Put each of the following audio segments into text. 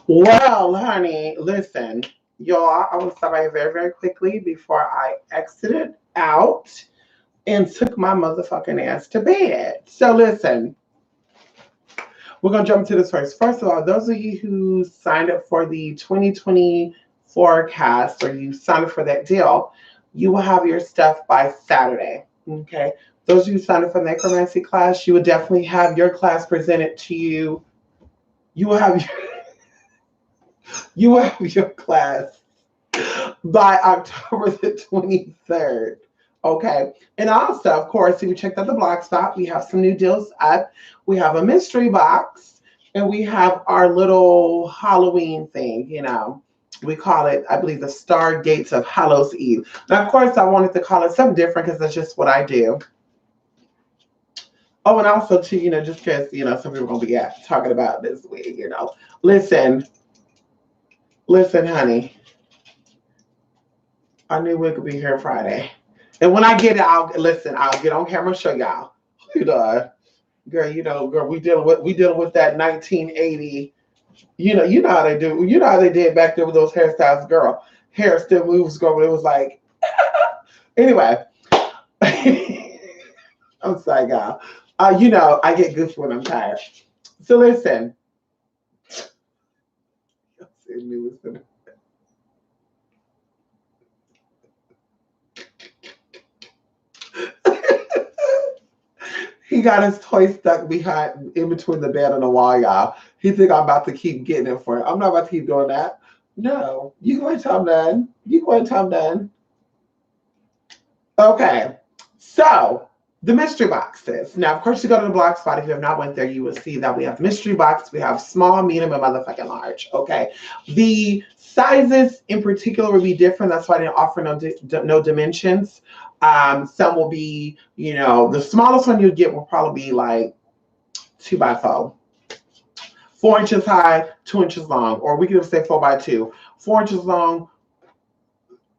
Well, honey, listen, y'all, I want to stop right here very, very quickly before I exited out and took my motherfucking ass to bed. So, listen, we're going to jump into this first. First of all, those of you who signed up for the 2020 forecast or you signed up for that deal, you will have your stuff by Saturday. Okay. Those of you who signed up for the necromancy class, you will definitely have your class presented to you. You will have you will have your class by October the 23rd. Okay. And also, of course, if you checked out the blog spot, we have some new deals up. We have a mystery box and we have our little Halloween thing, We call it, I believe, the Stargates of Hallows Eve. Now, of course, I wanted to call it something different because that's just what I do. Oh, and also, too, just because, some people are going to be talking. This week. Listen, listen, honey. I knew we could be here Friday. And when I get it, I'll get on camera and show y'all. You know, girl, we dealing with that 1980. You know how they do. You know how they did back there with those hairstyles, girl. Hair still moves, girl. But it was like, anyway. I'm sorry, y'all. I get goofy when I'm tired. So listen. He got his toy stuck behind in between the bed and the wall, y'all. He think I'm about to keep getting it for him. I'm not about to keep doing that. No. You go until I'm done. You go until I'm done. Okay. So the mystery boxes. Now, of course, you go to the blog spot. If you have not went there, you will see that we have mystery box. We have small, medium, and motherfucking large. Okay. The sizes in particular will be different. That's why I didn't offer no dimensions. Some will be, the smallest one you'll get will probably be like 2x4, 4 inches high, 2 inches long, or we could say 4x2, 4 inches long,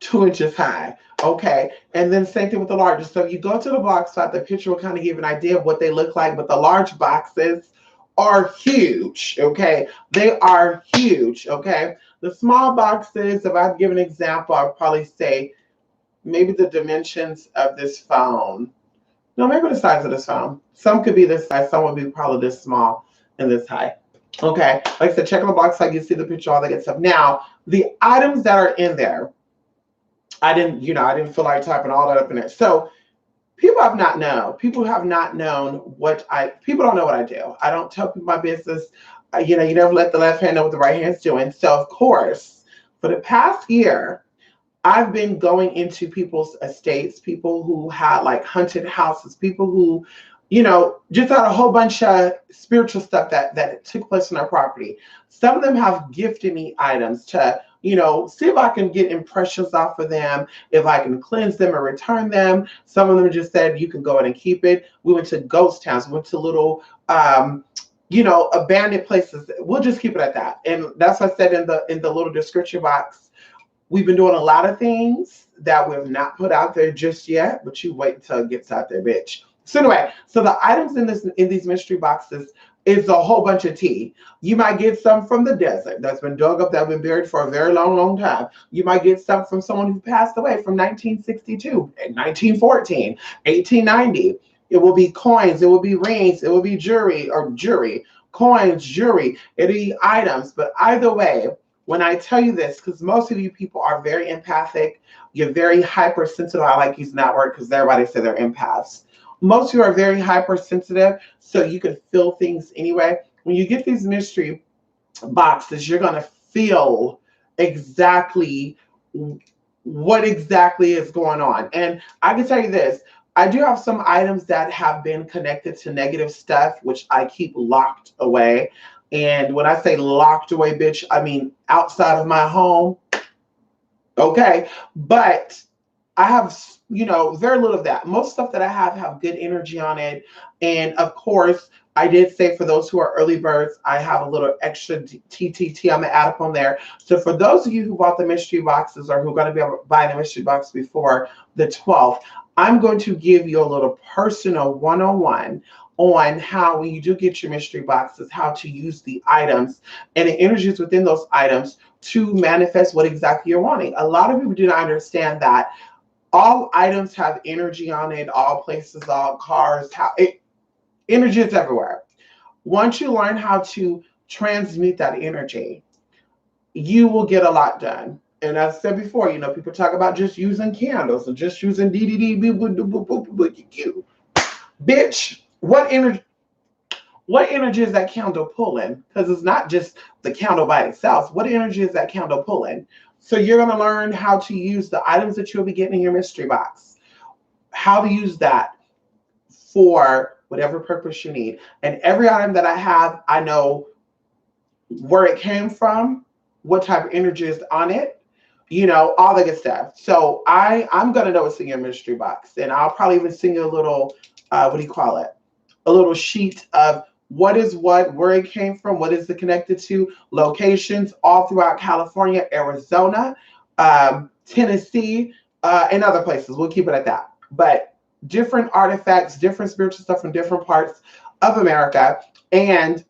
2 inches high. Okay. And then same thing with the largest. So if you go to the box spot, the picture will kind of give an idea of what they look like, but the large boxes are huge. Okay. They are huge. Okay. The small boxes, if I give an example, I'll probably say maybe the dimensions of this phone. No, maybe the size of this phone. Some could be this size, some would be probably this small and this high. Okay. Like I said, check on the box so you see the picture, all that good stuff. Now, the items that are in there, I didn't feel like typing all that up in there. So people have not known. People have not known people don't know what I do. I don't tell people my business. You never let the left hand know what the right hand's doing. So of course, for the past year, I've been going into people's estates, people who had like haunted houses, people who, just had a whole bunch of spiritual stuff that took place on their property. Some of them have gifted me items to, see if I can get impressions off of them, if I can cleanse them and return them. Some of them just said, you can go in and keep it. We went to ghost towns, we went to little, abandoned places. We'll just keep it at that. And that's what I said in the little description box. We've been doing a lot of things that we have not put out there just yet, but you wait until it gets out there, bitch. So anyway, so the items in these mystery boxes is a whole bunch of tea. You might get some from the desert that's been dug up, that's been buried for a very long, long time. You might get some from someone who passed away from 1962, 1914, 1890. It will be coins, it will be rings, it will be jewelry, coins, jewelry, it'll be items. But either way, when I tell you this, because most of you people are very empathic, you're very hypersensitive. I like using that word because everybody says they're empaths. Most of you are very hypersensitive, so you can feel things anyway. When you get these mystery boxes, you're going to feel exactly what exactly is going on. And I can tell you this, I do have some items that have been connected to negative stuff, which I keep locked away. And when I say locked away, bitch, I mean outside of my home. Okay. But I have, very little of that. Most stuff that I have good energy on it. And of course, I did say for those who are early birds, I have a little extra TTT I'm going to add up on there. So for those of you who bought the mystery boxes or who are going to be able to buy the mystery box before the 12th, I'm going to give you a little personal one-on-one on how, when you do get your mystery boxes, how to use the items and the energies within those items to manifest what exactly you're wanting. A lot of people do not understand that all items have energy on it, all places, all cars, energy is everywhere. Once you learn how to transmute that energy, you will get a lot done. And as I said before, people talk about just using candles and just using DDD. Bitch, what energy is that candle pulling? Because it's not just the candle by itself. What energy is that candle pulling? So you're going to learn how to use the items that you'll be getting in your mystery box, how to use that for whatever purpose you need. And every item that I have, I know where it came from, what type of energy is on it, all the good stuff. So I'm going to know what's in your mystery box. And I'll probably even send you a little, what do you call it? A little sheet of what is what, where it came from, what is it connected to, locations all throughout California, Arizona, Tennessee, and other places. We'll keep it at that. But different artifacts, different spiritual stuff from different parts of America. And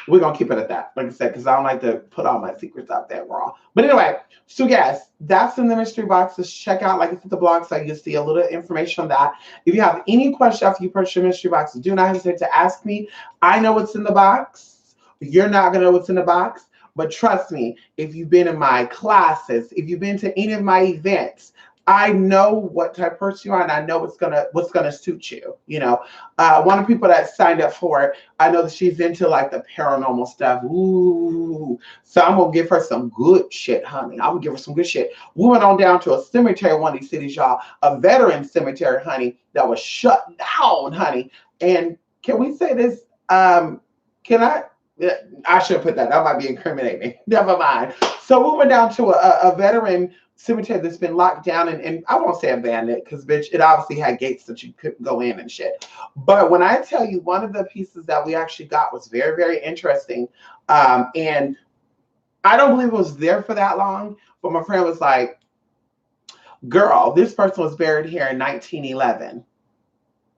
we're going to keep it at that, like I said, because I don't like to put all my secrets out there raw. But anyway, so yes, that's in the mystery boxes. Check out, like I said, the blog site. You'll see a little information on that. If you have any question after you purchase your mystery boxes, do not hesitate to ask me. I know what's in the box. You're not going to know what's in the box. But trust me, if you've been in my classes, if you've been to any of my events, I know what type of person you are, and I know what's gonna suit you. One of the people that signed up for it, I know that she's into like the paranormal stuff. Ooh, so I'm gonna give her some good shit, honey. I'm gonna give her some good shit. We went on down to a cemetery in one of these cities, y'all, a veteran cemetery, honey, that was shut down, honey. And can we say this? Can I? I should put that. That might be incriminating. Never mind. So we went down to a veteran cemetery that's been locked down, and I won't say abandoned because, bitch, it obviously had gates that you couldn't go in and shit. But when I tell you, one of the pieces that we actually got was very, very interesting. And I don't believe it was there for that long, but my friend was like, girl, this person was buried here in 1911.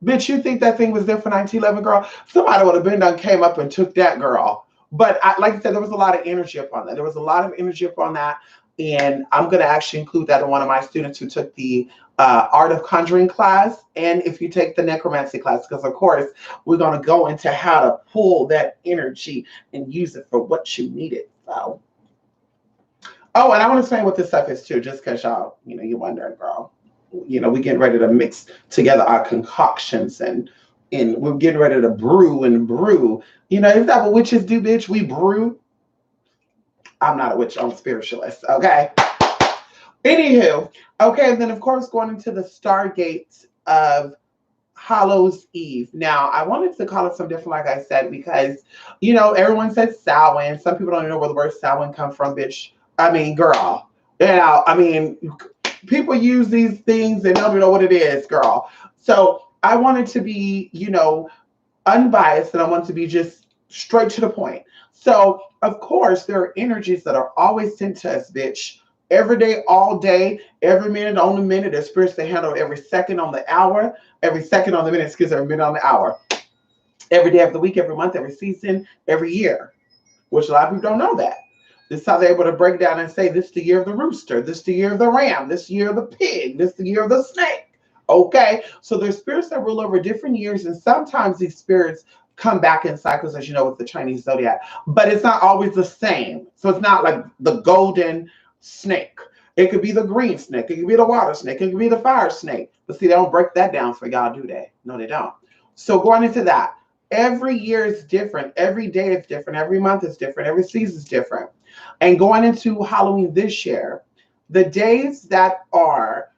Bitch, you think that thing was there for 1911, girl? Somebody would have been done, came up and took that, girl. But like I said, there was a lot of energy upon that. There was a lot of energy upon that. And I'm going to actually include that in one of my students who took the Art of Conjuring class. And if you take the Necromancy class, because of course, we're going to go into how to pull that energy and use it for what you need it. So, oh, and I want to explain what this stuff is too, just because y'all, you're wondering, girl. We're getting ready to mix together our concoctions and we're getting ready to brew and brew. Is that what witches do, bitch? We brew. I'm not a witch, I'm a spiritualist, okay? Anywho, okay, then of course going into the Stargate of Hallows Eve. Now, I wanted to call it something different, like I said, because, everyone says Samhain. Some people don't even know where the word Samhain come from, bitch. I mean, girl. People use these things and don't even know what it is, girl. So I wanted to be, unbiased, and I wanted to be just straight to the point. So, of course, there are energies that are always sent to us, bitch. Every day, all day, every minute on the minute. There's spirits that handle every second on the hour, every second on the minute, every minute on the hour. Every day of the week, every month, every season, every year, which a lot of people don't know that. This is how they're able to break down and say, this is the year of the rooster, this is the year of the ram, this is the year of the pig, this is the year of the snake. Okay, so there's spirits that rule over different years, and sometimes these spirits come back in cycles, as you know, with the Chinese zodiac, but it's not always the same. So it's not like the golden snake. It could be the green snake. It could be the water snake. It could be the fire snake. But see, they don't break that down for y'all, do they? No, they don't. So going into that, every year is different. Every day is different. Every month is different. Every season is different. And going into Halloween this year, the days that are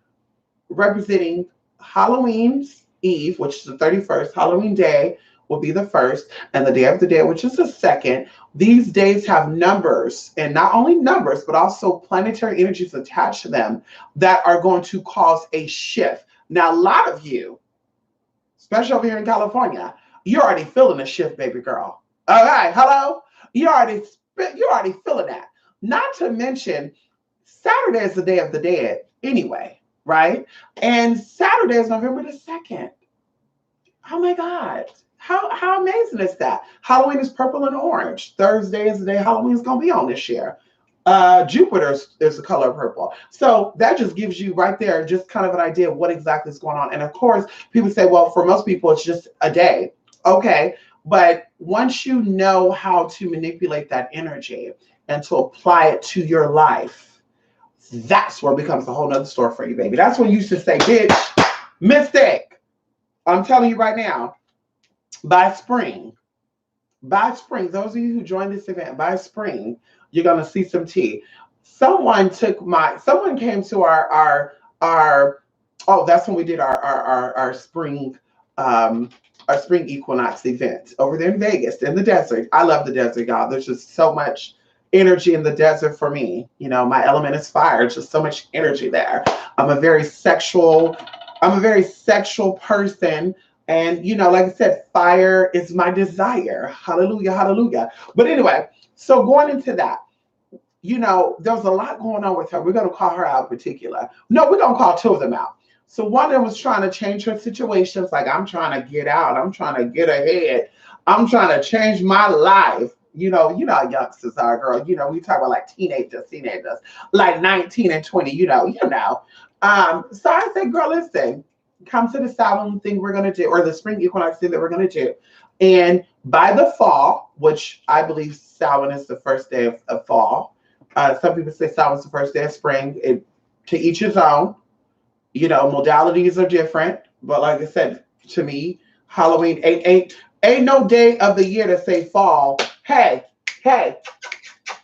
representing Halloween's Eve, which is the 31st, Halloween Day will be the first, and the Day of the Dead, which is the second. These days have numbers, and not only numbers, but also planetary energies attached to them that are going to cause a shift. Now, a lot of you, especially over here in California, you're already feeling a shift, baby girl. All right, hello? You're already feeling that. Not to mention, Saturday is the Day of the Dead anyway, right? And Saturday is November the 2nd. Oh my God. How amazing is that? Halloween is purple and orange. Thursday is the day Halloween is gonna be on this year. Jupiter is the color purple. So that just gives you right there just kind of an idea of what exactly is going on. And of course, people say, well, for most people, it's just a day. Okay. But once you know how to manipulate that energy and to apply it to your life, that's where it becomes a whole nother story for you, baby. That's when you should say, bitch, mistake. I'm telling you right now, by spring, those of you who join this event, by spring, you're gonna see some tea. Someone came to our oh, that's when we did um our spring equinox event over there in Vegas in the desert. I love the desert, y'all. There's just so much energy in the desert for me. You know, my element is fire. It's just so much energy there. I'm a very sexual, I'm a very sexual person. And, you know, like I said, fire is my desire. Hallelujah, hallelujah. But anyway, so going into that, you know, there was a lot going on with her. We're going to call her out in particular. No, we're going to call two of them out. So one of them was trying to change her situations. Like, I'm trying to get out. I'm trying to get ahead. I'm trying to change my life. You know how youngsters are, girl. You know, we talk about like teenagers, like 19 and 20, you know. So I said, girl, listen, come to the Samhain thing we're going to do, or the spring equinox thing that we're going to do. And by the fall, which I believe Samhain is the first day of fall, some people say Samhain is the first day of spring. To each his own. You know, modalities are different, but like I said, to me, Halloween ain't no day of the year to say fall. Hey, hey,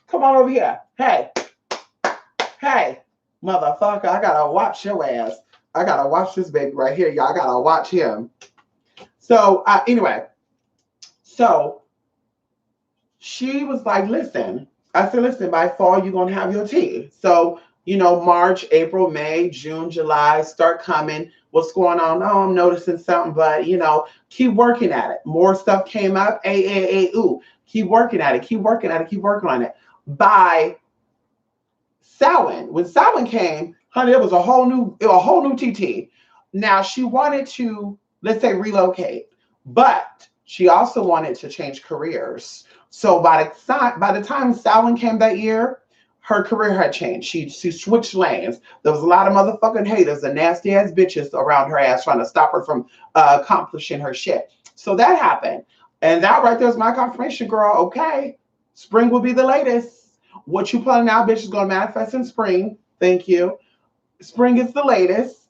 come on over here. Hey, hey, motherfucker, I gotta watch your ass. I gotta watch this baby right here, y'all. I gotta watch him. So anyway, so she was like, listen. I said, listen, by fall, you're going to have your tea. So, you know, March, April, May, June, July, start coming. What's going on? Oh, I'm noticing something, but, you know, keep working at it. More stuff came up. Ooh. Keep working at it. Keep working at it. Keep working on it. By Samhain, when Samhain came, honey, it was a whole new TT. Now, she wanted to, let's say, relocate, but she also wanted to change careers. So by the time Samhain came that year, her career had changed. She switched lanes. There was a lot of motherfucking haters and nasty ass bitches around her ass trying to stop her from accomplishing her shit. So that happened. And that right there is my confirmation, girl. Okay. Spring will be the latest. What you planning now, bitch, is going to manifest in spring. Thank you. Spring is the latest.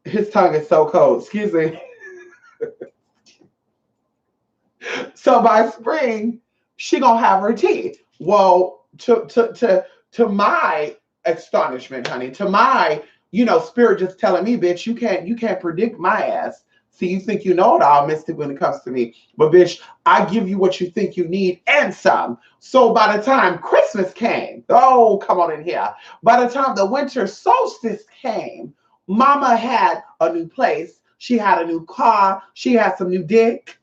His tongue is so cold. Excuse me. So by spring, she gonna have her tea. Well, to my astonishment, honey, to my, you know, spirit just telling me, bitch, you can't predict my ass. See, you think you know it all, Mystic, when it comes to me. But bitch, I give you what you think you need and some. So by the time Christmas came, oh, come on in here. By the time the winter solstice came, Mama had a new place. She had a new car. She had some new dick.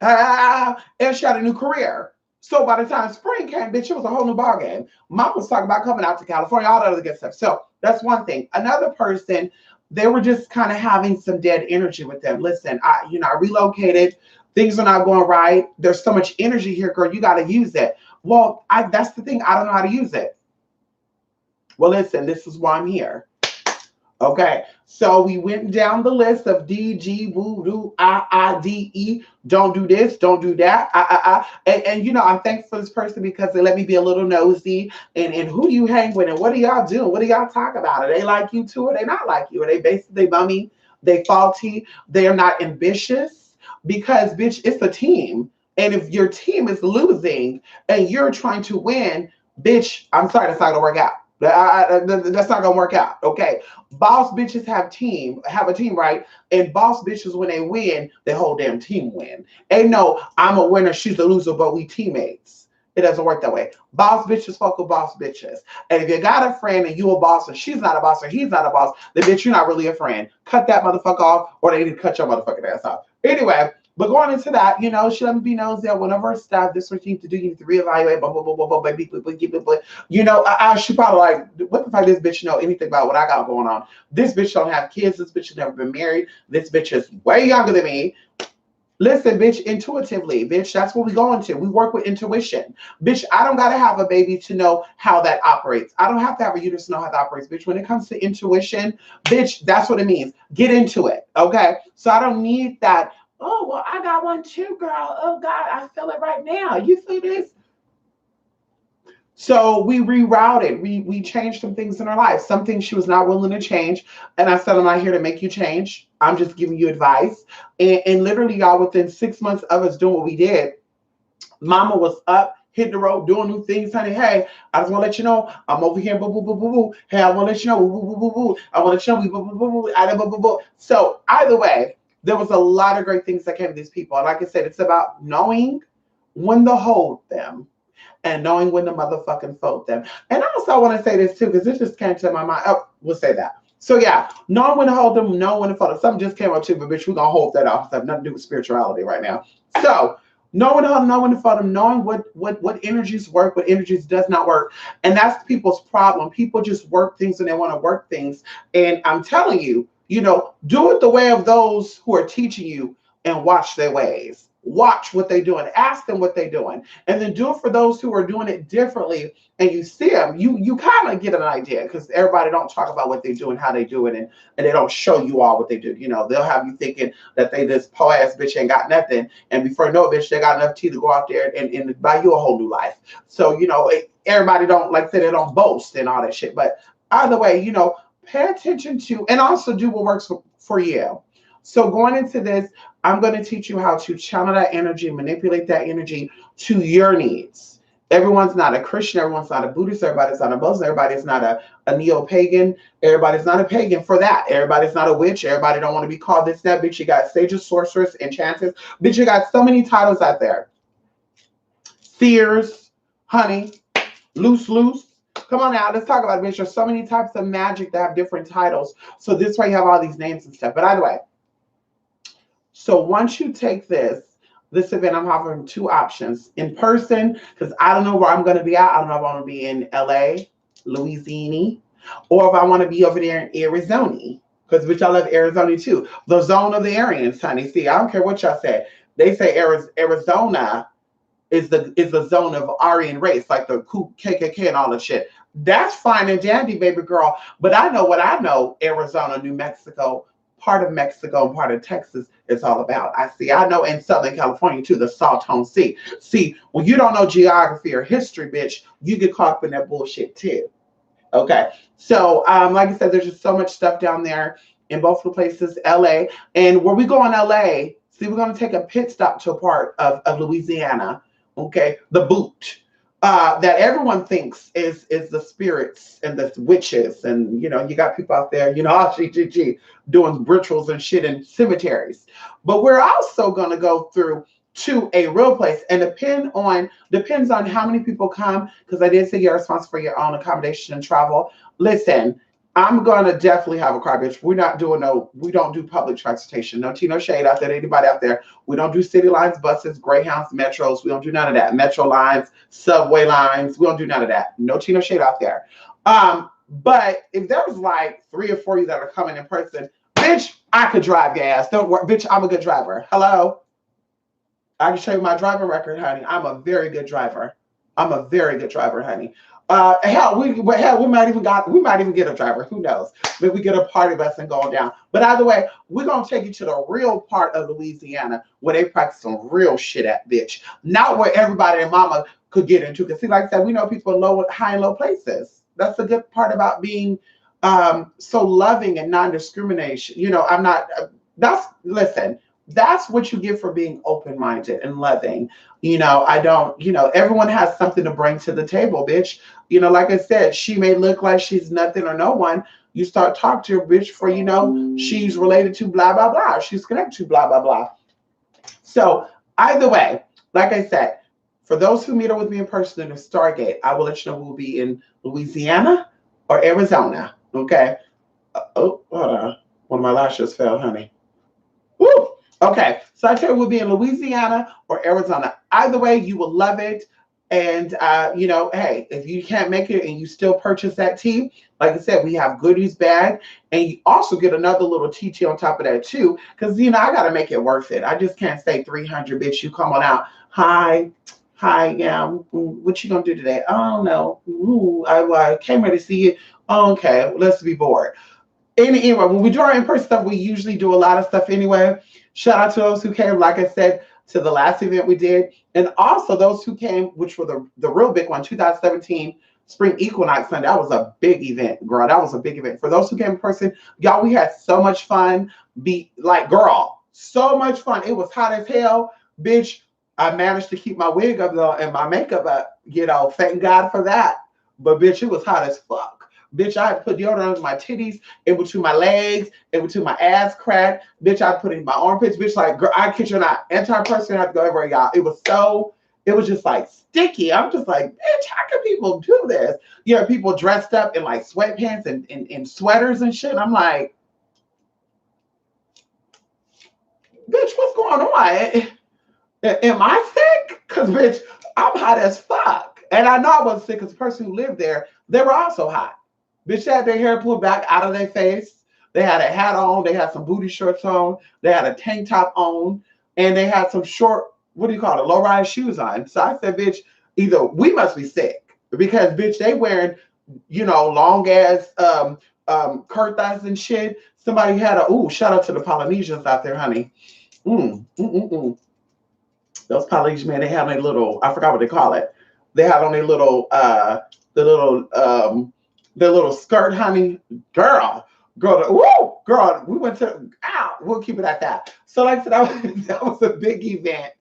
And she had a new career. So by the time spring came, bitch, it was a whole new ballgame. Mom was talking about coming out to California, all that other good stuff. So that's one thing. Another person, they were just kind of having some dead energy with them. Listen, I relocated. Things are not going right. There's so much energy here, girl. You got to use it. Well, that's the thing. I don't know how to use it. Well, listen, this is why I'm here. Okay, so we went down the list of D, G, woo, do, D, E. Don't do this, don't do that. And you know, I'm thankful for this person because they let me be a little nosy. And who do you hang with? And what do y'all do? What do y'all talk about? Are they like you too, or they not like you? Are they basically bummy? They faulty? They are not ambitious? Because bitch, it's a team. And if your team is losing and you're trying to win, bitch, I'm sorry, that's not gonna work out. That's not gonna work out. Okay. Boss bitches have a team, right? And boss bitches, when they win, the whole damn team win. Ain't no, I'm a winner, she's a loser, but we teammates. It doesn't work that way. Boss bitches fuck with boss bitches. And if you got a friend and you a boss and she's not a boss or he's not a boss, then bitch, you're not really a friend. Cut that motherfucker off, or they need to cut your motherfucking ass off. Anyway, but going into that, you know, she let me be nosy. Whenever I stop, this is what you need to do. You need to reevaluate, blah, blah, blah, blah, blah, blah, blah. You know, she probably like, what the fuck this bitch know anything about what I got going on? This bitch don't have kids. This bitch has never been married. This bitch is way younger than me. Listen, bitch, intuitively, bitch, that's what we go into. We work with intuition. Bitch, I don't got to have a baby to know how that operates. I don't have to have a uterus to know how that operates, bitch. When it comes to intuition, bitch, that's what it means. Get into it, okay? So I don't need that. Oh, well, I got one too, girl. Oh, God, I feel it right now. You feel this? So we rerouted. We changed some things in her life. Some things she was not willing to change. And I said, I'm not here to make you change. I'm just giving you advice. And literally, y'all, within 6 months of us doing what we did, Mama was up, hitting the road, doing new things, honey. Hey, I just want to let you know I'm over here. Boo, boo, boo, boo, boo. Hey, I want to let you know. Boo, boo, boo, boo. I want to let you know. Boo, boo, boo, boo. Boo, boo, boo. So either way, there was a lot of great things that came to these people. And like I said, it's about knowing when to hold them and knowing when to motherfucking fold them. And also, I want to say this too, because this just came to my mind. Oh, we'll say that. So yeah, knowing when to hold them, knowing when to fold them. Something just came up too, but bitch, we're gonna hold that off. It has nothing to do with spirituality right now. So knowing to hold them, knowing when to fold them, knowing what energies work, what energies does not work. And that's people's problem. People just work things and they want to work things. And I'm telling you, do it the way of those who are teaching you and watch their ways. Watch what they're doing. Ask them what they're doing. And then do it for those who are doing it differently and you see them, you kind of get an idea because everybody don't talk about what they do and how they do it, and they don't show you all what they do. They'll have you thinking that they this po ass bitch ain't got nothing, and before you know it, bitch, they got enough tea to go out there and buy you a whole new life. So everybody don't, like I said, they don't boast and all that shit. But either way, pay attention to and also do what works for you. So going into this, I'm going to teach you how to channel that energy, manipulate that energy to your needs. Everyone's not a Christian. Everyone's not a Buddhist. Everybody's not a Muslim. Everybody's not a neo-pagan. Everybody's not a pagan for that. Everybody's not a witch. Everybody don't want to be called this, that. Bitch, you got sages, sorcerers, enchanters. Bitch, you got so many titles out there. Seers, honey, loose. Come on now, let's talk about it, bitch. There's so many types of magic that have different titles. So this way you have all these names and stuff. But either way, so once you take this event, I'm offering two options. In person, because I don't know where I'm going to be at. I don't know if I want to be in LA, Louisiana, or if I want to be over there in Arizona. Because bitch, I love Arizona too. The zone of the Aryans, honey. See, I don't care what y'all say. They say Arizona is the zone of Aryan race, like the KKK and all that shit. That's fine and dandy, baby girl. But I know what I know. Arizona, New Mexico, part of Mexico, and part of Texas is all about. I know in Southern California too, the Salton Sea. See, when you don't know geography or history, bitch, you get caught up in that bullshit too. Okay. So, like I said, there's just so much stuff down there in both the places, LA. And where we go in LA, see, we're going to take a pit stop to a part of Louisiana. Okay. The boot. That everyone thinks is the spirits and the witches, and you got people out there, doing rituals and shit in cemeteries. But we're also going to go through to a real place, and depends on how many people come, because I did say you're responsible for your own accommodation and travel. Listen, I'm gonna definitely have a car, bitch. We don't do public transportation. No tea, no shade out there, anybody out there. We don't do city lines, buses, Greyhounds, metros. We don't do none of that. Metro lines, subway lines. We don't do none of that. No tea, no shade out there. But if there was like 3 or 4 of you that are coming in person, bitch, I could drive your ass. Don't worry, bitch. I'm a good driver. Hello. I can show you my driving record, honey. I'm a very good driver. I'm a very good driver, honey. Hell, we might even get a driver. Who knows? Maybe we get a party bus and go down. But either way, we're gonna take you to the real part of Louisiana where they practice some real shit at, bitch. Not where everybody and mama could get into. Because see, like I said, we know people in high and low places. That's the good part about being so loving and non-discrimination. I'm not. Listen. That's what you get for being open-minded and loving. I don't, everyone has something to bring to the table, bitch. Like I said, she may look like she's nothing or no one. You start talking to her, bitch, for, she's related to blah, blah, blah. She's connected to blah, blah, blah. So either way, like I said, for those who meet up with me in person in the Stargate, I will let you know who will be in Louisiana or Arizona. Okay. Oh, hold on. One of my lashes fell, honey. Woo! Okay, so I tell you, we'll be in Louisiana or Arizona. Either way, you will love it. And you know, hey, if you can't make it and you still purchase that tea, like I said, we have goodies bag, and you also get another little TT on top of that too. Because you know, I gotta make it worth it. I just can't say 300, bitch. You come on out. Hi, hi, yeah. What you gonna do today? I don't know. Ooh, I came here to see you. Okay, let's be bored. Anyway, when we do our in-person stuff, we usually do a lot of stuff anyway. Shout out to those who came, like I said, to the last event we did. And also those who came, which were the real big one, 2017 Spring Equinox Sunday. That was a big event, girl. That was a big event. For those who came in person, y'all, we had so much fun. Be like, girl, so much fun. It was hot as hell. Bitch, I managed to keep my wig up though and my makeup up, you know, thank God for that. But bitch, it was hot as fuck. Bitch, I had put deodorant on my titties, in between my legs, in between my ass crack. Bitch, I put it in my armpits. Bitch, like, girl, I kid you not. Anti-person had to go everywhere, y'all. It was just like sticky. I'm just like, bitch, how can people do this? You know, people dressed up in like sweatpants and sweaters and shit. I'm like, bitch, what's going on? Am I sick? Because, bitch, I'm hot as fuck. And I know I wasn't sick because the person who lived there, they were also hot. Bitch had their hair pulled back out of their face. They had a hat on. They had some booty shorts on. They had a tank top on. And they had some short, what do you call it, low-rise shoes on. So I said, bitch, either we must be sick because, bitch, they wearing, you know, long-ass kurtas and shit. Somebody had shout out to the Polynesians out there, honey. Mm, mm, mm, mm. Those Polynesian men, they have a little, I forgot what they call it. They had on a little, the little skirt, honey. Girl, we went to, we'll keep it at that. So like I said, that was a big event.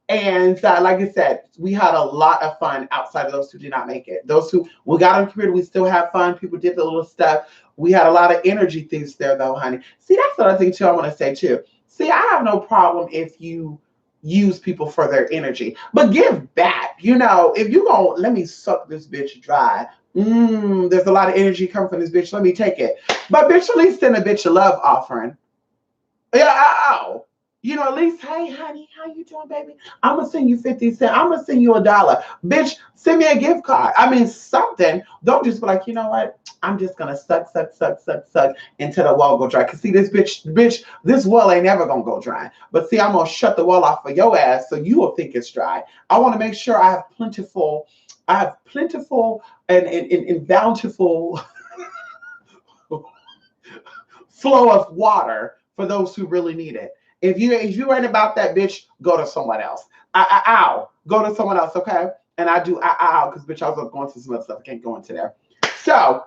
And like I said, we had a lot of fun outside of those who did not make it. Those who, we got on the computer, we still have fun. People did the little stuff. We had a lot of energy things there though, honey. See, that's the other thing too I want to say too. See, I have no problem if you use people for their energy, but give back. You know, if you gonna let me suck this bitch dry, there's a lot of energy coming from this bitch. Let me take it. But bitch, at least send a bitch a love offering. Yeah, you know, at least, hey, honey, how you doing, baby? I'm gonna send you 50 cents. I'm gonna send you $1. Bitch, send me a gift card. I mean, something. Don't just be like, you know what? I'm just gonna suck until the wall go dry. Cause see, this bitch, this well ain't ever gonna go dry. But see, I'm gonna shut the wall off for your ass so you will think it's dry. I want to make sure I have plentiful and bountiful flow of water for those who really need it. If you ain't about that, bitch, go to someone else. Go to someone else, okay? And I do because bitch, I was going to some other stuff. I can't go into there. So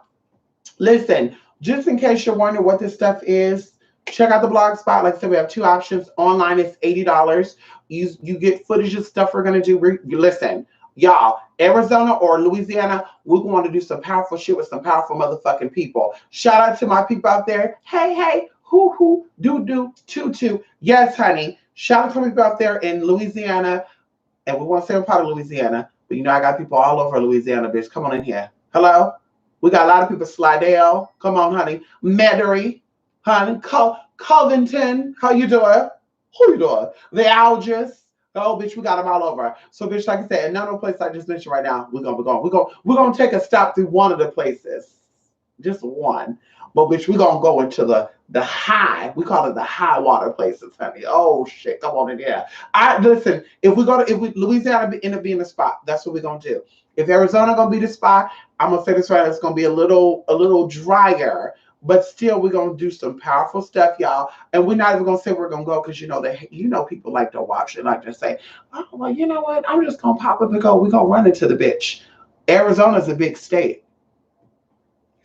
listen, just in case you're wondering what this stuff is, check out the blog spot. Like I said, we have two options. Online, it's $80. You get footage of stuff we're gonna do. Listen, y'all, Arizona or Louisiana, we're going to do some powerful shit with some powerful motherfucking people. Shout out to my people out there. Hey, hoo, do, tutu. Yes, honey. Shout out to my people out there in Louisiana. And we want to say I'm part of Louisiana. But you know, I got people all over Louisiana, bitch. Come on in here. Hello? We got a lot of people. Slidell. Come on, honey. Metairie. Honey. Covington. How you doing? Who you doing? The Algiers. Oh, bitch, we got them all over. So, bitch, like I said, none of the places I just mentioned right now, we're gonna take a stop through one of the places, just one. But bitch, we're gonna go into the high. We call it the high water places, honey. Oh shit, come on in here. Listen. If Louisiana end up being the spot, that's what we're gonna do. If Arizona gonna be the spot, I'm gonna say this right. It's gonna be a little drier. But still, we're gonna do some powerful stuff, y'all. And we're not even gonna say we're gonna go because people like to watch. They like to say, oh well, you know what? I'm just gonna pop up and go. We're gonna run into the bitch. Arizona's a big state,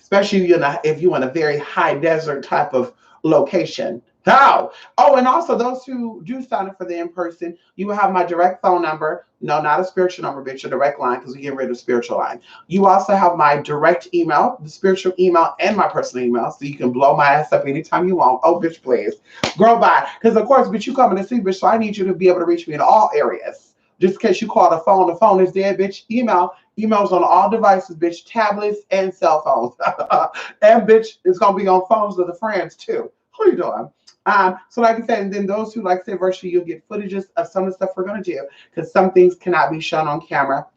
especially if you're in a very high desert type of location. How? Oh, and also those who do sign up for the in-person, you will have my direct phone number. No, not a spiritual number, bitch, a direct line, because we get rid of spiritual line. You also have my direct email, the spiritual email, and my personal email, so you can blow my ass up anytime you want. Oh, bitch, please. Girl, bye. Because, of course, bitch, you coming to see, bitch, so I need you to be able to reach me in all areas. Just in case you call the phone is dead, bitch. Emails on all devices, bitch, tablets and cell phones. And, bitch, it's going to be on phones of the friends, too. Who you doing? So like I said, and then those who virtually, you'll get footages of some of the stuff we're going to do because some things cannot be shown on camera.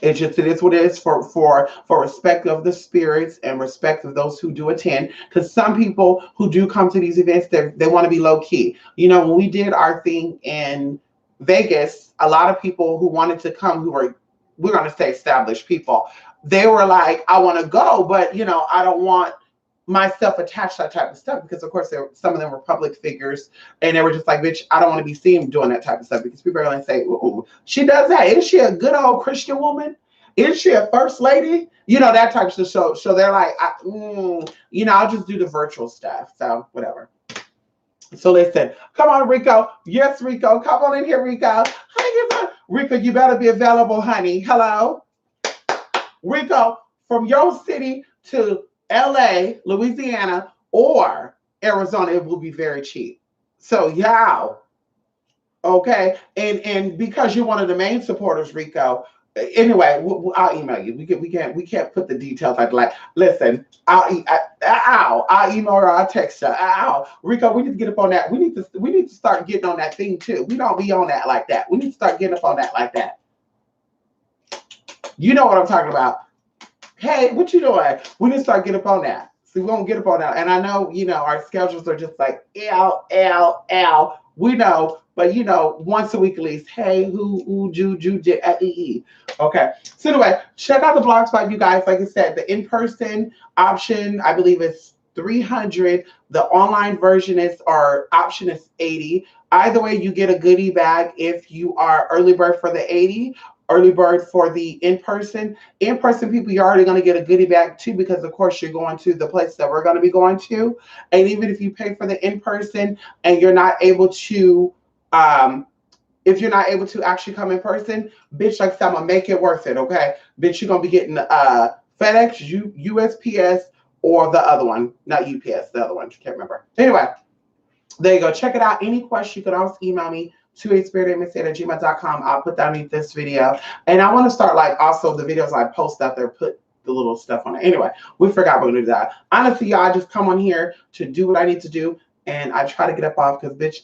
It is what it is for respect of the spirits and respect of those who do attend. Because some people who do come to these events, they want to be low key. You know, when we did our thing in Vegas, a lot of people who wanted to come, who were, we're going to say established people, they were like, I want to go, but you know, I don't want myself attached to that type of stuff, because of course some of them were public figures, and they were just like, bitch, I don't want to be seen doing that type of stuff, because people are going to say, ooh, she does that. Is she a good old Christian woman? Is she a first lady? You know, that type of stuff. So they're like, you know, I'll just do the virtual stuff. So whatever. So listen, come on, Rico. Yes, Rico. Come on in here, Rico. Hi, Rico, you better be available, honey. Hello. Rico, from your city to LA, Louisiana, or Arizona, it will be very cheap. So yeah. Okay. And because you're one of the main supporters, Rico. Anyway, I'll email you. We can't put the details like listen, I'll email her, I'll text her. Rico, we need to get up on that. We need to start getting on that thing too. We don't be on that like that. We need to start getting up on that like that. You know what I'm talking about. Hey, what you doing? We need to start getting up on that. So we won't get up on that. And I know, you know, our schedules are just like L. We know, but you know, once a week at least. Hey, okay. So anyway, check out the Blogspot, you guys. Like I said, the in-person option, I believe, is $300. The online version option is $80. Either way, you get a goodie bag if you are early bird for the $80. Early bird for the in-person people, you're already going to get a goodie bag too, because of course you're going to the place that we're going to be going to. And even if you pay for the in-person and you're not able to if you're not able to actually come in person, bitch, like I said, I'm gonna make it worth it. Okay, bitch, you're gonna be getting FedEx, USPS, or the other one, not UPS, the other one, I can't remember. Anyway, there you go. Check it out. Any question, you can always email me, 28spiritadmin@gmail.com. I'll put that underneath this video. And I want to start, like, also the videos I post out there, put the little stuff on it. Anyway, we forgot we're going to do that. Honestly, y'all, I just come on here to do what I need to do. And I try to get up off because, bitch,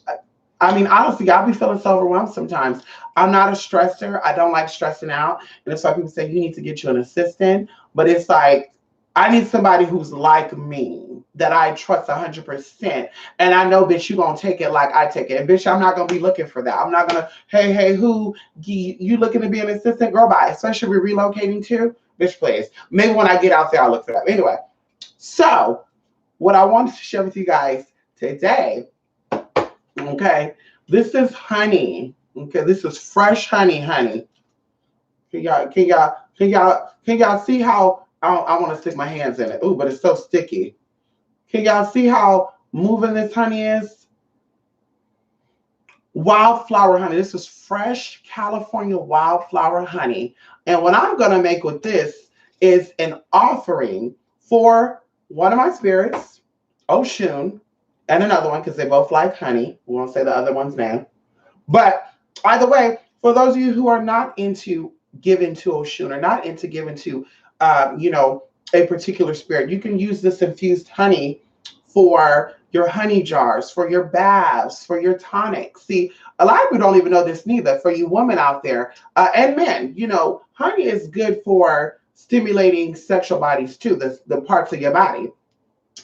I mean, honestly, I'll be feeling so overwhelmed sometimes. I'm not a stressor. I don't like stressing out. And it's like people say, you need to get you an assistant. But it's like, I need somebody who's like me, that I trust 100%. And I know, bitch, you're going to take it like I take it. And, bitch, I'm not going to be looking for that. I'm not going to, hey, who, you looking to be an assistant? Girl, bye. Especially if we're relocating too. Bitch, please. Maybe when I get out there, I'll look for that. Anyway, so what I wanted to share with you guys today, okay, this is honey. Okay, this is fresh honey. Can y'all see how I want to stick my hands in it? Ooh, but it's so sticky. Can y'all see how moving this honey is? Wildflower honey. This is fresh California wildflower honey. And what I'm going to make with this is an offering for one of my spirits, Oshun, and another one, because they both like honey. We won't say the other one's name. But either way, for those of you who are not into giving to Oshun, or not into giving to, you know, a particular spirit, you can use this infused honey for your honey jars, for your baths, for your tonics. See, a lot of people don't even know this neither. For you women out there, and men, you know, honey is good for stimulating sexual bodies too, the parts of your body.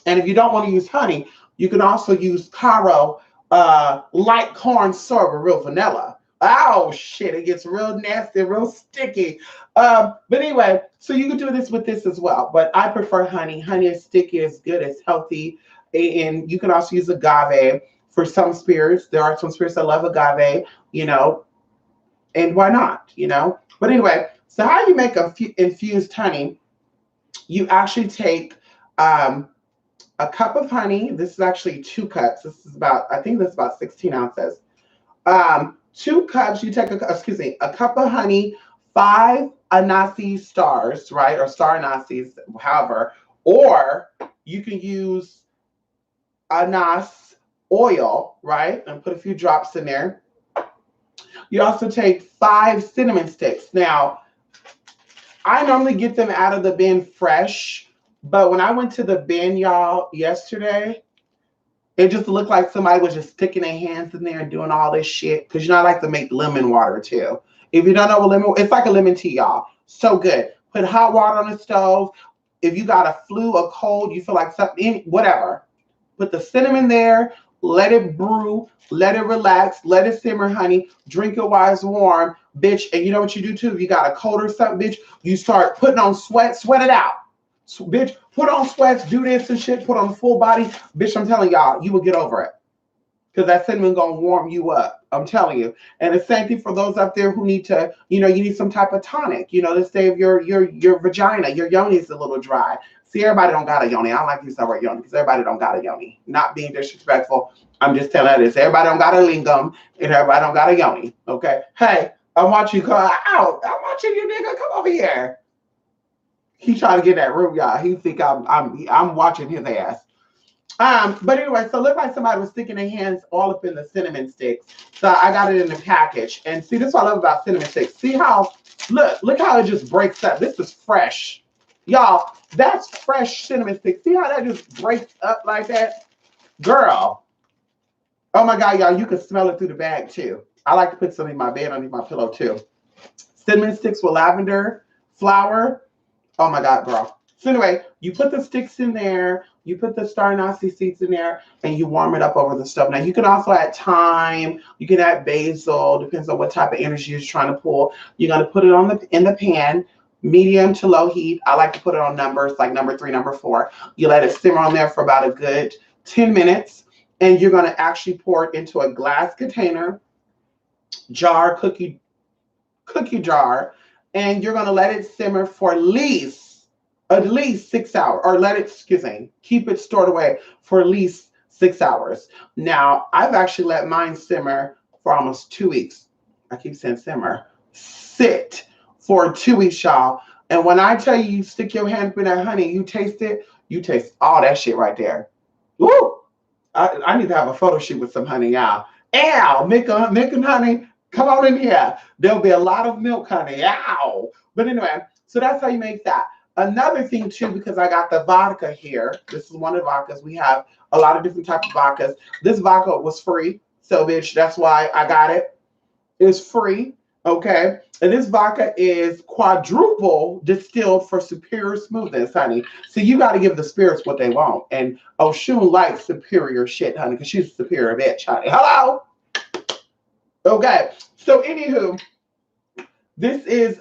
And if you don't want to use honey, you can also use Caro light corn syrup with real vanilla. Oh shit, it gets real nasty, real sticky. But anyway, so you can do this with this as well. But I prefer honey. Honey is sticky, it's good, it's healthy. And you can also use agave for some spirits. There are some spirits that love agave, you know, and why not, you know? But anyway, so how you make a infused honey, you actually take a cup of honey. This is actually 2 cups. This is about, I think this is about 16 ounces. 2 cups, you take a cup of honey, 5 Anise stars, right? Or star Anises, however. Or you can use anise oil, right? And put a few drops in there. You also take 5 cinnamon sticks. Now, I normally get them out of the bin fresh, but when I went to the bin, y'all, yesterday, it just looked like somebody was just sticking their hands in there and doing all this shit. Because, you know, I like to make lemon water too. If you don't know what lemon, it's like a lemon tea, y'all. So good. Put hot water on the stove. If you got a flu, a cold, you feel like something, whatever, put the cinnamon there, let it brew, let it relax, let it simmer, honey. Drink it while it's warm, bitch. And you know what you do too? If you got a cold or something, bitch, you start putting on sweat, sweat it out. So, bitch, put on sweats, do this and shit, put on the full body. Bitch, I'm telling y'all, you will get over it. Because that cinnamon gonna warm you up. I'm telling you. And the same thing for those up there who need to, you know, you need some type of tonic, you know, to save your vagina, your yoni is a little dry. See, everybody don't got a yoni. I don't like to use that word yoni because everybody don't got a yoni. Not being disrespectful. I'm just telling you this. Everybody don't got a lingam and everybody don't got a yoni. Okay. Hey, I want you to come out. I want you nigga come over here. He trying to get in that room, y'all. He think I'm watching his ass. But anyway, so look like somebody was sticking their hands all up in the cinnamon sticks. So I got it in the package. And see, this is what I love about cinnamon sticks. See how, look how it just breaks up. This is fresh. Y'all, that's fresh cinnamon sticks. See how that just breaks up like that? Girl. Oh my God, y'all, you can smell it through the bag too. I like to put some in my bed underneath my pillow too. Cinnamon sticks with lavender flower. Oh my God, girl. So anyway, you put the sticks in there, you put the star anise seeds in there, and you warm it up over the stove. Now you can also add thyme, you can add basil, depends on what type of energy you're trying to pull. You're gonna put it in the pan, medium to low heat. I like to put it on numbers like number 3, number 4. You let it simmer on there for about a good 10 minutes, and you're gonna actually pour it into a glass container, jar, cookie jar, and you're gonna let it simmer for at least 6 hours, or keep it stored away for at least 6 hours. Now, I've actually let mine simmer for almost 2 weeks. I keep saying simmer. Sit for 2 weeks, y'all. And when I tell you, you stick your hand in that honey, you taste it, you taste all that shit right there. Woo! I need to have a photo shoot with some honey, y'all. Ow! Milk and honey, come on in here. There'll be a lot of milk, honey. Ow! But anyway, so that's how you make that. Another thing too, because I got the vodka here. This is one of the vodkas. We have a lot of different types of vodkas. This vodka was free. So bitch, that's why I got it. It's free. Okay. And this vodka is quadruple distilled for superior smoothness, honey. So you got to give the spirits what they want. And Oshun likes superior shit, honey, because she's a superior bitch, honey. Hello. Okay. So anywho, this is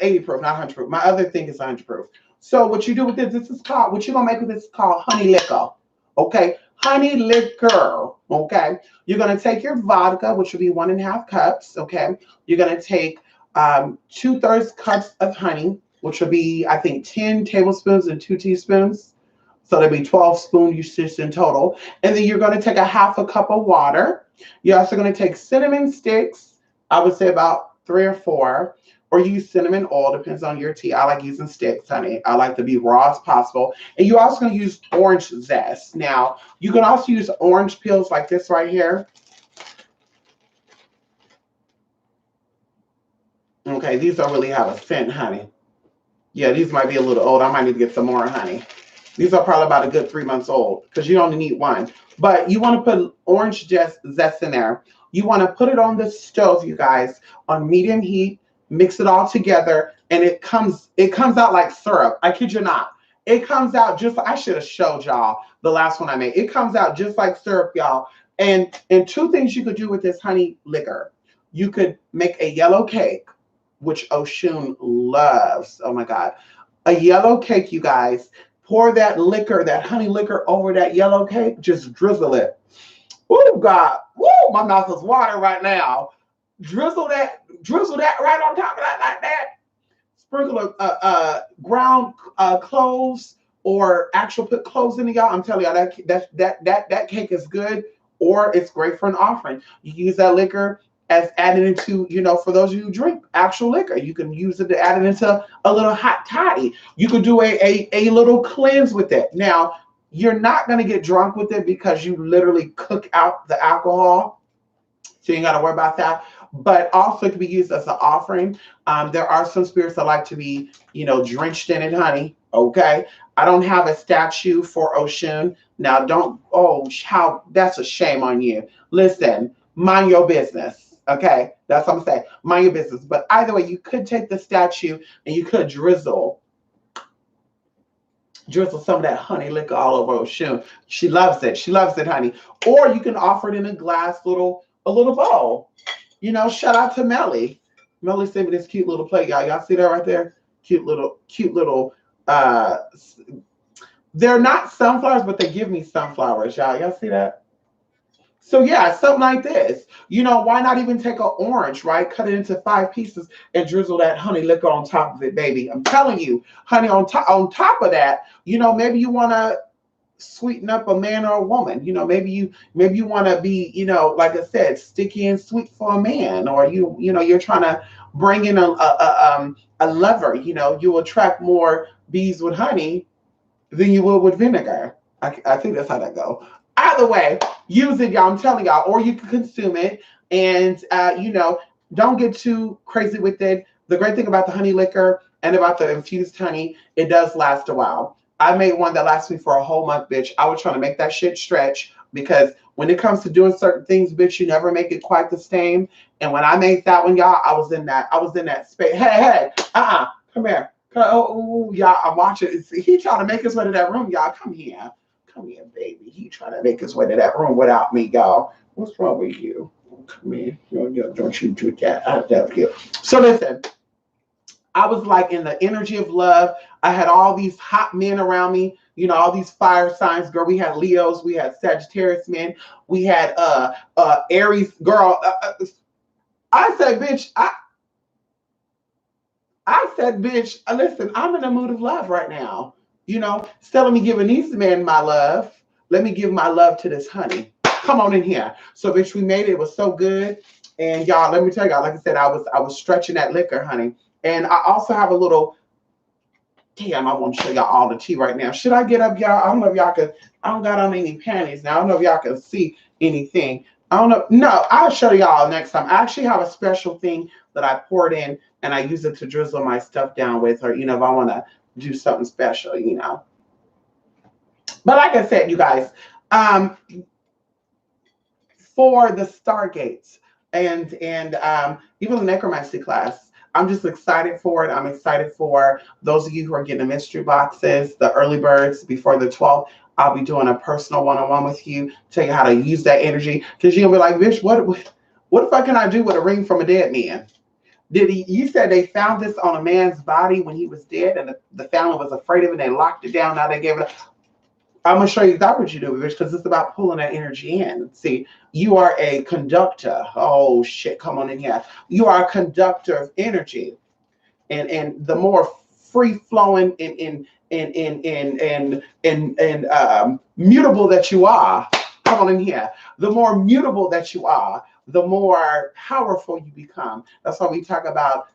80 proof, not 100 proof. My other thing is 100 proof. So what you do with this is called, what you're gonna make with this is called honey liquor. Okay, honey liquor. Okay, you're gonna take your vodka, which will be 1.5 cups. Okay, you're gonna take 2/3 cups of honey, which will be, I think, 10 tablespoons and 2 teaspoons. So there'll be 12 spoon usage in total. And then you're gonna take a 1/2 cup of water. You're also gonna take cinnamon sticks. I would say about 3 or 4, or use cinnamon oil, depends on your tea. I like using sticks, honey. I like to be raw as possible. And you're also going to use orange zest. Now, you can also use orange peels like this right here. Okay, these don't really have a scent, honey. Yeah, these might be a little old. I might need to get some more, honey. These are probably about a good 3 months old because you only need one. But you want to put orange zest in there. You want to put it on the stove, you guys, on medium heat, mix it all together, and it comes out like syrup. I kid you not. It comes out just, I should have showed y'all the last one I made. It comes out just like syrup, y'all. And 2 things you could do with this honey liquor. You could make a yellow cake, which Oshun loves. Oh my God. A yellow cake, you guys. Pour that liquor, that honey liquor over that yellow cake. Just drizzle it. Oh God. Woo, my mouth is watering right now. Drizzle that right on top of that like that. Sprinkle ground cloves or actual put cloves in it, y'all. I'm telling y'all that cake is good, or it's great for an offering. You use that liquor as added into, for those of you who drink actual liquor, you can use it to add it into a little hot toddy. You could do a little cleanse with it. Now, you're not going to get drunk with it because you literally cook out the alcohol. So you ain't got to worry about that. But also it can be used as an offering. There are some spirits that like to be, drenched in it, honey. Okay. I don't have a statue for Oshun. Now that's a shame on you. Listen, mind your business. Okay, that's what I'm saying. Mind your business. But either way, you could take the statue and you could drizzle some of that honey liquor all over her shoe. She loves it. She loves it, honey. Or you can offer it in a glass a little bowl. You know, shout out to Melly. Melly sent me this cute little plate, y'all. Y'all see that right there? Cute little they're not sunflowers, but they give me sunflowers, y'all. Y'all see that? So yeah, something like this. You know, why not even take an orange, right? Cut it into 5 pieces and drizzle that honey liquor on top of it, baby. I'm telling you, honey, on top of that, you know, maybe you want to sweeten up a man or a woman. You know, maybe you want to be, you know, like I said, sticky and sweet for a man, or you know, you're trying to bring in a lover. You know, you attract more bees with honey than you would with vinegar. I think that's how that go. Either way, use it, y'all. I'm telling y'all, or you can consume it, and you know, don't get too crazy with it. The great thing about the honey liquor and about the infused honey, it does last a while. I made one that lasted me for a whole month, bitch. I was trying to make that shit stretch because when it comes to doing certain things, bitch, you never make it quite the same. And when I made that one, y'all, I was in that space. Hey, come here. Oh, y'all, I'm watching. He trying to make his way to that room, y'all. Come here. Come here, baby. He trying to make his way to that room without me, y'all. What's wrong with you? Come here. Don't you do that. I love you. So listen, I was like in the energy of love. I had all these hot men around me, you know, all these fire signs, girl. We had Leos, we had Sagittarius men, we had Aries, girl. I said, bitch, listen, I'm in a mood of love right now. You know, instead of me giving these men my love, let me give my love to this honey. Come on in here. So, bitch, we made it. It was so good. And y'all, let me tell y'all, like I said, I was stretching that liquor, honey. And I also have a little, damn, I want to show y'all all the tea right now. Should I get up, y'all? I don't know if y'all can, I don't got on any panties now. I don't know if y'all can see anything. I don't know. No, I'll show y'all next time. I actually have a special thing that I poured in and I use it to drizzle my stuff down with, or, you know, if I want to do something special, you know. But like I said, you guys, for the Stargates and even the necromancy class, I'm just excited for it. I'm excited for those of you who are getting the mystery boxes, the early birds before the 12th. I'll be doing a personal one-on-one with you, tell you how to use that energy. Because you'll be like, bitch, what the fuck can I do with a ring from a dead man? You said they found this on a man's body when he was dead, and the family was afraid of it, and they locked it down. Now they gave it up. I'm gonna show you exactly what you do, bitch, because it's about pulling that energy in. See, you are a conductor. Oh shit, come on in here. You are a conductor of energy, and the more free flowing and mutable that you are, come on in here. The more mutable that you are, the more powerful you become. That's why we talk about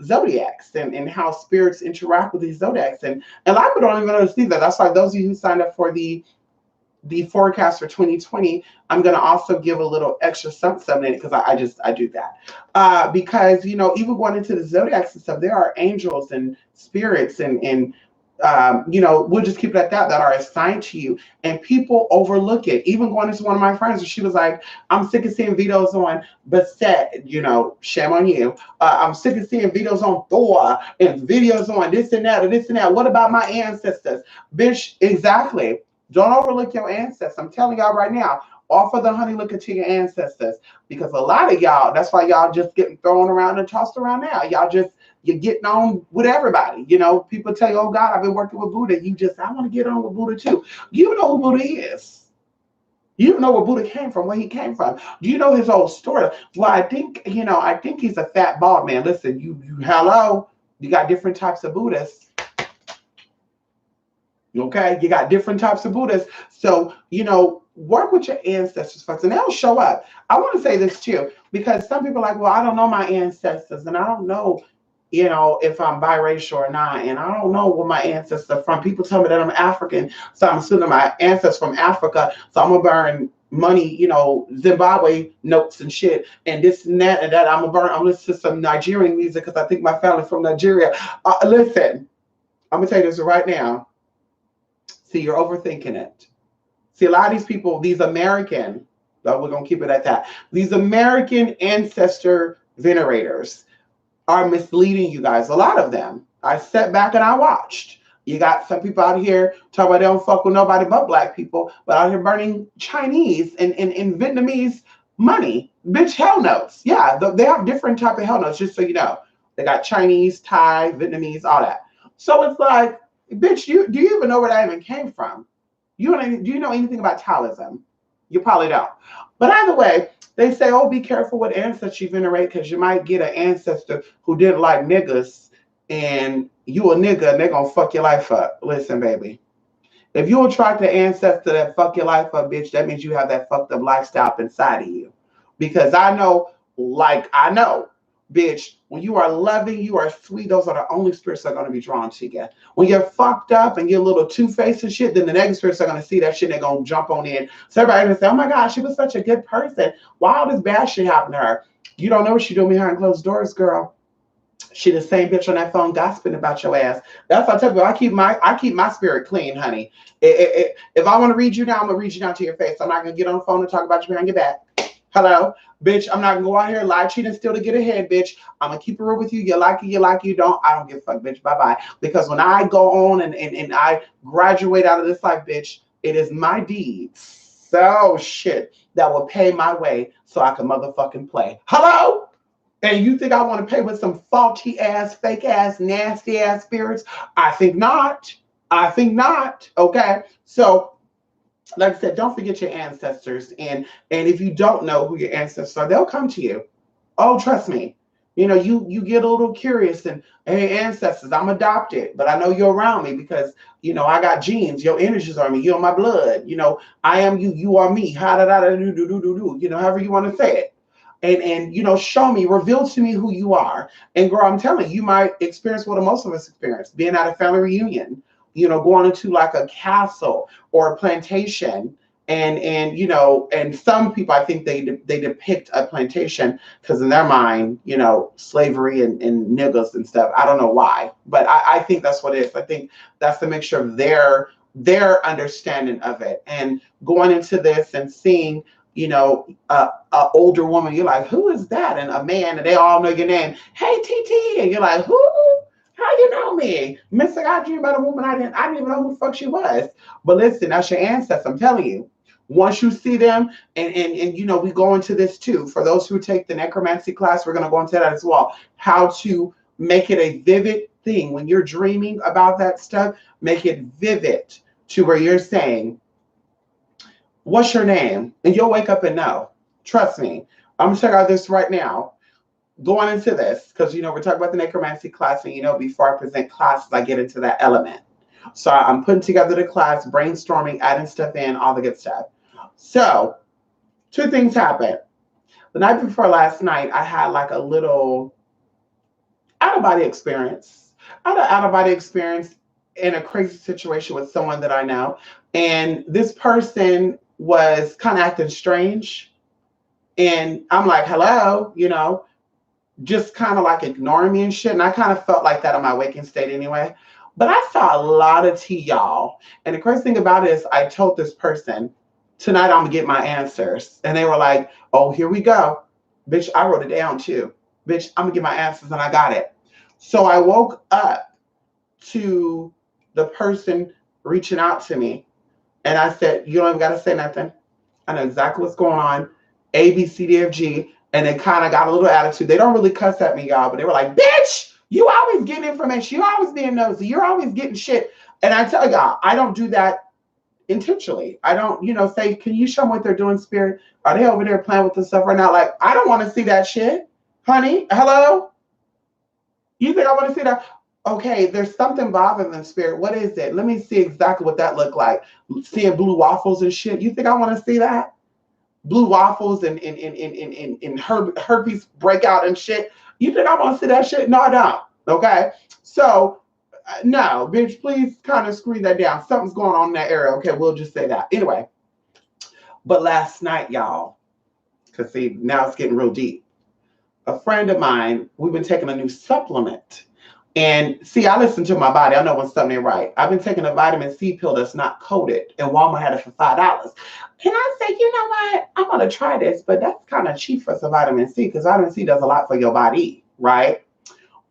zodiacs and how spirits interact with these zodiacs. And a lot of people don't even understand that. That's why those of you who signed up for the forecast for 2020, I'm going to also give a little extra something in it because I do that. Because, you know, even going into the zodiacs and stuff, there are angels and spirits and you know, we'll just keep it at that are assigned to you, and people overlook it. Even going into one of my friends, she was like, I'm sick of seeing videos on Bastet, you know, shame on you. I'm sick of seeing videos on Thor and videos on this and that or this and that. What about my ancestors? Bitch, exactly. Don't overlook your ancestors. I'm telling y'all right now, offer the honey liquor to your ancestors, because a lot of y'all, that's why y'all just getting thrown around and tossed around now. You're getting on with everybody. You know, people tell you, oh God, I've been working with Buddha. I want to get on with Buddha too. You know who Buddha is. You know where Buddha came from, where he came from. Do you know his whole story? Well, I think he's a fat bald man. Listen, you hello, you got different types of Buddhists. Okay, you got different types of Buddhists. So, you know, work with your ancestors first, and they'll show up. I want to say this too, because some people are like, well, I don't know my ancestors, and I don't know, you know, if I'm biracial or not, and I don't know where my ancestors are from. People tell me that I'm African, so I'm assuming my ancestors from Africa, so I'm gonna burn money, you know, Zimbabwe notes and shit, and this and that and that. I'm listening to some Nigerian music because I think my family's from Nigeria. Listen, I'm gonna tell you this right now. See, you're overthinking it. See, a lot of these people, these American, So we're going to keep it at that. These American ancestor venerators are misleading you guys. A lot of them. I sat back and I watched. You got some people out here talking about they don't fuck with nobody but black people, but out here burning Chinese and Vietnamese money. Bitch, hell notes. Yeah, they have different type of hell notes, just so you know. They got Chinese, Thai, Vietnamese, all that. So it's like, bitch, do you even know where that even came from? Do you know anything about Taoism? You probably don't. But either way, they say, oh, be careful what ancestor you venerate because you might get an ancestor who didn't like niggas and you a nigga and they're going to fuck your life up. Listen, baby. If you attract an ancestor that fuck your life up, bitch, that means you have that fucked up lifestyle inside of you. Because I know, bitch, when you are loving, you are sweet, those are the only spirits that are going to be drawn to you. When you're fucked up and you're a little two-faced and shit, then the negative spirits are going to see that shit and they're going to jump on in. So everybody's going to say, oh my God, she was such a good person. Why all this bad shit happened to her? You don't know what she doing behind closed doors, girl. She the same bitch on that phone gossiping about your ass. That's what I tell you. I keep my spirit clean, honey. If I want to read you now, I'm gonna read you down to your face. I'm not gonna get on the phone and talk about you behind your back. Hello, bitch. I'm not gonna go out here lie, cheat, and steal to get ahead, bitch. I'm gonna keep it real with you. You like it, you don't. I don't give a fuck, bitch. Bye bye. Because when I go on and I graduate out of this life, bitch, it is my deeds. So shit that will pay my way so I can motherfucking play. Hello. And you think I want to pay with some faulty ass, fake ass, nasty ass spirits? I think not. I think not. Okay. So, like I said, don't forget your ancestors. And if you don't know who your ancestors are, they'll come to you. Oh, trust me. You know, you get a little curious and, hey, ancestors, I'm adopted, but I know you're around me because, you know, I got genes. Your energies are me. You're my blood. You know, I am you. You are me. Ha da da da do do do do do. You know, however you want to say it. And you know, show me, reveal to me who you are. And girl, I'm telling you, you might experience what most of us experience, being at a family reunion, you know, going into like a castle or a plantation. And you know, and some people, I think they depict a plantation because in their mind, you know, slavery and niggas and stuff. I don't know why, but I think that's what it is. I think that's the mixture of their understanding of it. And going into this and seeing, you know, a older woman, you're like, who is that? And a man, and they all know your name. Hey, TT, and you're like, who? How you know me? Mister, I dreamed about a woman I didn't even know who the fuck she was. But listen, that's your ancestor. I'm telling you. Once you see them, and you know, we go into this too. For those who take the necromancy class, we're gonna go into that as well. How to make it a vivid thing when you're dreaming about that stuff. Make it vivid to where you're saying, what's your name? And you'll wake up and know. Trust me. I'm gonna check out this right now. Going into this, because you know, we're talking about the necromancy class, and you know, before I present classes, I get into that element. So I'm putting together the class, brainstorming, adding stuff in, all the good stuff. So 2 things happened. The night before last night, I had like a little out-of-body experience. I had an out-of-body experience in a crazy situation with someone that I know. And this person was kind of acting strange. And I'm like, hello, you know, just kind of like ignoring me and shit. And I kind of felt like that in my waking state anyway. But I saw a lot of tea, y'all. And the crazy thing about it is I told this person, tonight I'm gonna get my answers. And they were like, oh, here we go. Bitch, I wrote it down too. Bitch, I'm gonna get my answers, and I got it. So I woke up to the person reaching out to me. And I said, you don't even gotta say nothing. I know exactly what's going on. A, B, C, D, F, G. And they kind of got a little attitude. They don't really cuss at me, y'all, but they were like, bitch, you always getting information. You always being nosy. You're always getting shit. And I tell y'all, I don't do that intentionally. I don't, you know, say, can you show them what they're doing, spirit? Are they over there playing with this stuff right now? Like, I don't want to see that shit. Honey, hello? You think I want to see that? Okay, there's something bothering them, spirit. What is it? Let me see exactly what that looked like. Seeing blue waffles and shit. You think I want to see that? Blue waffles and herpes breakout and shit. You think I want to see that shit? No, I don't. Okay, so no, bitch, please kind of screen that down. Something's going on in that area. Okay, we'll just say that. Anyway, but last night, y'all, because see, now it's getting real deep. A friend of mine, we've been taking a new supplement. And see, I listen to my body. I know when something ain't right. I've been taking a vitamin C pill that's not coated, and Walmart had it for $5. And I said, you know what? I'm gonna try this, but that's kind of cheap for some vitamin C because vitamin C does a lot for your body, right?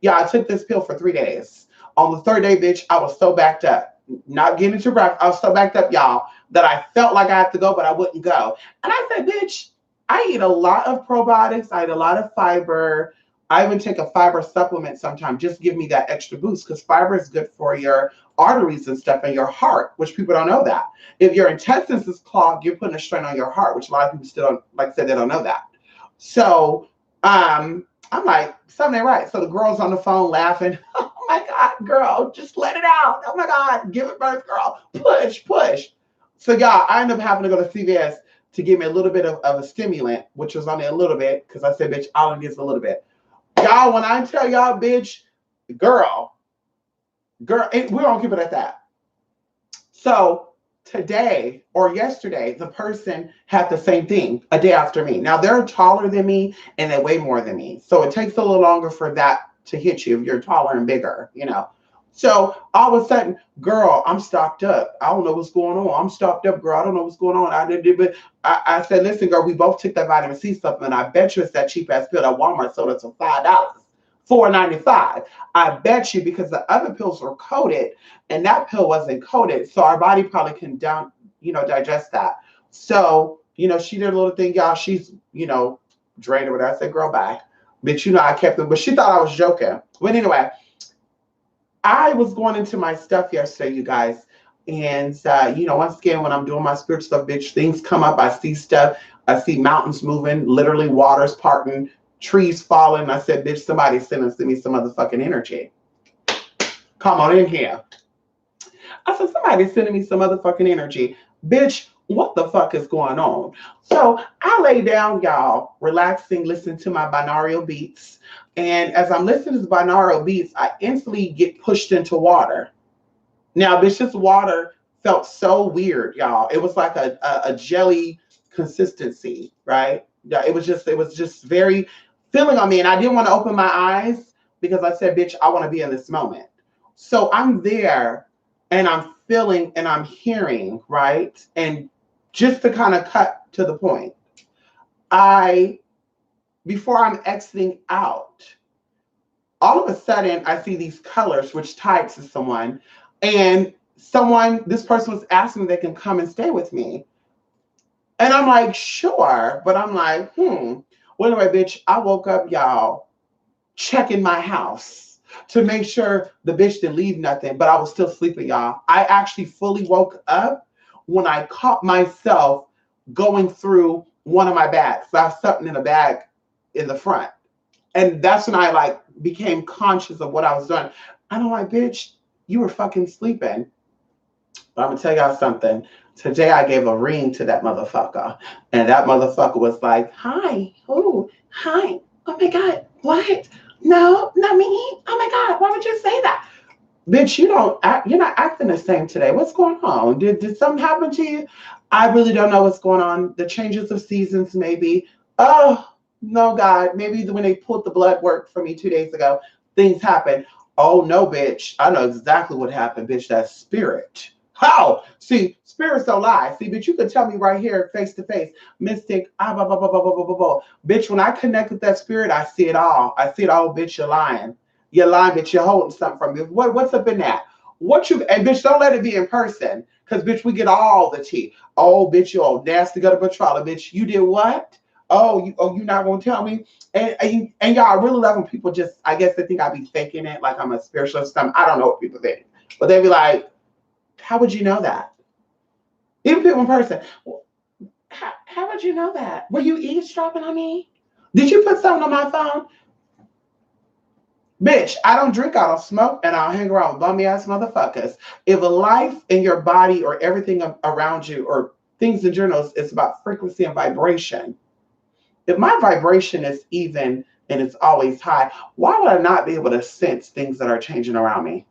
Yeah, I took this pill for 3 days. On the third day, bitch, I was so backed up. Not getting into breath. I was so backed up, y'all, that I felt like I had to go, but I wouldn't go. And I said, bitch, I eat a lot of probiotics. I eat a lot of fiber. I even take a fiber supplement sometimes. Just give me that extra boost because fiber is good for your arteries and stuff and your heart, which people don't know that. If your intestines is clogged, you're putting a strain on your heart, which a lot of people still don't, like I said, they don't know that. So I'm like, something ain't right. So the girl's on the phone laughing. Oh my God, girl, just let it out. Oh my God, give it birth, girl. Push, push. So y'all, I ended up having to go to CVS to give me a little bit of a stimulant, which was only a little bit, because I said, bitch, all it gets a little bit. Y'all, when I tell y'all, bitch, girl, we don't keep it at that. So today or yesterday, the person had the same thing a day after me. Now they're taller than me and they weigh more than me. So it takes a little longer for that to hit you if you're taller and bigger, you know. So all of a sudden, girl, I'm stocked up. I don't know what's going on. I'm stocked up, girl. I don't know what's going on. But I said, listen, girl, we both took that vitamin C supplement. I bet you it's that cheap ass pill that Walmart sold us for $5, $4.95. I bet you because the other pills were coated and that pill wasn't coated, so our body probably can digest that. So she did a little thing, y'all. She's drained or whatever. I said, girl, bye. But I kept it. But she thought I was joking. But anyway. I was going into my stuff yesterday, you guys. And, once again, when I'm doing my spiritual stuff, bitch, things come up. I see stuff. I see mountains moving, literally waters parting, trees falling. I said, bitch, somebody's sending me some motherfucking energy. Come on in here. I said, somebody's sending me some motherfucking energy. Bitch, what the fuck is going on? So I lay down, y'all, relaxing, listening to my binaural beats. And as I'm listening to the binaural beats, I instantly get pushed into water. Now, bitch, this water felt so weird, y'all. It was like a jelly consistency, right? Yeah, it was just very feeling on me. And I didn't want to open my eyes because I said, bitch, I want to be in this moment. So I'm there and I'm feeling and I'm hearing, right? And just to kind of cut to the point, before I'm exiting out, all of a sudden I see these colors which tied to someone, and this person was asking if they can come and stay with me. And I'm like, sure. But I'm like, Well, anyway, bitch, I woke up, y'all, checking my house to make sure the bitch didn't leave nothing, but I was still sleeping, y'all. I actually fully woke up when I caught myself going through one of my bags. So I have something in a bag in the front. And that's when I became conscious of what I was doing. And I'm like, bitch, you were fucking sleeping. But I'm gonna tell y'all something. Today I gave a ring to that motherfucker. And that motherfucker was like, hi. Oh, hi. Oh my God. What? No, not me. Oh my God. Why would you say that? Bitch, you're not acting the same today. What's going on? Did something happen to you? I really don't know what's going on. The changes of seasons, maybe. Oh, no, God. Maybe when they pulled the blood work for me 2 days ago, things happened. Oh, no, bitch. I know exactly what happened, bitch. That spirit. How? See, spirits don't lie. See, but you could tell me right here, face to face, mystic, blah, blah, blah, blah, blah, blah, blah, blah. Bitch, when I connect with that spirit, I see it all. I see it all, bitch, you're lying. You're lying, bitch, you're holding something from me. What's up in that? And bitch, don't let it be in person. Because, bitch, we get all the tea. Oh, bitch, you old nasty gutter patrol. Bitch, you did what? Oh, you're not going to tell me? And y'all, I really love when people just, I guess they think I be faking it, like I'm a spiritualist. I don't know what people think. But they be like, how would you know that? Even people in person. How would you know that? Were you eavesdropping on me? Did you put something on my phone? Bitch, I don't drink, I don't smoke, and I'll hang around with bummy ass motherfuckers. If a life in your body or everything around you or things in general is about frequency and vibration, if my vibration is even and it's always high, why would I not be able to sense things that are changing around me?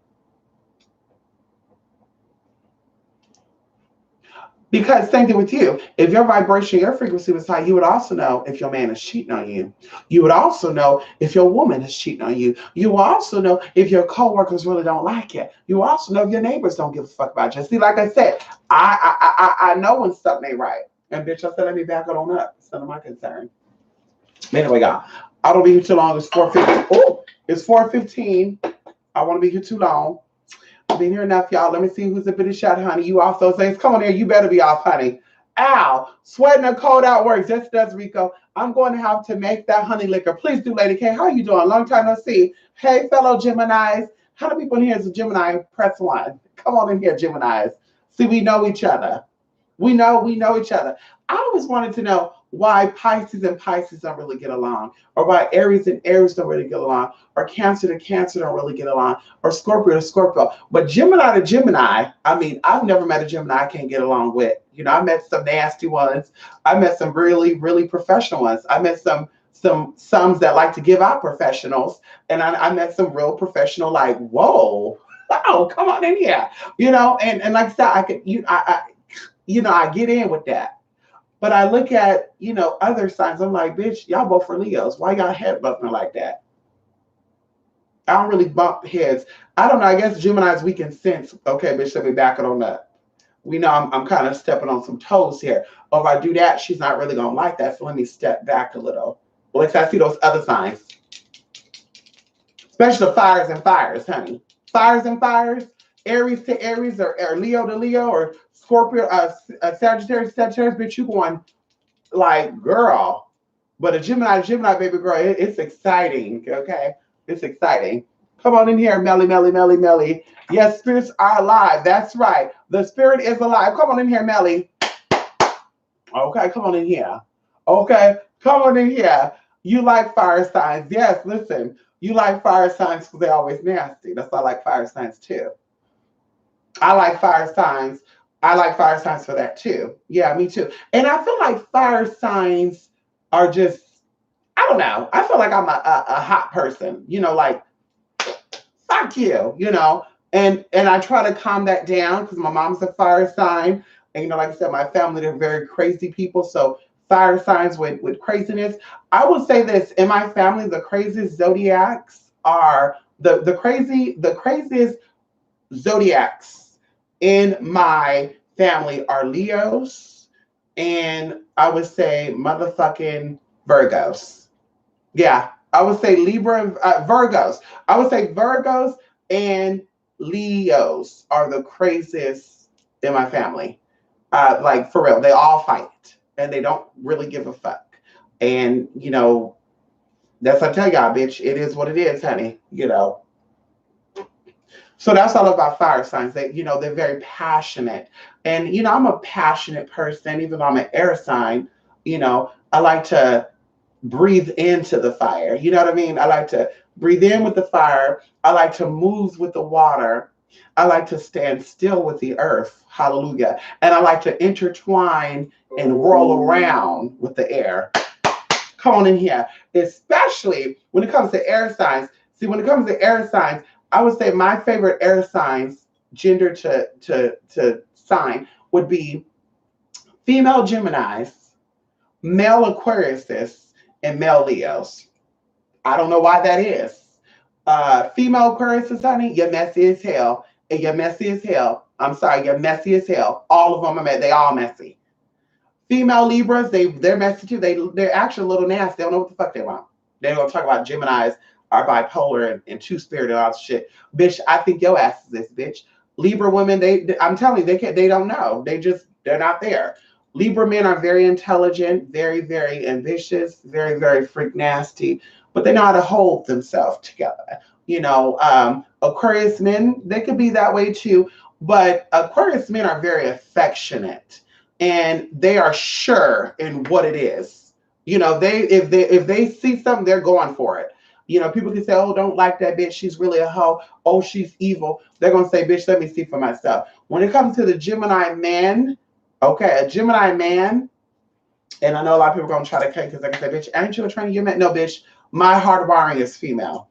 Because same thing with you. If your vibration, your frequency was high, you would also know if your man is cheating on you. You would also know if your woman is cheating on you. You will also know if your coworkers really don't like it. You will also know if your neighbors don't give a fuck about you. See, like I said, I know when something ain't right. And bitch, I said, let me back it on up. It's none of my concern. Anyway, y'all, I don't be here too long. It's 4:15. Oh, it's 4:15. I want to be here too long. I've been here enough, y'all. Let me see who's a bit of shot, honey. You off those things? Come on here. You better be off, honey. Ow. Sweating a cold out works. Yes, it does, Rico. I'm going to have to make that honey liquor. Please do, Lady K. How are you doing? Long time no see. Hey, fellow Geminis. How many people in here is a Gemini? Press 1. Come on in here, Geminis. See, we know each other. We know each other. I always wanted to know why Pisces and Pisces don't really get along, or why Aries and Aries don't really get along, or Cancer to Cancer don't really get along, or Scorpio to Scorpio. But Gemini to Gemini, I mean, I've never met a Gemini I can't get along with. You know, I met some nasty ones. I met some really, really professional ones. I met some that like to give out professionals, and I met some real professional, like, whoa, oh, come on in here, you know, and like I said, I get in with that. But I look at, other signs. I'm like, bitch, y'all both are Leos. Why y'all head bumping like that? I don't really bump heads. I don't know. I guess Geminis, we can sense, okay, bitch, let me back it on up. We know I'm kind of stepping on some toes here. Or if I do that, she's not really going to like that. So let me step back a little. Well, I see those other signs. Especially the fires and fires, honey. Fires and fires. Aries to Aries, or Leo to Leo, or Scorpio, Sagittarius, bitch, you going like, girl. But a Gemini, baby girl, it's exciting, okay? It's exciting. Come on in here, Melly, Melly, Melly, Melly. Yes, spirits are alive. That's right. The spirit is alive. Come on in here, Melly. Okay, come on in here. Okay, come on in here. You like fire signs. Yes, listen. You like fire signs because they're always nasty. That's why I like fire signs too. I like fire signs. I like fire signs for that too. Yeah, me too. And I feel like fire signs are just, I don't know. I feel like I'm a hot person, like, fuck you, And I try to calm that down because my mom's a fire sign. And, like I said, my family, they're very crazy people. So fire signs with craziness. I would say this, in my family, the craziest zodiacs are the craziest zodiacs in my family are Leos, and I would say motherfucking Virgos. Yeah, I would say Virgos. I would say Virgos and Leos are the craziest in my family. Like, for real, they all fight and they don't really give a fuck. And that's what I tell y'all, bitch. It is what it is, honey. So that's all about fire signs. They're very passionate. And, I'm a passionate person, even though I'm an air sign. I like to breathe into the fire. You know what I mean? I like to breathe in with the fire. I like to move with the water. I like to stand still with the earth. Hallelujah. And I like to intertwine and roll around with the air. Come on in here. Especially when it comes to air signs. See, when it comes to air signs, I would say my favorite air signs, gender to sign, would be female Geminis, male Aquariuses, and male Leos. I don't know why that is. Female Aquariuses, honey, you're messy as hell. And you're messy as hell. I'm sorry, you're messy as hell. All of them are messy. They all messy. Female Libras, they're messy too. They're actually a little nasty. They don't know what the fuck they want. They're going to talk about Geminis are bipolar and two-spirit and all that shit. Bitch, I think your ass is this, bitch. Libra women, I'm telling you, they don't know. They're not there. Libra men are very intelligent, very, very ambitious, very, very freak nasty, but they know how to hold themselves together. Aquarius men, they could be that way too, but Aquarius men are very affectionate and they are sure in what it is. If they see something, they're going for it. People can say, oh, don't like that bitch. She's really a hoe. Oh, she's evil. They're going to say, bitch, let me see for myself. When it comes to the Gemini man, okay, a Gemini man, and I know a lot of people are going to try to cut because they can say, bitch, aren't you a trainer? You met? No, bitch, my hard wiring is female.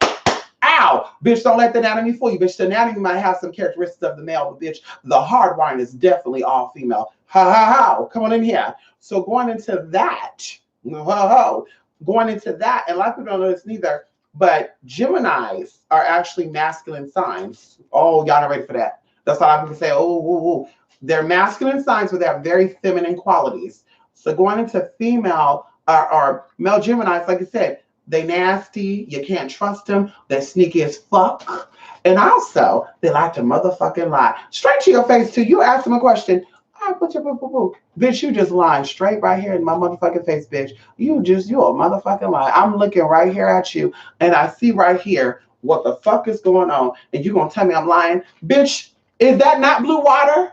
Ow! Bitch, don't let the anatomy fool you. Bitch, the anatomy might have some characteristics of the male, but bitch, the hard wiring is definitely all female. Ha ha ha. Come on in here. So going into that, ho ho, going into that, and a lot of people don't know this neither, but Geminis are actually masculine signs. Oh, y'all not ready for that. That's why a lot of people say, oh, ooh, ooh. They're masculine signs, but they have very feminine qualities. So going into female or male Geminis, like I said, they nasty. You can't trust them. They're sneaky as fuck. And also, they like to motherfucking lie. Straight to your face, too. You ask them a question. I put your boo boo boo. Bitch, you just lying straight right here in my motherfucking face, bitch. You a motherfucking lie. I'm looking right here at you, and I see right here what the fuck is going on. And you gonna tell me I'm lying? Bitch, is that not blue water?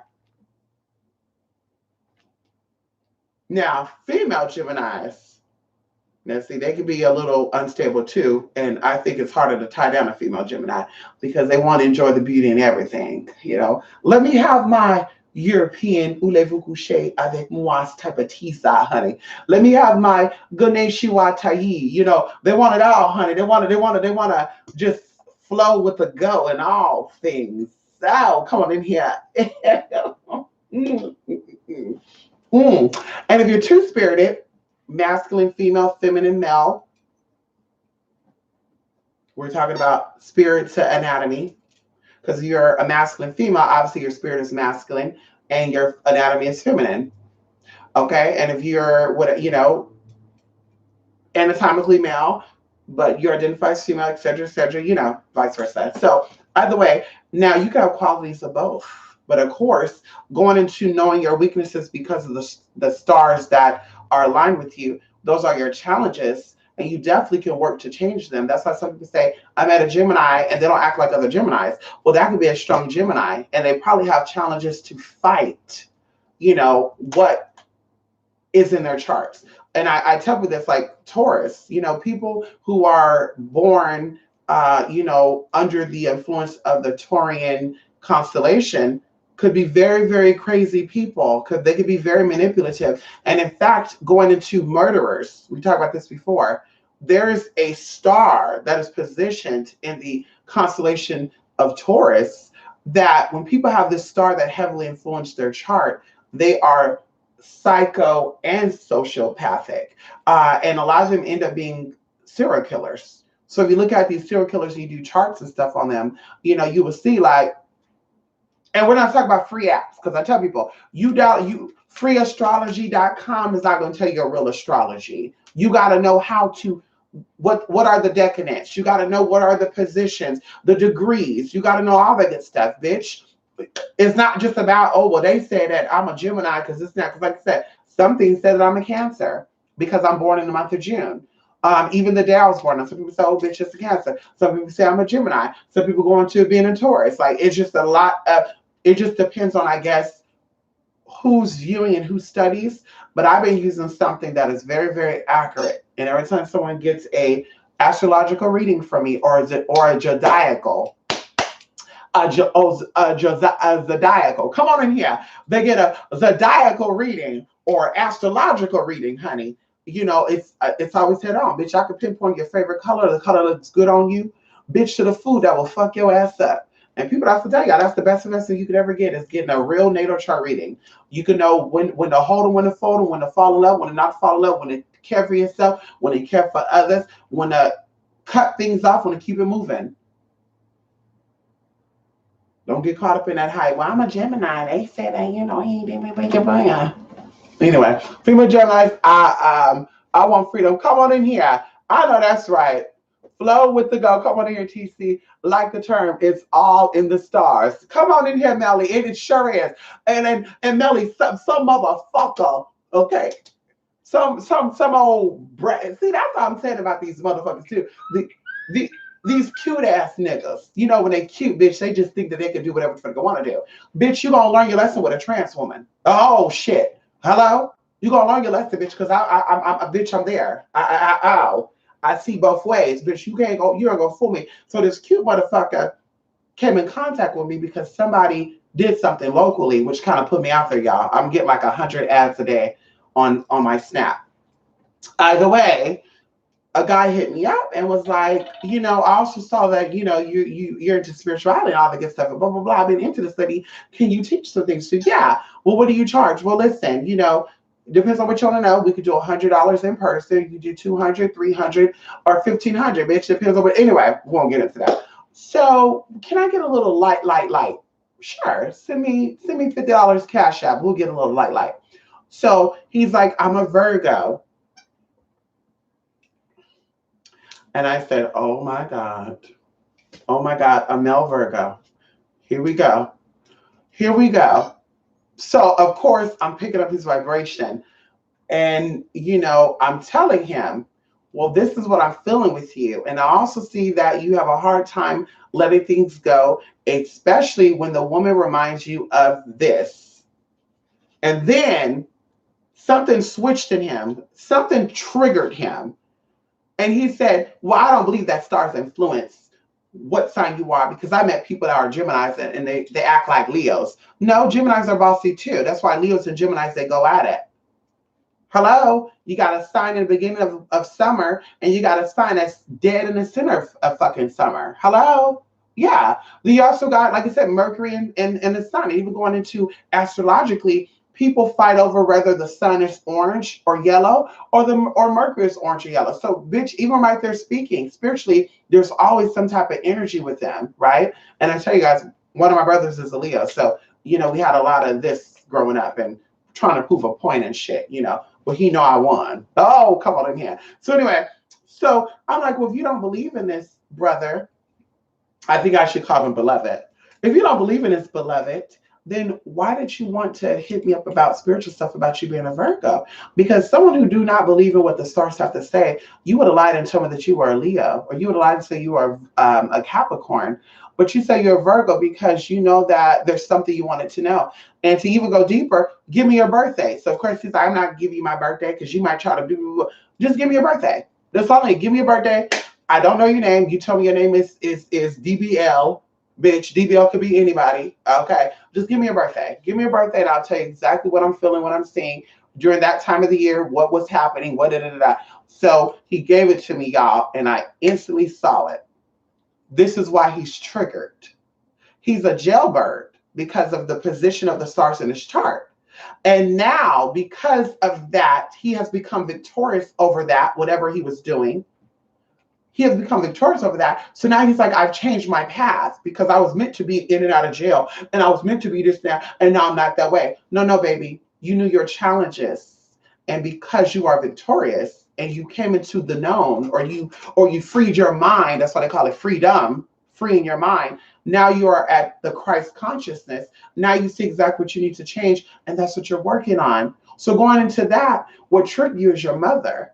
Now, female Geminis. Now, see, they can be a little unstable too, and I think it's harder to tie down a female Gemini because they want to enjoy the beauty and everything. Let me have my European voulez-vous coucher avec moi type of teasa, honey. Let me have my Ganeshiwa Tai. They want it all, honey. They want to just flow with the go and all things. So come on in here. And if you're two spirited, masculine, female, feminine, male. We're talking about spirit to anatomy. Because if you're a masculine female, obviously your spirit is masculine and your anatomy is feminine. Okay? And if you're anatomically male, but you identify as female, etc., vice versa. So either way, now you can have qualities of both. But of course, going into knowing your weaknesses because of the stars that are aligned with you, those are your challenges, and you definitely can work to change them. That's why some people say, I met a Gemini and they don't act like other Geminis. Well, that could be a strong Gemini, and they probably have challenges to fight, what is in their charts. And I tell people this, like Taurus, people who are born, under the influence of the Taurian constellation could be very, very crazy people. They could be very manipulative. And in fact, going into murderers, we talked about this before, there's a star that is positioned in the constellation of Taurus that when people have this star that heavily influenced their chart, they are psycho and sociopathic. And a lot of them end up being serial killers. So if you look at these serial killers and you do charts and stuff on them, you will see like, and we're not talking about free apps, because I tell people, freeastrology.com is not going to tell you your real astrology. You got to know how to, what are the decanates? You got to know what are the positions, the degrees. You got to know all that good stuff, bitch. It's not just about, oh, well, they say that I'm a Gemini because it's not, because like I said, some things say that I'm a Cancer because I'm born in the month of June. Even the day I was born, some people say, oh, bitch, it's a Cancer. Some people say I'm a Gemini. Some people go into being a Taurus. Like, it's just a lot of, it just depends on, I guess, who's viewing and who studies. But I've been using something that is very, very accurate. And every time someone gets a astrological reading from me or a zodiacal, zodiacal, come on in here. They get a zodiacal reading or astrological reading, honey. It's always head on. Bitch, I can pinpoint your favorite color. The color looks good on you. Bitch, to the food that will fuck your ass up. And people have to tell y'all, that's the best investment you could ever get, is getting a real natal chart reading. You can know when to hold and when to fold, and when to fall in love, when to not fall in love, when to care for yourself, when to care for others, when to cut things off, when to keep it moving. Don't get caught up in that hype. Well, I'm a Gemini. They said that, he didn't bring your brain. Anyway, female Geminis, I want freedom. Come on in here. I know that's right. Flow with the go. Come on in here, TC. Like the term, it's all in the stars. Come on in here, Melly. It sure is. And Melly, some motherfucker. Okay. Some old brat. See, that's what I'm saying about these motherfuckers too. These cute ass niggas. When they cute, bitch, they just think that they can do whatever the fuck they want to do. Bitch, you gonna learn your lesson with a trans woman. Oh shit. Hello? You gonna learn your lesson, bitch, because I'm there. I see both ways, bitch. You ain't gonna fool me. So this cute motherfucker came in contact with me because somebody did something locally, which kind of put me out there, y'all. I'm getting like 100 ads a day on my Snap. Either way, a guy hit me up and was like, I also saw that, you're into spirituality and all the good stuff, and blah, blah, blah. I've been into the study. Can you teach some things? So yeah. Well, what do you charge? Well, listen, depends on what you want to know. We could do $100 in person. You could do 200, 300, or 1,500, bitch. Depends on what. Anyway, we won't get into that. So can I get a little light? Sure. Send me $50 cash app. We'll get a little light. So he's like, I'm a Virgo. And I said, oh my God. Oh my God, a male Virgo. Here we go. Here we go. So, of course, I'm picking up his vibration. And, I'm telling him, well, this is what I'm feeling with you. And I also see that you have a hard time letting things go, especially when the woman reminds you of this. And then something switched in him, something triggered him. And he said, well, I don't believe that stars influence what sign you are, because I met people that are Geminis and they act like Leos. No, Geminis are bossy too. That's why Leos and Geminis, they go at it. Hello? You got a sign in the beginning of summer, and you got a sign that's dead in the center of fucking summer. Hello? Yeah. You also got, like I said, Mercury and the sun. Even going into astrologically, people fight over whether the sun is orange or yellow, or Mercury is orange or yellow. So, bitch, even right there speaking spiritually, there's always some type of energy with them, right? And I tell you guys, one of my brothers is a Leo, so we had a lot of this growing up and trying to prove a point and shit. Well, he know I won. Oh, come on in here. So anyway, so I'm like, well, if you don't believe in this, brother, I think I should call him beloved. If you don't believe in this, beloved, then why did you want to hit me up about spiritual stuff about you being a Virgo? Because someone who do not believe in what the stars have to say, you would have lied and told me that you were a Leo, or you would have lied and say you were a Capricorn. But you say you're a Virgo because you know that there's something you wanted to know. And to even go deeper, give me your birthday. So of course, he's like, I'm not giving you my birthday because you might try to do, just give me your birthday. That's all. Give me your birthday. I don't know your name. You tell me your name is DBL. Bitch, DBL could be anybody. Okay. Just give me your birthday. Give me your birthday and I'll tell you exactly what I'm feeling, what I'm seeing during that time of the year, what was happening, what da da da. So he gave it to me, y'all, and I instantly saw it. This is why he's triggered. He's a jailbird because of the position of the stars in his chart. And now, because of that, he has become victorious over that, whatever he was doing. He has become victorious over that. So now he's like, I've changed my path because I was meant to be in and out of jail. And I was meant to be this now. And now I'm not that way. No, baby. You knew your challenges. And because you are victorious and you came into the known, or you freed your mind, that's why they call it freedom, freeing your mind. Now you are at the Christ consciousness. Now you see exactly what you need to change. And that's what you're working on. So going into that, what tricked you is your mother.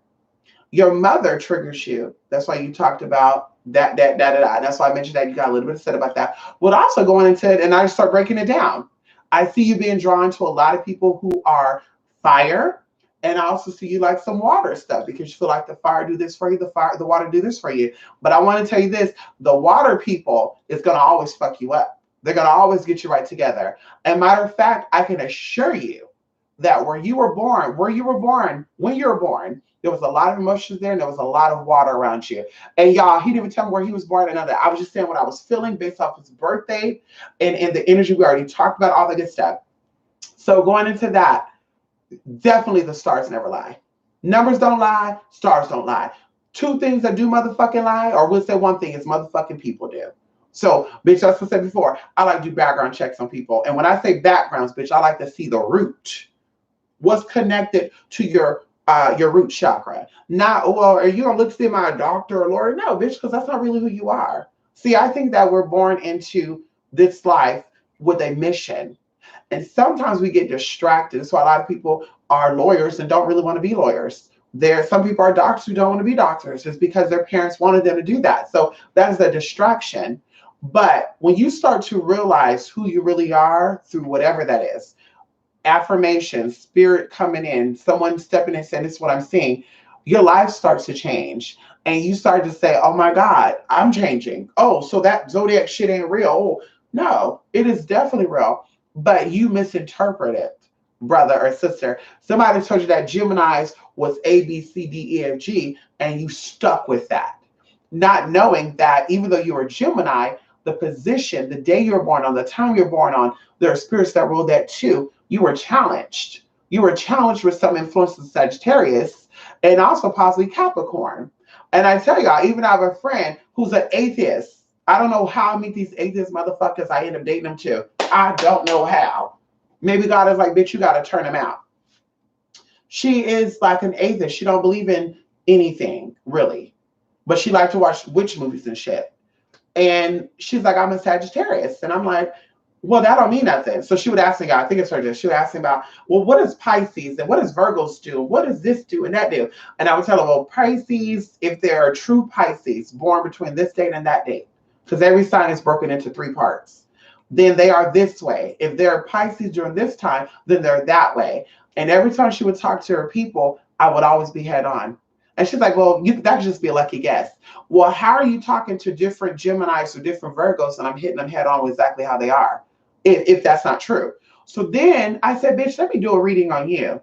Your mother triggers you. That's why you talked about that. That's why I mentioned that. You got a little bit upset about that. But also going into it, and I start breaking it down. I see you being drawn to a lot of people who are fire, and I also see you like some water stuff because you feel like the fire do this for you, the water do this for you. But I want to tell you this: the water people is gonna always fuck you up. They're gonna always get you right together. And matter of fact, I can assure you that when you were born, there was a lot of emotions there, and there was a lot of water around you. And y'all, he didn't even tell me where he was born. And I was just saying what I was feeling based off his birthday and the energy we already talked about, all the good stuff. So going into that, definitely the stars never lie. Numbers don't lie, stars don't lie. Two things that do motherfucking lie, or we'll say one thing is motherfucking people do. So, bitch, as I said before, I like to do background checks on people. And when I say backgrounds, bitch, I like to see the root. What's connected to your root chakra. Not, well, are you gonna look to see my doctor or lawyer? No, bitch, because that's not really who you are. See, I think that we're born into this life with a mission. And sometimes we get distracted. That's why a lot of people are lawyers and don't really want to be lawyers. Some people are doctors who don't want to be doctors. It's because their parents wanted them to do that. So that is a distraction. But when you start to realize who you really are through whatever that is, affirmation, spirit coming in, someone stepping in and saying, this is what I'm seeing, your life starts to change. And you start to say, oh my God, I'm changing. Oh, so that zodiac shit ain't real. Oh, no, it is definitely real. But you misinterpret it. brother or sister. Somebody told you that Gemini's was A, B, C, D, E, F, G, and you stuck with that, not knowing that even though you were Gemini, the position, the day you were born on, the time you're born on, there are spirits that rule that too. You were challenged. You were challenged with some influence of Sagittarius and also possibly Capricorn. And I tell y'all, even I have a friend who's an atheist. I don't know how I meet these atheist motherfuckers. I end up dating them too. I don't know how. Maybe God is like, bitch, you got to turn them out. She is like an atheist. She don't believe in anything, really. But she likes to watch witch movies and shit. And she's like, I'm a Sagittarius. And I'm like, well, that don't mean nothing. So she would ask me, I think it's her, she would ask me about, well, what is Pisces and what does Virgos do? What does this do and that do? And I would tell her, well, Pisces, if they're true Pisces born between this date and that date, because every sign is broken into 3 parts, then they are this way. If they're Pisces during this time, then they're that way. And every time she would talk to her people, I would always be head on. And she's like, well, that could just be a lucky guess. Well, how are you talking to different Geminis or different Virgos and I'm hitting them head on with exactly how they are, if that's not true? So then I said, bitch, let me do a reading on you.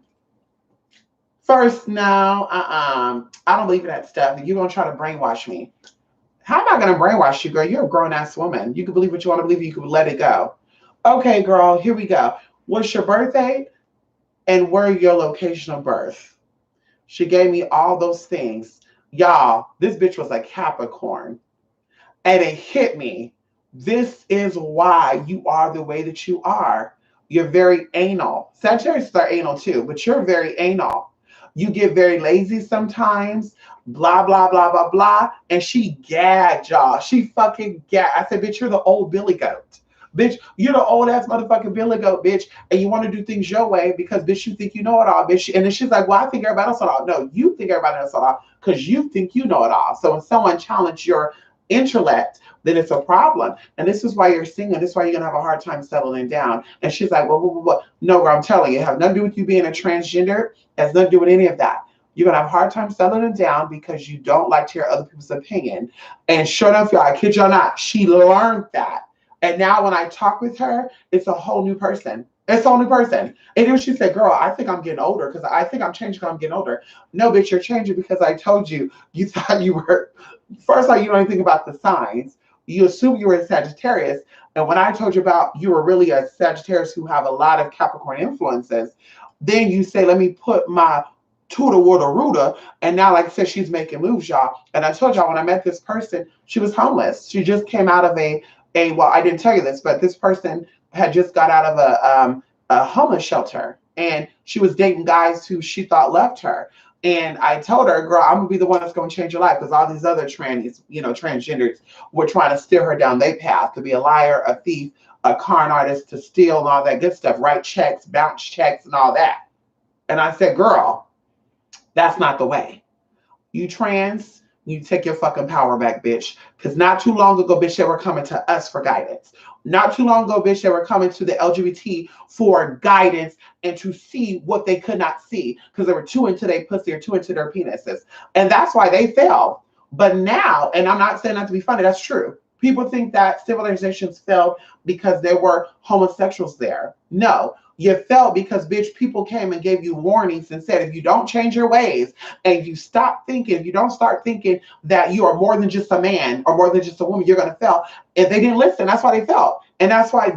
First, no, I don't believe in that stuff. You're going to try to brainwash me. How am I going to brainwash you, girl? You're a grown-ass woman. You can believe what you want to believe. You can let it go. Okay, girl, here we go. What's your birthday and where your location of birth? She gave me all those things. Y'all, this bitch was a Capricorn. And it hit me. This is why you are the way that you are. You're very anal. Sagittarius are anal too, but you're very anal. You get very lazy sometimes. Blah, blah, blah, blah, blah. And she gagged, y'all. She fucking gagged. I said, bitch, you're the old Billy Goat. Bitch, you're the old ass motherfucking Billy Goat, bitch, and you want to do things your way because, bitch, you think you know it all, bitch. And then she's like, well, I think everybody else know it all. No, you think everybody else know it all because you think you know it all. So when someone challenges your intellect, then it's a problem. And this is why you're single. This is why you're going to have a hard time settling down. And she's like, well. No, girl, I'm telling you, it has nothing to do with you being a transgender. It has nothing to do with any of that. You're going to have a hard time settling down because you don't like to hear other people's opinion. And sure enough, y'all, I kid you not, she learned that. And now when I talk with her, it's a whole new person. It's a whole new person. And then she said, girl, I think I'm getting older because I think I'm changing because I'm getting older. No, bitch, you're changing because I told you, you thought you were, first all, you don't even think about the signs. You assume you were a Sagittarius. And when I told you about you were really a Sagittarius who have a lot of Capricorn influences, then you say, let me put my tutor woulda ruda, and now like I said, she's making moves, y'all. And I told y'all when I met this person, she was homeless. She just came out of well, I didn't tell you this, but this person had just got out of a homeless shelter, and she was dating guys who she thought loved her. And I told her, girl, I'm gonna be the one that's gonna change your life because all these other trannies, transgenders, were trying to steer her down their path to be a liar, a thief, a con artist, to steal and all that good stuff, write checks, bounce checks, and all that. And I said, girl, that's not the way. You trans, you take your fucking power back, bitch. Because not too long ago, bitch, they were coming to us for guidance. Not too long ago, bitch, they were coming to the LGBT for guidance and to see what they could not see because they were too into their pussy or too into their penises. And that's why they fell. But now, and I'm not saying that to be funny, that's true. People think that civilizations failed because there were homosexuals there. No. You fell because, bitch, people came and gave you warnings and said, if you don't change your ways and you stop thinking, you don't start thinking that you are more than just a man or more than just a woman, you're going to fail. If they didn't listen, that's why they fell. And that's why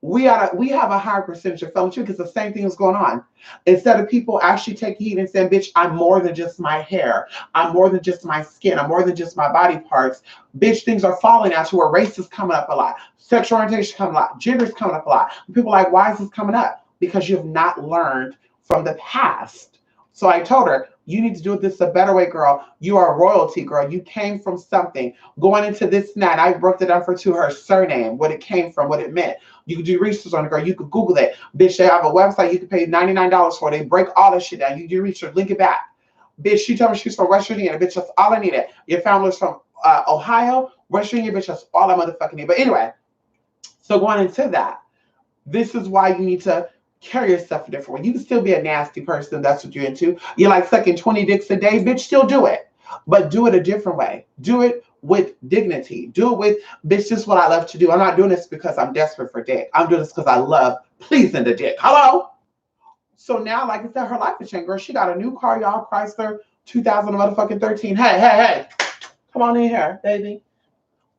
we have a higher percentage of felony because the same thing is going on. Instead of people actually taking heed and saying, bitch, I'm more than just my hair. I'm more than just my skin. I'm more than just my body parts. Bitch, things are falling out to where race is coming up a lot. Sexual orientation coming a lot. Gender is coming up a lot. People are like, why is this coming up? Because you have not learned from the past. So I told her, you need to do this a better way, girl. You are royalty, girl. You came from something. Going into this night, I broke it down to her surname, what it came from, what it meant. You could do research on it, girl. You could Google it. Bitch, they have a website you can pay $99 for. They break all this shit down. You do research, link it back. Bitch, she told me she's from West Virginia. Bitch, that's all I needed. Your family's from Ohio, West Virginia, bitch, that's all I motherfucking need. But anyway, so going into that, this is why you need to carry yourself a different way. You can still be a nasty person. That's what you're into. You like sucking 20 dicks a day, bitch, still do it. But do it a different way. Do it with dignity. Do it with, bitch, this is what I love to do. I'm not doing this because I'm desperate for dick. I'm doing this because I love pleasing the dick. Hello? So now, like I said, her life is changed, girl. She got a new car, y'all, Chrysler 2013. Hey. Come on in here, baby.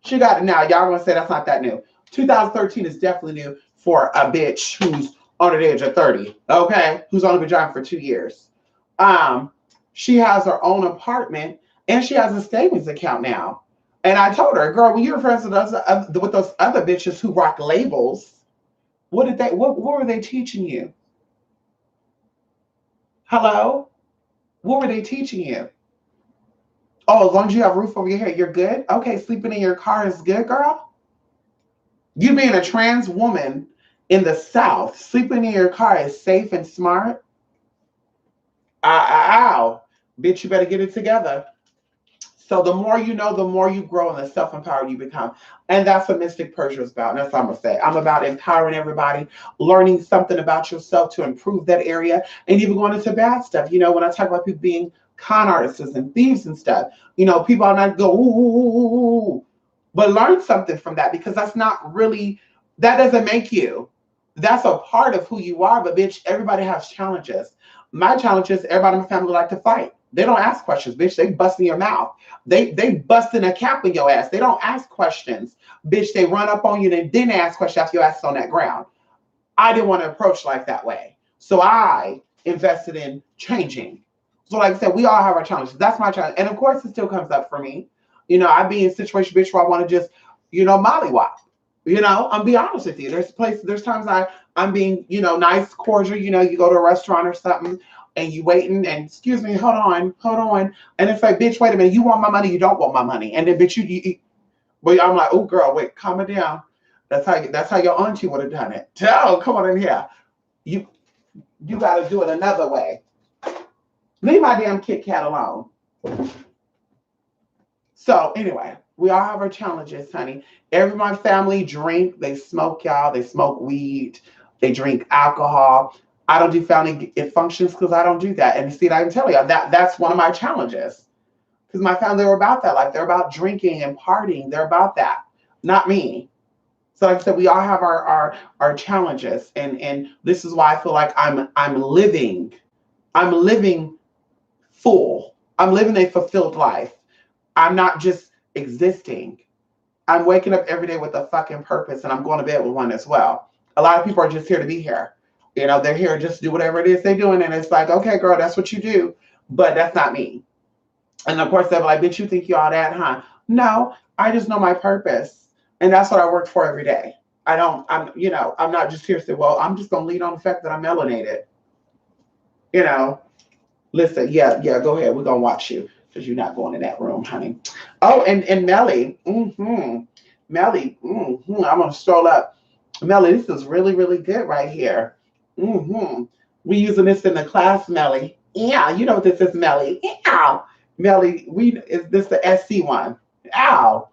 She got it now. Y'all gonna say that's not that new. 2013 is definitely new for a bitch who's under the age of 30, okay? Who's only been driving for 2 years. She has her own apartment and she has a savings account now. And I told her, girl, when you were friends with those other bitches who rock labels, what were they teaching you? Hello? What were they teaching you? Oh, as long as you have a roof over your head, you're good? Okay, sleeping in your car is good, girl? You being a trans woman in the South, sleeping in your car is safe and smart? Ow. Bitch, you better get it together. So the more you know, the more you grow and the self-empowered you become. And that's what Mystic Persia is about. And that's what I'm going to say. I'm about empowering everybody, learning something about yourself to improve that area, and even going into bad stuff. You know, when I talk about people being con artists and thieves and stuff, you know, people are not go, ooh, but learn something from that, because that's not really, that doesn't make you. That's a part of who you are. But bitch, everybody has challenges. My challenge is everybody in my family like to fight. They don't ask questions, bitch. They bust in your mouth. They busting a cap in your ass. They don't ask questions, bitch. They run up on you and then ask questions after your ass is on that ground. I didn't want to approach life that way, so I invested in changing. So, like I said, we all have our challenges. That's my challenge, and of course, it still comes up for me. You know, I be in a situation, bitch, where I want to just, you know, mollywop. You know, I'm be honest with you. There's times I'm being, you know, nice, cordial. You know, you go to a restaurant or something, and you waiting, and excuse me, hold on, and it's like, bitch, wait a minute, you want my money, you don't want my money, and then bitch, well, I'm like, oh girl, wait, calm it down. That's how your auntie would have done it. Oh, come on in here. You got to do it another way. Leave my damn Kit Kat alone. So anyway, we all have our challenges, honey. Every my family drink, they smoke, y'all. They smoke weed, they drink alcohol. I don't do family functions because I don't do that. And see, I can tell you that's one of my challenges, because my family are about that. Like, they're about drinking and partying. They're about that, not me. So like I said, we all have our challenges, and this is why I feel like I'm living full. I'm living a fulfilled life. I'm not just existing. I'm waking up every day with a fucking purpose, and I'm going to bed with one as well. A lot of people are just here to be here. You know, they're here just to do whatever it is they're doing. And it's like, okay, girl, that's what you do. But that's not me. And of course, they're like, bitch, you think you all that, huh? No, I just know my purpose. And that's what I work for every day. I'm not just here to say, well, I'm just going to lean on the fact that I'm melanated. You know, listen, yeah, go ahead. We're going to watch you, because you're not going in that room, honey. Oh, and Melly, Melly, I'm going to stroll up. Melly, this is really, really good right here. We're using this in the class, Melly. Yeah, you know what this is, Melly. Ow. Melly, is this the SC one? Ow.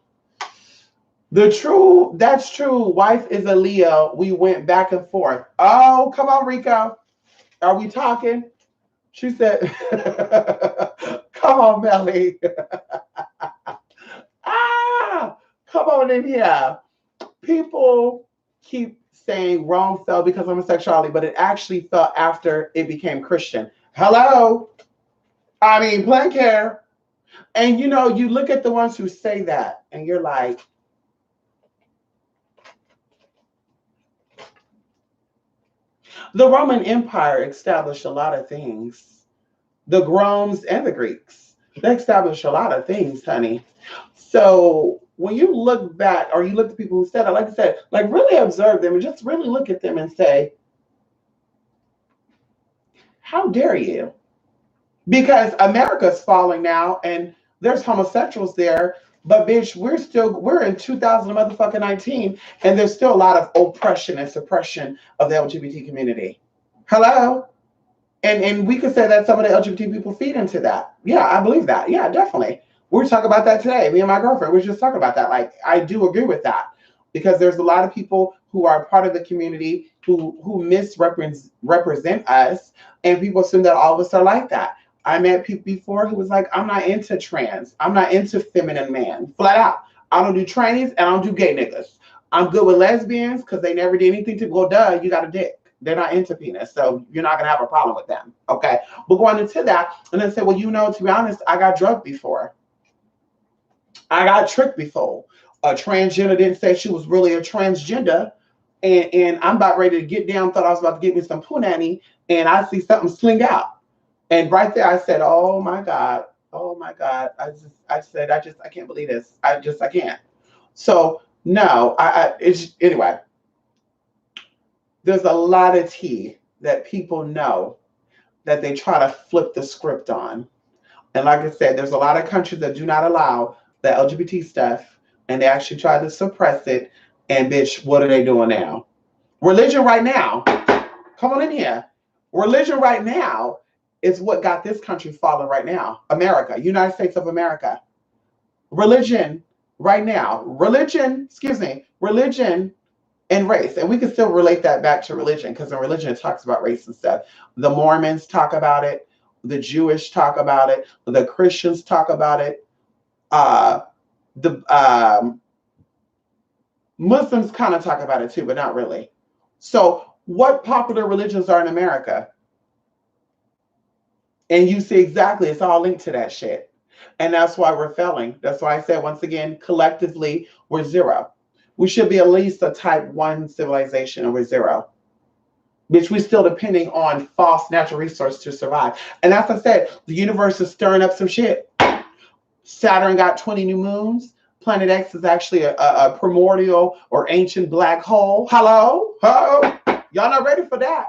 That's true. Wife is a Leo. We went back and forth. Oh, come on, Rico. Are we talking? She said, come on, Melly. Come on in here. People keep saying Rome fell because of homosexuality, but it actually fell after it became Christian. Hello? I mean, blank hair. And you know, you look at the ones who say that, and you're like, the Roman Empire established a lot of things. The Romans and the Greeks, they established a lot of things, honey. So when you look back, or you look at people who said it, like I said, like, really observe them and just really look at them and say, how dare you? Because America's falling now, and there's homosexuals there, but bitch, we're in 2019, and there's still a lot of oppression and suppression of the LGBT community. Hello? And we could say that some of the LGBT people feed into that. Yeah, I believe that. Yeah, definitely. We were talking about that today. Me and my girlfriend, we were just talking about that. Like, I do agree with that, because there's a lot of people who are part of the community who misrepresent us, and people assume that all of us are like that. I met people before who was like, I'm not into trans. I'm not into feminine man. Flat out. I don't do trannies and I don't do gay niggas. I'm good with lesbians because they never did anything to go, duh, you got a dick. They're not into penis. So you're not going to have a problem with them. Okay. But going into that, and then say, well, you know, to be honest, I got drugged before. I got tricked before. A transgender didn't say she was really a transgender. And I'm about ready to get down, thought I was about to get me some punani, and I see something sling out. And right there, I said, "Oh my God, oh my God!" I can't believe this. I can't. So no, it's anyway. There's a lot of tea that people know that they try to flip the script on. And like I said, there's a lot of countries that do not allow the LGBT stuff, and they actually try to suppress it. And bitch, what are they doing now? Religion right now. Come on in here. Religion right now is what got this country falling right now. America, United States of America. Religion right now. Religion and race. And we can still relate that back to religion because in religion it talks about race and stuff. The Mormons talk about it. The Jewish talk about it. The Christians talk about it. The Muslims kind of talk about it too, but not really. So what popular religions are in America? And you see exactly, it's all linked to that shit. And that's why we're failing. That's why I said, once again, collectively, we're zero. We should be at least a type 1 civilization, and we're zero. Bitch, we're still depending on false natural resources to survive. And as I said, the universe is stirring up some shit. Saturn got 20 new moons. Planet X is actually a primordial or ancient black hole. Hello? Hello? Y'all not ready for that?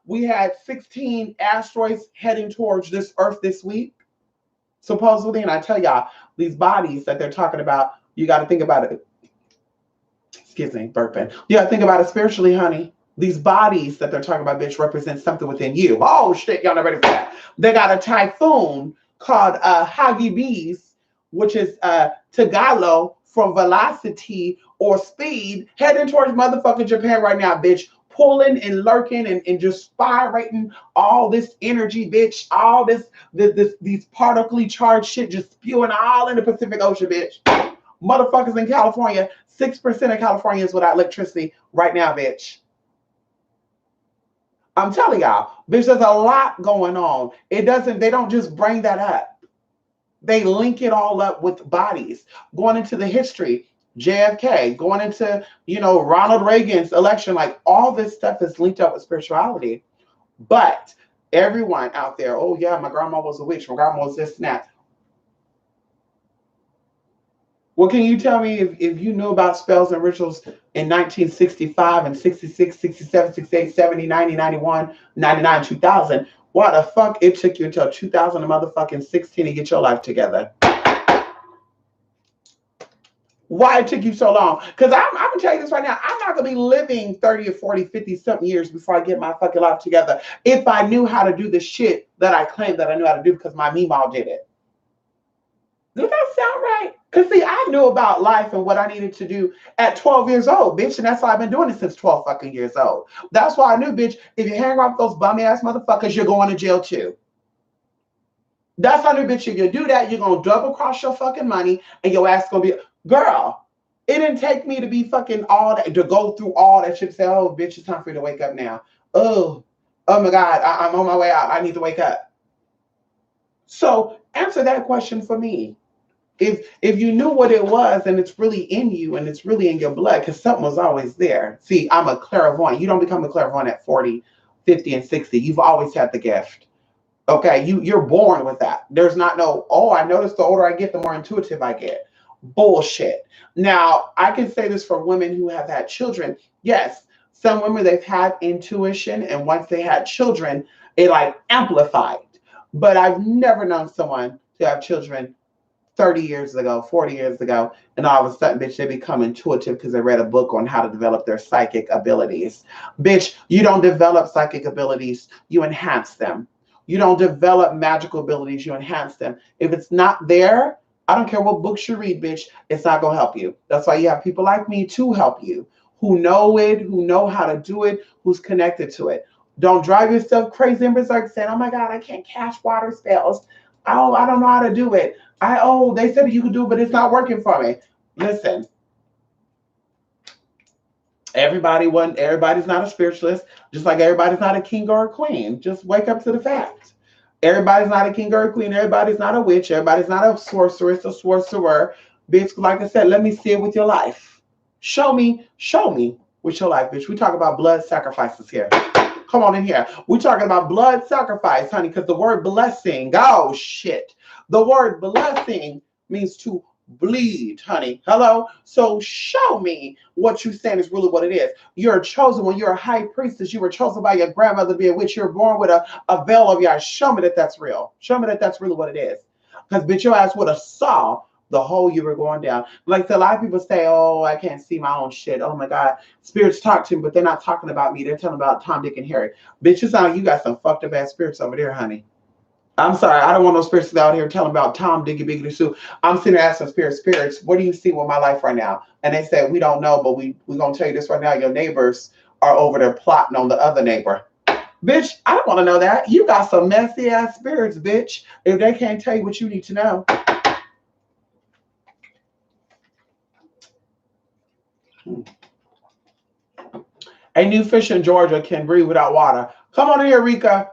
We had 16 asteroids heading towards this Earth this week, supposedly. And I tell y'all, these bodies that they're talking about, you got to think about it. Excuse me, burping. You got to think about it spiritually, honey. These bodies that they're talking about, bitch, represent something within you. Oh, shit, y'all not ready for that. They got a typhoon called Hagibis, which is Tagalog from velocity or speed, heading towards motherfucking Japan right now, bitch. Pulling and lurking and just spirating all this energy, bitch. All these partically charged shit just spewing all in the Pacific Ocean, bitch. Motherfuckers in California, 6% of California is without electricity right now, bitch. I'm telling y'all, bitch, there's a lot going on. They don't just bring that up. They link it all up with bodies. Going into the history, JFK, going into, Ronald Reagan's election, like all this stuff is linked up with spirituality. But everyone out there, oh yeah, my grandma was a witch, my grandma was this and that. Well, can you tell me if you knew about spells and rituals in 1965 and 66, 67, 68, 70, 90, 91, 99, 2000, why the fuck it took you until 2000 and motherfucking 16 to get your life together? Why it took you so long? Because I'm going to tell you this right now. I'm not going to be living 30 or 40, 50 something years before I get my fucking life together if I knew how to do the shit that I claimed that I knew how to do because my meemaw did it. Does that sound right? Because see, I knew about life and what I needed to do at 12 years old, bitch. And that's why I've been doing it since 12 fucking years old. That's why I knew, bitch, if you hang around with those bummy ass motherfuckers, you're going to jail too. That's how I knew, bitch, if you do that, you're going to double cross your fucking money and your ass going to be, girl, it didn't take me to be fucking all that, to go through all that shit, say, oh, bitch, it's time for you to wake up now. Oh my God, I'm on my way out. I need to wake up. So answer that question for me. If you knew what it was and it's really in you and it's really in your blood, because something was always there. See, I'm a clairvoyant. You don't become a clairvoyant at 40, 50, and 60. You've always had the gift. Okay, you're born with that. There's not no, oh, I notice the older I get, the more intuitive I get. Bullshit. Now, I can say this for women who have had children. Yes, some women, they've had intuition, and once they had children, it like amplified. But I've never known someone to have children 30 years ago, 40 years ago, and all of a sudden, bitch, they become intuitive because they read a book on how to develop their psychic abilities. Bitch, you don't develop psychic abilities, you enhance them. You don't develop magical abilities, you enhance them. If it's not there, I don't care what books you read, bitch, it's not going to help you. That's why you have people like me to help you, who know it, who know how to do it, who's connected to it. Don't drive yourself crazy and berserk saying, oh my God, I can't cast water spells. Oh, I don't know how to do it. They said you could do it, but it's not working for me. Listen, everybody's not a spiritualist, just like everybody's not a king or a queen. Just wake up to the facts. Everybody's not a king or a queen. Everybody's not a witch. Everybody's not a sorceress or sorcerer. Bitch, like I said, let me see it with your life. Show me with your life, bitch. We talk about blood sacrifices here. Come on in here. We're talking about blood sacrifice, honey, because the word blessing, oh shit. The word blessing means to bleed, honey. Hello? So show me what you're saying is really what it is. You're chosen when you're a high priestess. You were chosen by your grandmother to be a witch. You're born with a veil of your eyes. Show me that that's real. Show me that that's really what it is. Because bitch, your ass would have saw the hole you were going down. Like a lot of people say, oh, I can't see my own shit. Oh my God. Spirits talk to me, but they're not talking about me. They're telling about Tom, Dick, and Harry. Bitch, you sound like you got some fucked up ass spirits over there, honey. I'm sorry, I don't want no spirits out here telling about Tom, Diggy, Biggity, Sue. I'm sitting there asking spirits, what do you see with my life right now? And they said, we don't know, but we're going to tell you this right now. Your neighbors are over there plotting on the other neighbor. Bitch, I don't want to know that. You got some messy ass spirits, bitch, if they can't tell you what you need to know. A new fish in Georgia can breathe without water. Come on in here, Rico.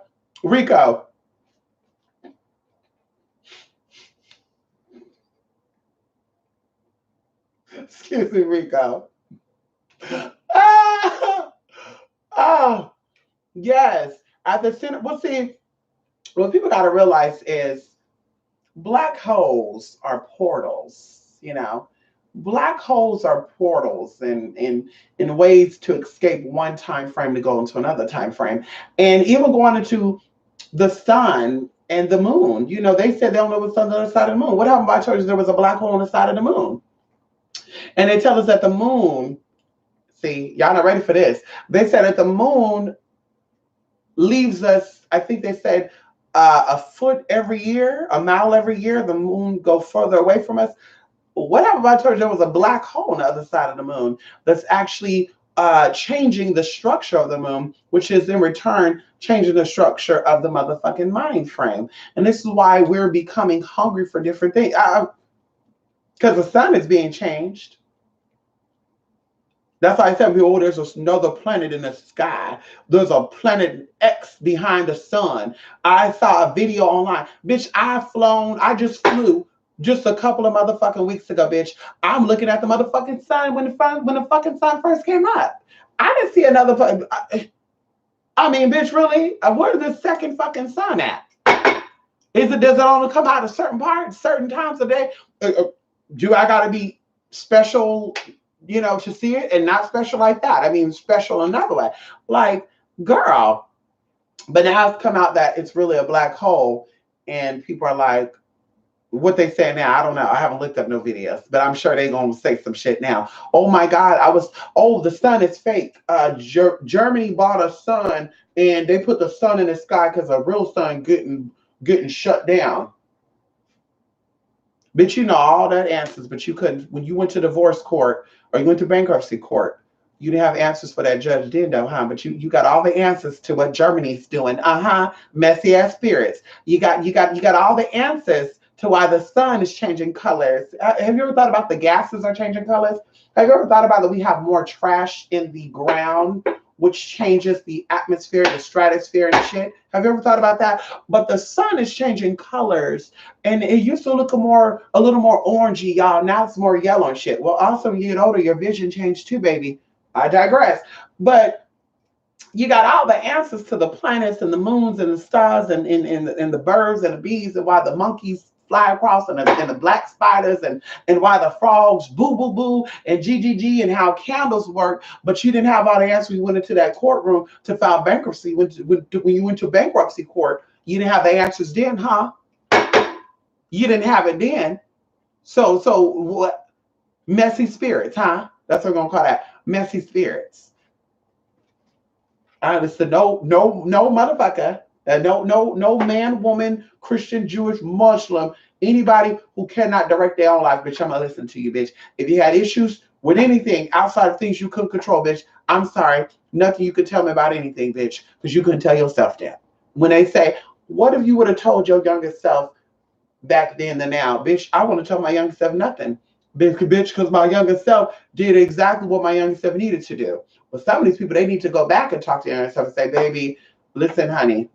Excuse me, Rico. Oh, yes. At the center, well, see, what people got to realize is black holes are portals, you know. Black holes are portals and in ways to escape one time frame to go into another time frame. And even going into the sun and the moon, you know, they said they don't know what's on the other side of the moon. What happened if I told you there was a black hole on the side of the moon? And they tell us that the moon, see, y'all not ready for this. They said that the moon leaves us, I think they said a foot every year, a mile every year, the moon go further away from us. What happened if I told you there was a black hole on the other side of the moon that's actually changing the structure of the moon, which is in return changing the structure of the motherfucking mind frame? And this is why we're becoming hungry for different things. Because the sun is being changed. That's why I tell people, oh, there's another planet in the sky. There's a planet X behind the sun. I saw a video online. Bitch, I just flew just a couple of motherfucking weeks ago, bitch. I'm looking at the motherfucking sun when the fucking sun first came up. I didn't see another. I mean, bitch, really? Where's the second fucking sun at? Does it only come out at certain parts, certain times of day? Do I gotta be special, you know, to see it, and not special like that? I mean, special another way. Like, girl. But now it's come out that it's really a black hole, and people are like, what they say now, I don't know. I haven't looked up no videos, but I'm sure they're gonna say some shit now. Oh my God, the sun is fake. Germany bought a sun and they put the sun in the sky because a real sun getting shut down. But you know all that answers, but you couldn't, when you went to divorce court or you went to bankruptcy court, you didn't have answers for that judge, did though, huh? But you got all the answers to what Germany's doing. Messy ass spirits. You got all the answers to why the sun is changing colors. Have you ever thought about the gases are changing colors? Have you ever thought about that we have more trash in the ground, which changes the atmosphere, the stratosphere and shit? Have you ever thought about that? But the sun is changing colors, and it used to look a little more orangey, y'all. Now it's more yellow and shit. Well, also when you get older, your vision changed too, baby. I digress. But you got all the answers to the planets and the moons and the stars and the birds and the bees and why the monkeys fly across and the black spiders and why the frogs boo boo boo and GGG and how candles work. But you didn't have all the answers. You went into that courtroom to file bankruptcy. When you went to bankruptcy court, you didn't have the answers then, huh? You didn't have it then. So what? Messy spirits, huh? That's what we're gonna call that. Messy spirits. Listen, no motherfucker, no man, woman, Christian, Jewish, Muslim Anybody who cannot direct their own life, bitch, I'm gonna listen to you, bitch. If you had issues with anything outside of things you couldn't control, bitch, I'm sorry. Nothing you could tell me about anything, bitch, because you couldn't tell yourself that. When they say, what if you would have told your younger self back then than now? Bitch, I want to tell my younger self nothing. Bitch, because my younger self did exactly what my younger self needed to do. But some of these people, they need to go back and talk to their younger self and say, baby, listen, honey,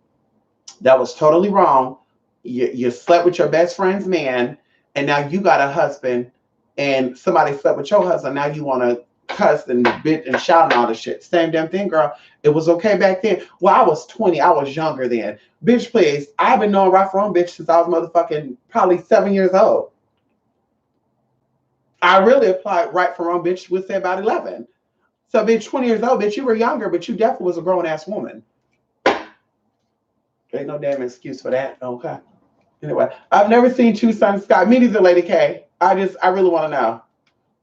that was totally wrong. You slept with your best friend's man, and now you got a husband, and somebody slept with your husband. Now you want to cuss and bit and shout and all this shit. Same damn thing, girl. It was okay back then. Well, I was 20. I was younger then. Bitch, please. I've been knowing right from wrong, bitch, since I was motherfucking probably 7 years old. I really applied right from wrong, bitch, would say about 11. So, bitch, 20 years old, bitch, you were younger, but you definitely was a grown-ass woman. Ain't no damn excuse for that. Okay. Anyway, I've never seen Two Sons Sky. Me neither, Lady K. I really want to know.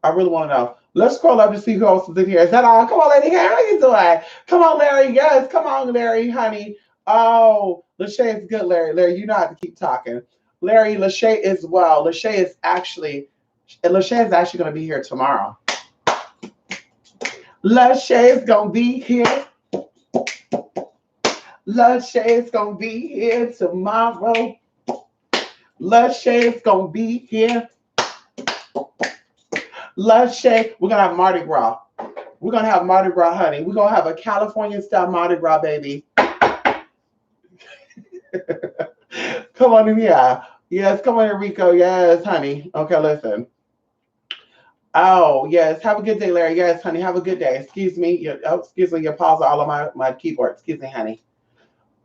I really want to know. Let's scroll up to see who else is in here. Is that all? Come on, Lady K. How you doing? Come on, Larry. Yes, come on, Larry, honey. Oh, Lachey is good, Larry. Larry, you know how to keep talking. Larry, Lachey is well. Lachey is actually going to be here tomorrow. Lachey is going to be here. Lachey is going to be here tomorrow. Lachey is going to be here. Lachey, we're going to have Mardi Gras. We're going to have Mardi Gras, honey. We're going to have a California-style Mardi Gras, baby. Come on in here. Yes, come on here, Rico. Yes, honey. Okay, listen. Oh, yes. Have a good day, Larry. Yes, honey. Have a good day. Excuse me. Excuse me. Your paws are all on my keyboard. Excuse me, honey.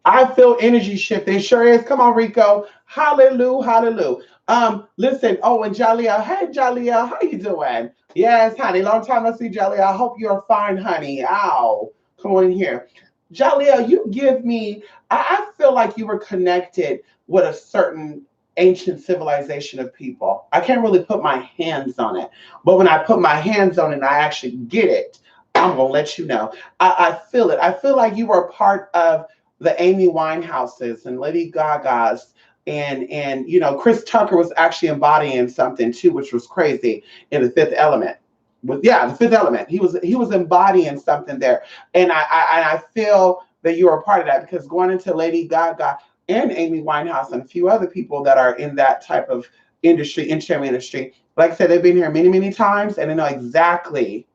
I feel energy shift. It sure is. Come on, Rico. Hallelujah. Hallelujah. Listen. Oh, and Jalea. Hey, Jalea. How you doing? Yes, honey. Long time no see, Jalea. I hope you're fine, honey. Ow. Come on in here. Jalea, you give me, I feel like you were connected with a certain ancient civilization of people. I can't really put my hands on it. But when I put my hands on it and I actually get it, I'm going to let you know. I feel it. I feel like you were a part of the Amy Winehouses and Lady Gaga's, and you know, Chris Tucker was actually embodying something too, which was crazy in The Fifth Element. The Fifth Element. He was embodying something there, and I feel that you are a part of that, because going into Lady Gaga and Amy Winehouse and a few other people that are in that type of industry, entertainment industry, like I said, they've been here many times, and they know exactly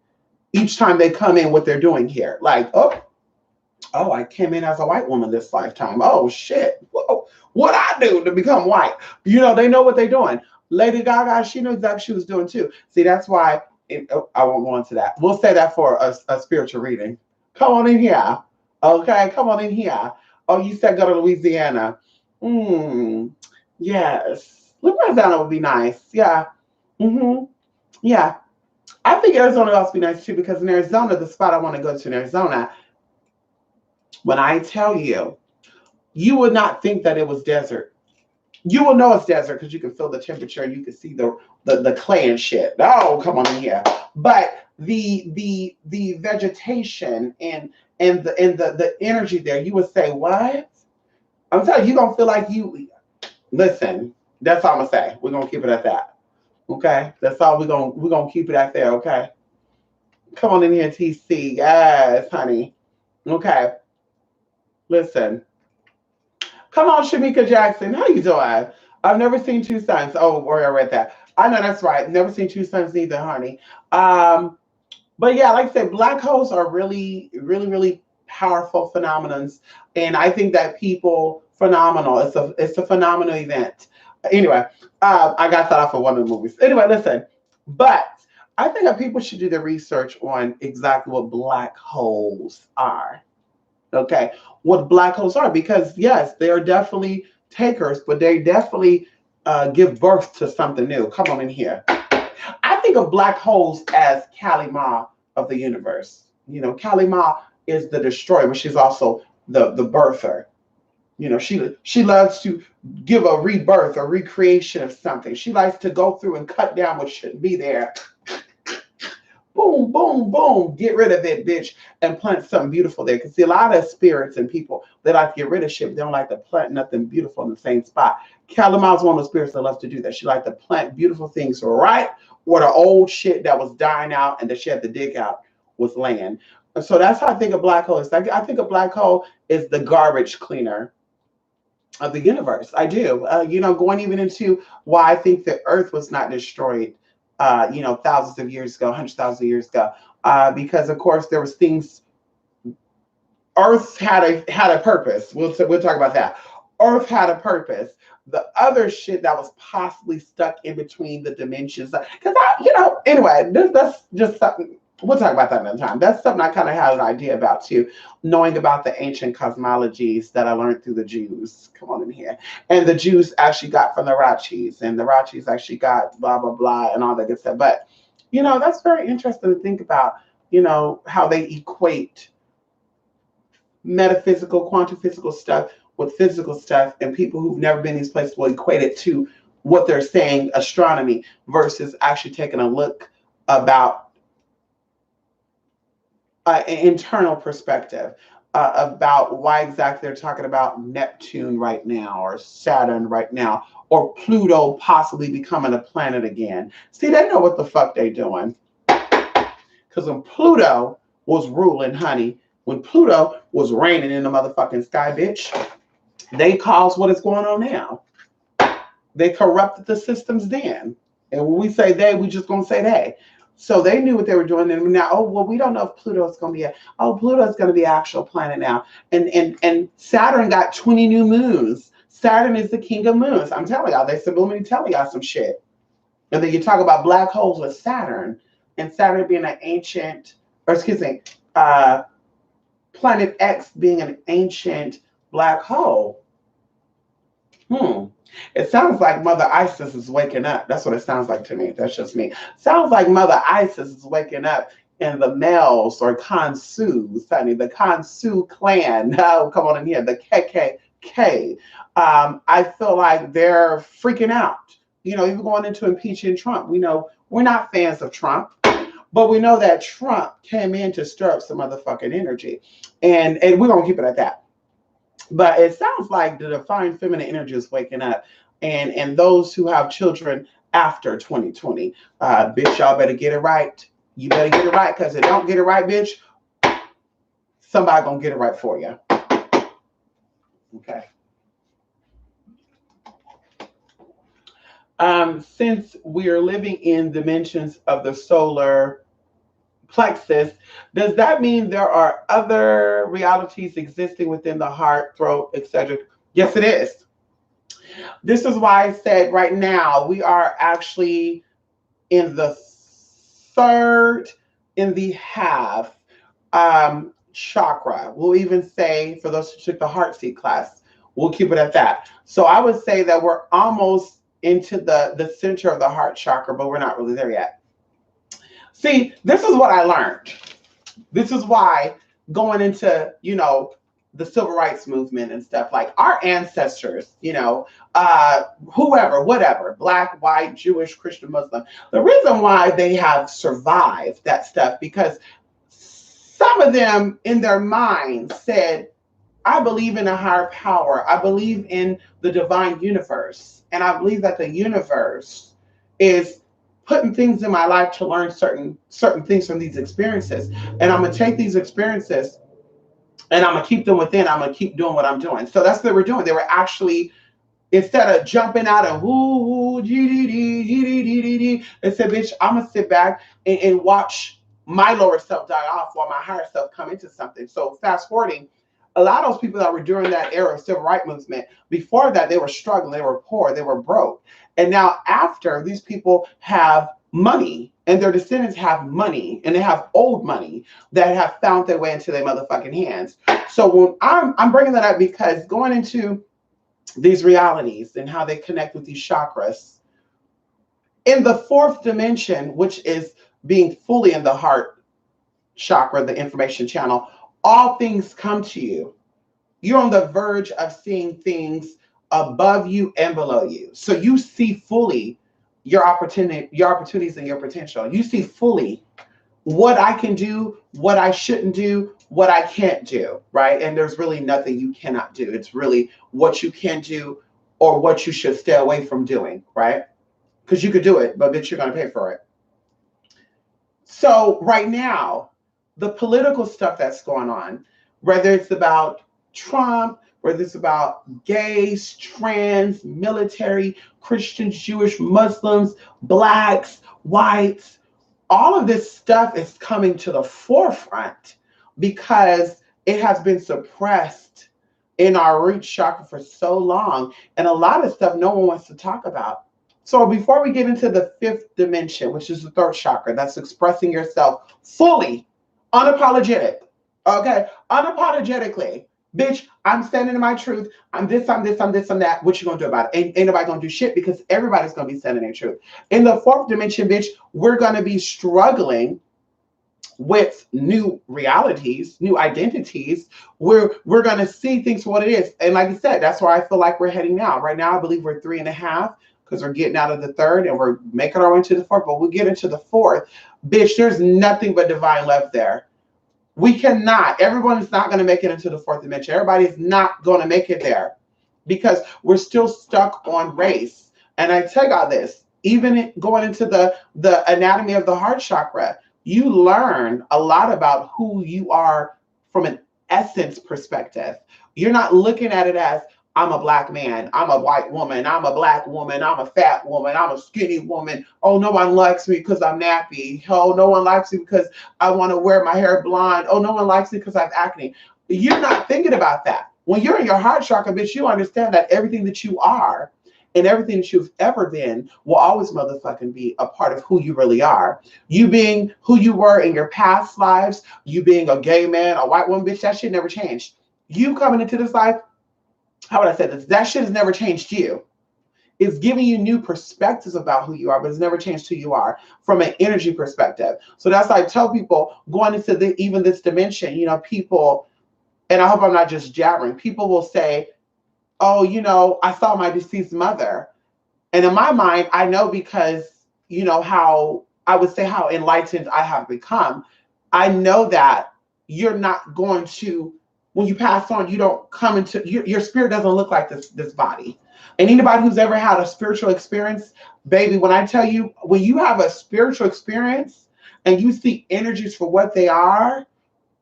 each time they come in what they're doing here. Like, oh, I came in as a white woman this lifetime. Oh, shit. Whoa. What I do to become white? You know, they know what they're doing. Lady Gaga, she knew exactly what she was doing, too. See, that's why I won't go into that. We'll say that for a spiritual reading. Come on in here. Okay, come on in here. Oh, you said go to Louisiana. Yes. Louisiana would be nice. Yeah. Yeah. I think Arizona would also be nice, too, because in Arizona, the spot I want to go to in Arizona, when I tell you, you would not think that it was desert. You will know it's desert because you can feel the temperature and you can see the clay and shit. Oh, come on in here. But the vegetation and the energy there, you would say, what? I'm telling you, you're gonna feel like you listen. That's all I'm gonna say. We're gonna keep it at that. Okay? That's all we're gonna keep it at there, okay? Come on in here, TC. Yes, honey. Okay. Listen. Come on, Shamika Jackson. How you doing? I've never seen Two Sons. Oh, where I read that. I know that's right. Never seen Two Sons either, honey. But yeah, like I said, black holes are really powerful phenomenons, and I think that people phenomenal. It's a phenomenal event. Anyway, I got that off of one of the movies. Anyway, listen, but I think that people should do the research on exactly what black holes are. Okay, what black holes are, because yes, they are definitely takers, but they definitely give birth to something new. Come on in here. I think of black holes as Kali Ma of the universe. You know, Kali Ma is the destroyer, but she's also the birther. You know, she loves to give a rebirth, a recreation of something. She likes to go through and cut down what shouldn't be there. Boom, boom, boom. Get rid of it, bitch, and plant something beautiful there. Because see, a lot of spirits and people, they like to get rid of shit, but they don't like to plant nothing beautiful in the same spot. Calamar is one of those spirits that loves to do that. She liked to plant beautiful things right where the old shit that was dying out and that she had to dig out was land. And so that's how I think a black hole is. I think a black hole is the garbage cleaner of the universe. I do. Going even into why I think the Earth was not destroyed, thousands of years ago, hundreds of thousands of years ago, because of course there was things. Earth had a purpose. We'll talk about that. Earth had a purpose. The other shit that was possibly stuck in between the dimensions, because anyway, that's just something. We'll talk about that another time. That's something I kind of had an idea about too, knowing about the ancient cosmologies that I learned through the Jews. Come on in here. And the Jews actually got from the Rachis, and the Rachis actually got blah, blah, blah, and all that good stuff. But, that's very interesting to think about, how they equate metaphysical, quantum physical stuff with physical stuff, and people who've never been in these places will equate it to what they're saying, astronomy, versus actually taking a look about an internal perspective about why exactly they're talking about Neptune right now, or Saturn right now, or Pluto possibly becoming a planet again. See, they know what the fuck they doing. Because when Pluto was ruling, honey, when Pluto was reigning in the motherfucking sky, bitch, they caused what is going on now. They corrupted the systems then. And when we say they, we just gonna say they. So they knew what they were doing. And now, we don't know if Pluto's going to be Pluto's going to be an actual planet now. And Saturn got 20 new moons. Saturn is the king of moons. I'm telling y'all, they subliminally telling y'all some shit. And then you talk about black holes with Saturn, and Saturn being an ancient, Planet X being an ancient black hole. It sounds like Mother Isis is waking up. That's what it sounds like to me. That's just me. Sounds like Mother Isis is waking up in the males or Khonsus, honey, the Khonsu clan. Oh, come on in here, the KKK. I feel like they're freaking out. Even going into impeaching Trump. We know we're not fans of Trump, but we know that Trump came in to stir up some motherfucking energy. And we're going to keep it at that. But it sounds like the divine feminine energy is waking up, and those who have children after 2020, bitch, y'all better get it right. You better get it right, because if you don't get it right, bitch, somebody gonna get it right for you. Okay. Since we are living in dimensions of the solar plexus, does that mean there are other realities existing within the heart, throat, etc.? Yes, it is. This is why I said right now we are actually in the third in the half chakra. We'll even say, for those who took the heart seat class, we'll keep it at that. So I would say that we're almost into the center of the heart chakra, but we're not really there yet. See, this is what I learned. This is why going into, the civil rights movement and stuff, like our ancestors, whoever, whatever, black, white, Jewish, Christian, Muslim, the reason why they have survived that stuff, because some of them in their minds said, I believe in a higher power. I believe in the divine universe. And I believe that the universe is putting things in my life to learn certain things from these experiences. And I'm going to take these experiences and I'm going to keep them within. I'm going to keep doing what I'm doing. So that's what they were doing. They were actually, instead of jumping out and woo, GDD, they said, bitch, I'm going to sit back and watch my lower self die off while my higher self come into something. So fast forwarding, a lot of those people that were during that era of civil rights movement, before that, they were struggling, they were poor, they were broke. And now after, these people have money and their descendants have money and they have old money that have found their way into their motherfucking hands. So when I'm bringing that up because going into these realities and how they connect with these chakras, in the fourth dimension, which is being fully in the heart chakra, the information channel, all things come to you. You're on the verge of seeing things above you and below you. So you see fully your opportunities and your potential. You see fully what I can do, what I shouldn't do, what I can't do, right? And there's really nothing you cannot do. It's really what you can do, or what you should stay away from doing, right? Because you could do it, but bitch, you're going to pay for it. So right now, the political stuff that's going on, whether it's about Trump, whether it's about gays, trans, military, Christians, Jewish, Muslims, blacks, whites, all of this stuff is coming to the forefront because it has been suppressed in our root chakra for so long. And a lot of stuff no one wants to talk about. So before we get into the fifth dimension, which is the third chakra, that's expressing yourself fully, unapologetic, okay? Unapologetically. Bitch, I'm standing in my truth. I'm this, I'm this, I'm this, I'm that. What you gonna do about it? Ain't nobody gonna do shit because everybody's gonna be standing in truth. In the fourth dimension, bitch, we're gonna be struggling with new realities, new identities, where we're going to see things for what it is. And like I said, that's where I feel like we're heading now. Right now, I believe we're 3.5 because we're getting out of the third and we're making our way to the fourth, but we'll get into the fourth. Bitch, there's nothing but divine love there. We cannot, everyone is not going to make it into the fourth dimension. Everybody is not going to make it there because we're still stuck on race. And I tell y'all this, even going into the anatomy of the heart chakra, you learn a lot about who you are from an essence perspective. You're not looking at it as, I'm a black man, I'm a white woman, I'm a black woman, I'm a fat woman, I'm a skinny woman. Oh, no one likes me because I'm nappy. Oh, no one likes me because I want to wear my hair blonde. Oh, no one likes me because I have acne. You're not thinking about that. When you're in your heart chakra, bitch, you understand that everything that you are and everything that you've ever been will always motherfucking be a part of who you really are. You being who you were in your past lives, you being a gay man, a white woman, bitch, that shit never changed. You coming into this life, how would I say this? That shit has never changed you. It's giving you new perspectives about who you are, but it's never changed who you are from an energy perspective. So that's why I tell people going into even this dimension, you know, people, and I hope I'm not just jabbering, people will say, oh, you know, I saw my deceased mother. And in my mind, I know because, you know, how I would say how enlightened I have become. I know that you're not going to, when you pass on, you don't come into, your spirit doesn't look like this body. And anybody who's ever had a spiritual experience, baby, when I tell you, when you have a spiritual experience and you see energies for what they are,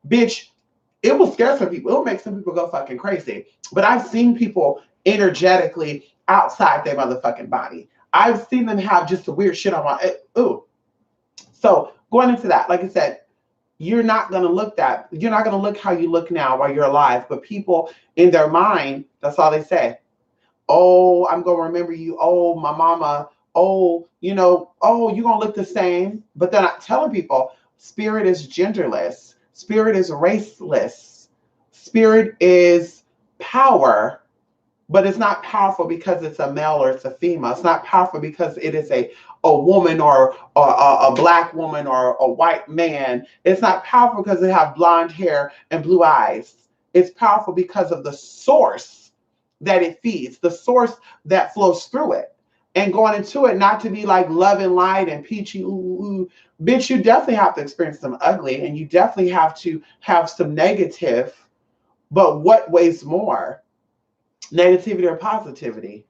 bitch, it will scare some people. It will make some people go fucking crazy. But I've seen people energetically outside their motherfucking body. I've seen them have just the weird shit on my, ooh. So going into that, like I said, you're not going to look how you look now while you're alive. But people in their mind, that's all they say. Oh, I'm going to remember you. Oh, my mama. Oh, you know, oh, you're going to look the same. But then I'm telling people, spirit is genderless. Spirit is raceless. Spirit is power, but it's not powerful because it's a male or it's a female. It's not powerful because it is a woman or a black woman or a white man. It's not powerful because they have blonde hair and blue eyes. It's powerful because of the source that it feeds, the source that flows through it. And going into it, not to be like love and light and peachy, ooh, ooh. Bitch, you definitely have to experience some ugly and you definitely have to have some negative, but what weighs more? Negativity or positivity?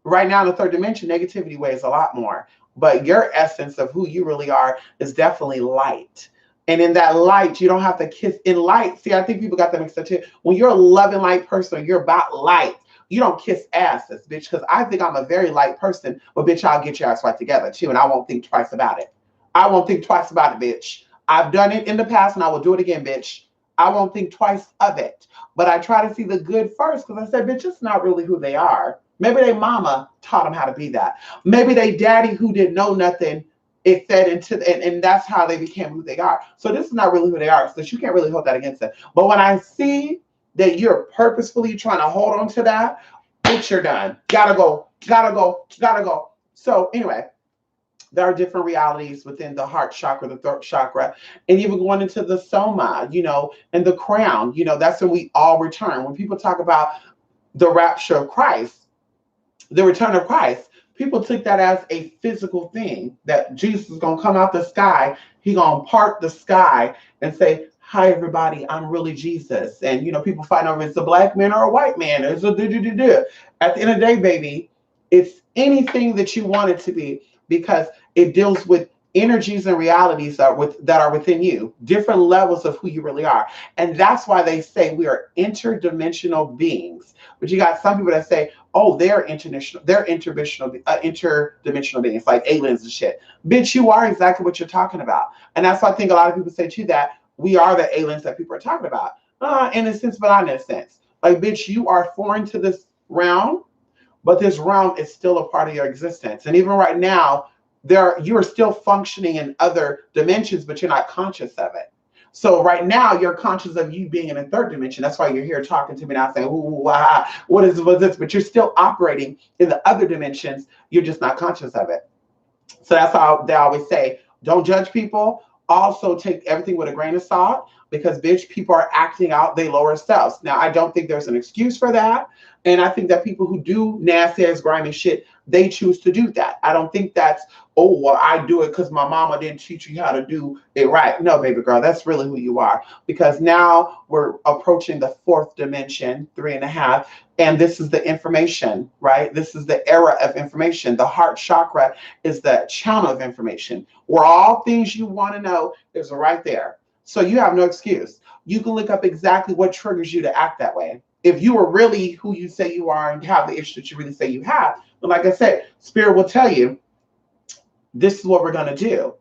Right now in the third dimension, negativity weighs a lot more, but your essence of who you really are is definitely light. And in that light, you don't have to kiss in light. See, I think people got that mixed up too. When you're a loving light person, you're about light. You don't kiss asses, bitch, because I think I'm a very light person, but bitch, I'll get your ass right together too, and I won't think twice about it. I won't think twice about it, bitch. I've done it in the past and I will do it again, bitch. I won't think twice of it. But I try to see the good first because I said, bitch, it's not really who they are. Maybe their mama taught them how to be that. Maybe they daddy who didn't know nothing, it fed into, and that's how they became who they are. So this is not really who they are. So you can't really hold that against them. But when I see that you're purposefully trying to hold on to that, bitch, you're done. Gotta go, gotta go, gotta go. So anyway, there are different realities within the heart chakra, the throat chakra, and even going into the soma, you know, and the crown, you know, that's when we all return. When people talk about the rapture of Christ, the return of Christ, people took that as a physical thing, that Jesus is going to come out the sky. He's going to part the sky and say, hi everybody, I'm really Jesus. And people fight over it's a black man or a white man. It's a do. At the end of the day, baby, it's anything that you want it to be because it deals with energies and realities that are within you, different levels of who you really are. And that's why they say we are interdimensional beings. But you got some people that say, oh, they're interdimensional beings, like aliens and shit. Bitch, you are exactly what you're talking about. And that's why I think a lot of people say too that we are the aliens that people are talking about. In a sense, but not in a sense. Like, bitch, you are foreign to this realm, but this realm is still a part of your existence. And even right now, you are still functioning in other dimensions, but you're not conscious of it. So right now, you're conscious of you being in a third dimension. That's why you're here talking to me now, saying, "Ooh, what is this?" But you're still operating in the other dimensions. You're just not conscious of it. So that's how they always say, don't judge people. Also take everything with a grain of salt because bitch, people are acting out their lower selves. Now, I don't think there's an excuse for that. And I think that people who do nasty ass grimy shit, they choose to do that. I don't think that's, oh, well, I do it because my mama didn't teach you how to do it right. No, baby girl, that's really who you are. Because now we're approaching the fourth dimension, 3.5. And this is the information, right? This is the era of information. The heart chakra is the channel of information where all things you want to know is right there. So you have no excuse. You can look up exactly what triggers you to act that way. If you are really who you say you are and have the issue that you really say you have, but like I said, spirit will tell you, this is what we're going to do.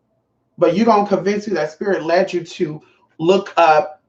But you're going to convince you that spirit led you to look up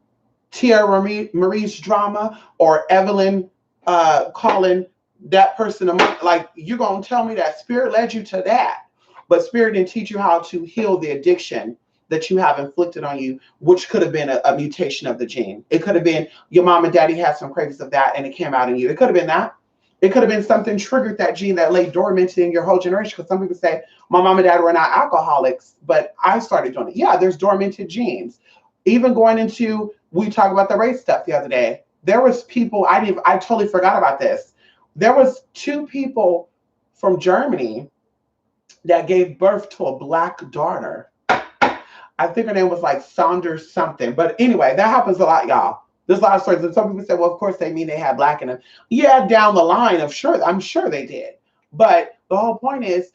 Tierra Marie's drama or Evelyn calling that person like you're going to tell me that spirit led you to that, but spirit didn't teach you how to heal the addiction that you have inflicted on you, which could have been a mutation of the gene. It could have been your mom and daddy had some cravings of that and it came out in you. It could have been that. It could have been something triggered that gene that lay dormant in your whole generation. Because some people say, my mom and dad were not alcoholics, but I started doing it. Yeah, there's dormanted genes. Even going into, we talked about the race stuff the other day. There was people, I totally forgot about this. There was 2 people from Germany that gave birth to a black daughter. I think her name was like Saunders something. But anyway, that happens a lot, y'all. There's a lot of stories. And some people say, well, of course they mean they had black in them. Yeah, down the line, I'm sure they did. But the whole point is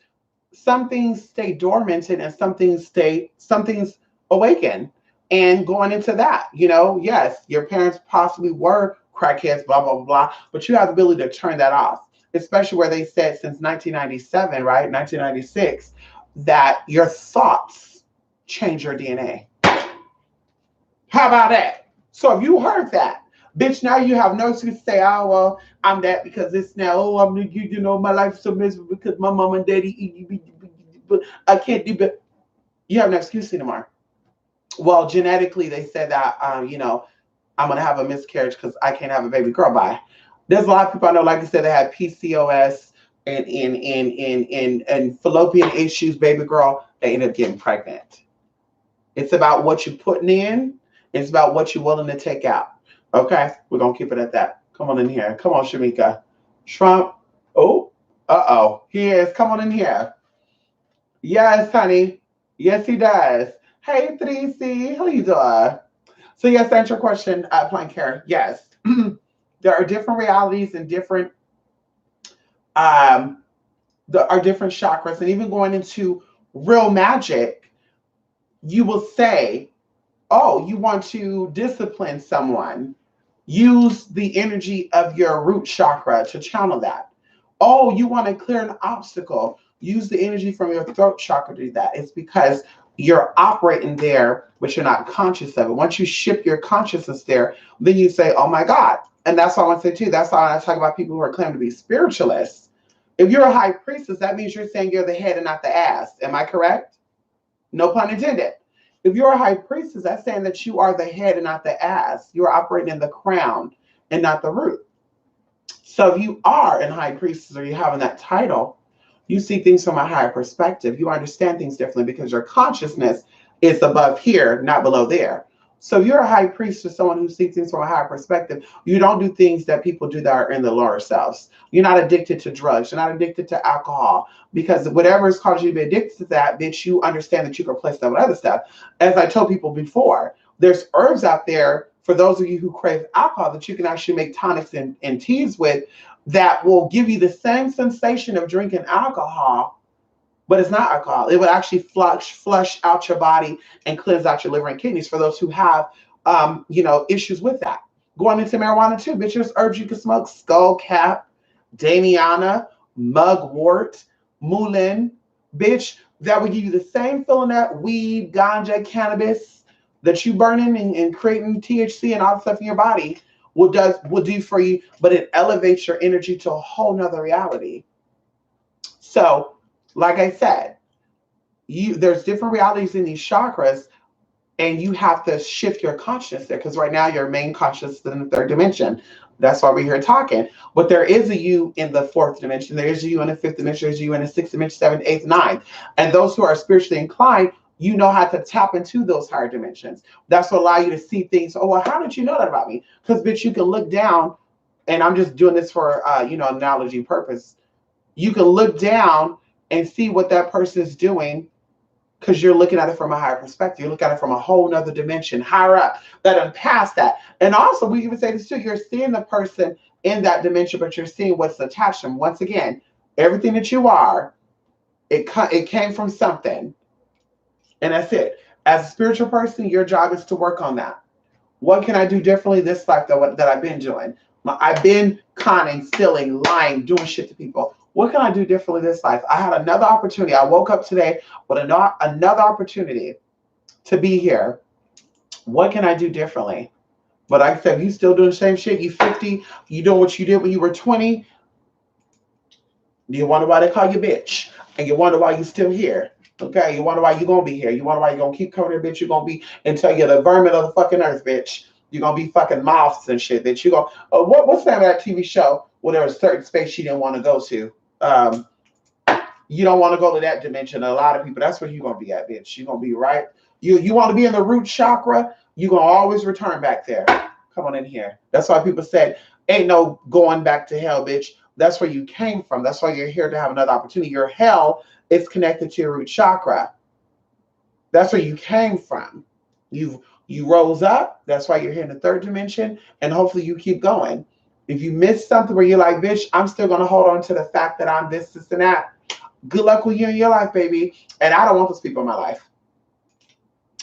some things stay dormant and some things awaken. And going into that, yes, your parents possibly were crackheads, blah, blah, blah, blah, but you have the ability to turn that off, especially where they said since 1997, right, 1996, that your thoughts change your DNA. How about that? So if you heard that, bitch, now you have no excuse to say, oh, well, I'm that because it's now, oh, I'm, my life's so miserable because my mom and daddy, I can't do it. You have no excuse anymore. Well, genetically, they said that, I'm going to have a miscarriage because I can't have a baby girl. Bye. There's a lot of people I know, like I said, they had PCOS and fallopian issues, baby girl, they end up getting pregnant. It's about what you're putting in. It's about what you're willing to take out. Okay? We're going to keep it at that. Come on in here. Come on, Shamika. Trump. Oh, uh-oh. He is. Come on in here. Yes, honey. Yes, he does. Hey, 3C. How you doing? So, yes, to answer your question, Plain Care. Yes. There are different realities and different different chakras. And even going into real magic, you will say, oh, you want to discipline someone. Use the energy of your root chakra to channel that. Oh, you want to clear an obstacle. Use the energy from your throat chakra to do that. It's because you're operating there, but you're not conscious of it. Once you shift your consciousness there, then you say, oh my God. And that's what I want to say too. That's why I talk about people who are claiming to be spiritualists. If you're a high priestess, that means you're saying you're the head and not the ass. Am I correct? No pun intended. If you're a high priestess, that's saying that you are the head and not the ass. You're operating in the crown and not the root. So if you are in high priestess or you're having that title, you see things from a higher perspective. You understand things differently because your consciousness is above here, not below there. So if you're a high priest or someone who sees things from a higher perspective, you don't do things that people do that are in the lower selves. You're not addicted to drugs. You're not addicted to alcohol because whatever is causing you to be addicted to that, bitch, you understand that you can replace that with other stuff. As I told people before, There's herbs out there for those of you who crave alcohol that you can actually make tonics and teas with that will give you the same sensation of drinking alcohol, but it's not alcohol. It will actually flush out your body and cleanse out your liver and kidneys for those who have, issues with that. Going into marijuana too, bitch, there's herbs you can smoke: skullcap, damiana, mugwort, mullein, bitch, that will give you the same feeling that weed, ganja, cannabis that you burning and creating THC and all the stuff in your body will do for you, but it elevates your energy to a whole nother reality. So, like I said, there's different realities in these chakras, and you have to shift your consciousness there, because right now your main consciousness is in the third dimension. That's why we're here talking. But there is a you in the fourth dimension. There is a you in the fifth dimension. There's a you in the sixth dimension, seventh, eighth, ninth. And those who are spiritually inclined, you know how to tap into those higher dimensions. That's what allow you to see things. Oh, well, how did you know that about me? Because, bitch, you can look down, and I'm just doing this for, analogy purpose. You can look down and see what that person is doing, because you're looking at it from a higher perspective. You look at it from a whole nother dimension, higher up, that past that. And also, we even say this too, you're seeing the person in that dimension, but you're seeing what's attached to them. Once again, everything that you are, it came from something. And that's it. As a spiritual person, your job is to work on that. What can I do differently this life that I've been doing? I've been conning, stealing, lying, doing shit to people. What can I do differently this life? I had another opportunity. I woke up today with another opportunity to be here. What can I do differently? But like I said, you still doing the same shit. You 50. You doing what you did when you were 20. You wonder why they call you bitch. And you wonder why you still here. Okay? You wonder why you going to be here. You wonder why you going to keep coming here, bitch. You're going to be until you're the vermin of the fucking earth, bitch. You're going to be fucking moths and shit. That you go. What's the name of that TV show where there was a certain space she didn't want to go to? You don't want to go to that dimension. A lot of people, that's where you're going to be at, bitch. You're going to be right. You want to be in the root chakra, you're going to always return back there. Come on in here. That's why people said, ain't no going back to hell, bitch. That's where you came from. That's why you're here to have another opportunity. Your hell is connected to your root chakra. That's where you came from. You rose up. That's why you're here in the third dimension. And hopefully you keep going. If you miss something where you're like, bitch, I'm still going to hold on to the fact that I'm this, and that. Good luck with you in your life, baby. And I don't want those people in my life.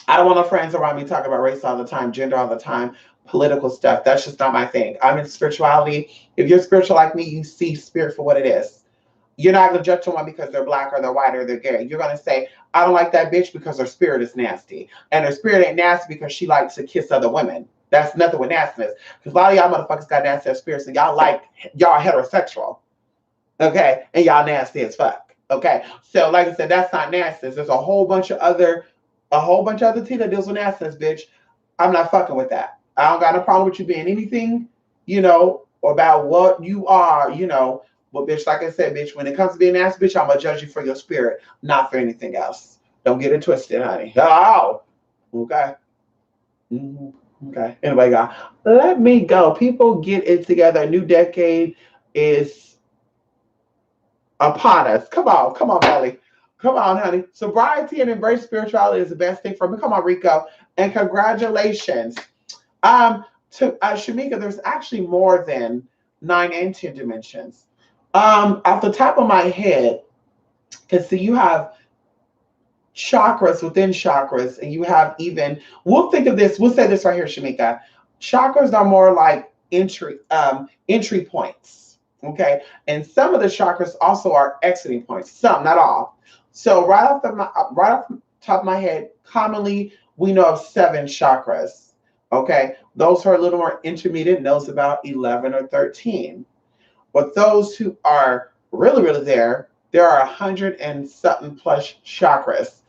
I don't want my friends around me talking about race all the time, gender all the time, political stuff. That's just not my thing. I'm in spirituality. If you're spiritual like me, you see spirit for what it is. You're not going to judge someone because they're black or they're white or they're gay. You're going to say, I don't like that bitch because her spirit is nasty. And her spirit ain't nasty because she likes to kiss other women. That's nothing with nastiness. Because a lot of y'all motherfuckers got nasty spirits and y'all heterosexual. Okay? And y'all nasty as fuck. Okay? So like I said, that's not nastiness. There's a whole bunch of other tea that deals with nastiness, bitch. I'm not fucking with that. I don't got no problem with you being anything, about what you are, But bitch, like I said, bitch, when it comes to being nasty, bitch, I'm gonna judge you for your spirit, not for anything else. Don't get it twisted, honey. Oh, okay. Okay. Anyway, God, let me go. People, get it together. A new decade is upon us. Come on, Belly. Come on, honey. Sobriety and embrace spirituality is the best thing for me. Come on, Rico. And congratulations. To Shamika, there's actually more than 9 and 10 dimensions. Off the top of my head, because see, you have chakras within chakras, and you have we'll think of this, we'll say this right here, Shamika. Chakras are more like entry points. Okay. And some of the chakras also are exiting points. Some, not all. So right off the top of my head, commonly we know of 7 chakras. Okay. Those who are a little more intermediate knows about 11 or 13. But those who are really, really there are 100 and something plus chakras.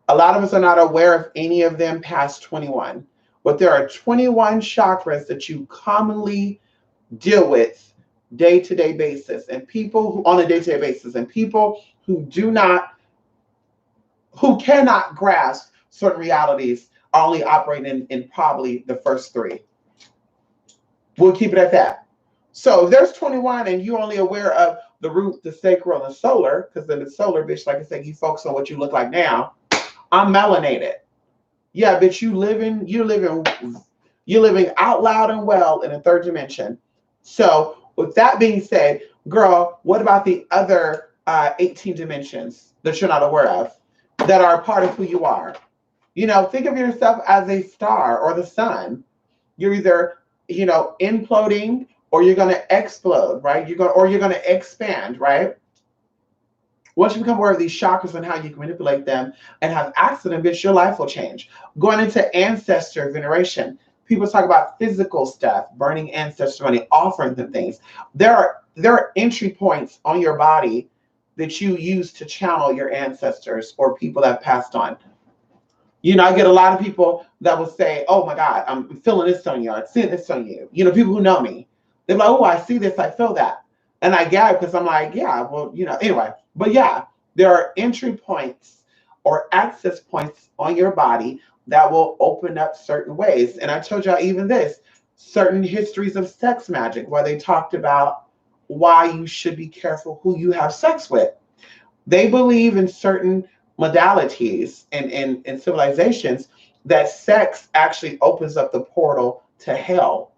A lot of us are not aware of any of them past 21. But there are 21 chakras that you commonly deal with day-to-day basis, and people who on a day-to-day basis, and people who cannot grasp certain realities are only operating in probably the first 3. We'll keep it at that. So if there's 21 and you're only aware of the root, the sacral, and the solar, because then the solar, bitch, like I said, you focus on what you look like now. I'm melanated. Yeah, bitch, you're living out loud and well in a third dimension. So with that being said, girl, what about the other 18 dimensions that you're not aware of that are a part of who you are? You know, think of yourself as a star or the sun. You're either, imploding or you're going to explode, right? You're going to expand, right? Once you become aware of these chakras and how you can manipulate them and have access to them, bitch, your life will change. Going into ancestor veneration, people talk about physical stuff, burning ancestor money, offering them things. There are entry points on your body that you use to channel your ancestors or people that have passed on. I get a lot of people that will say, "Oh my God, I'm feeling this on you. I'm seeing this on you." People who know me, they're like, "Oh, I see this. I feel that," and I get it because I'm like, "Yeah, well, anyway." But yeah, there are entry points or access points on your body that will open up certain ways. And I told y'all even this, certain histories of sex magic, where they talked about why you should be careful who you have sex with. They believe in certain modalities and civilizations that sex actually opens up the portal to hell.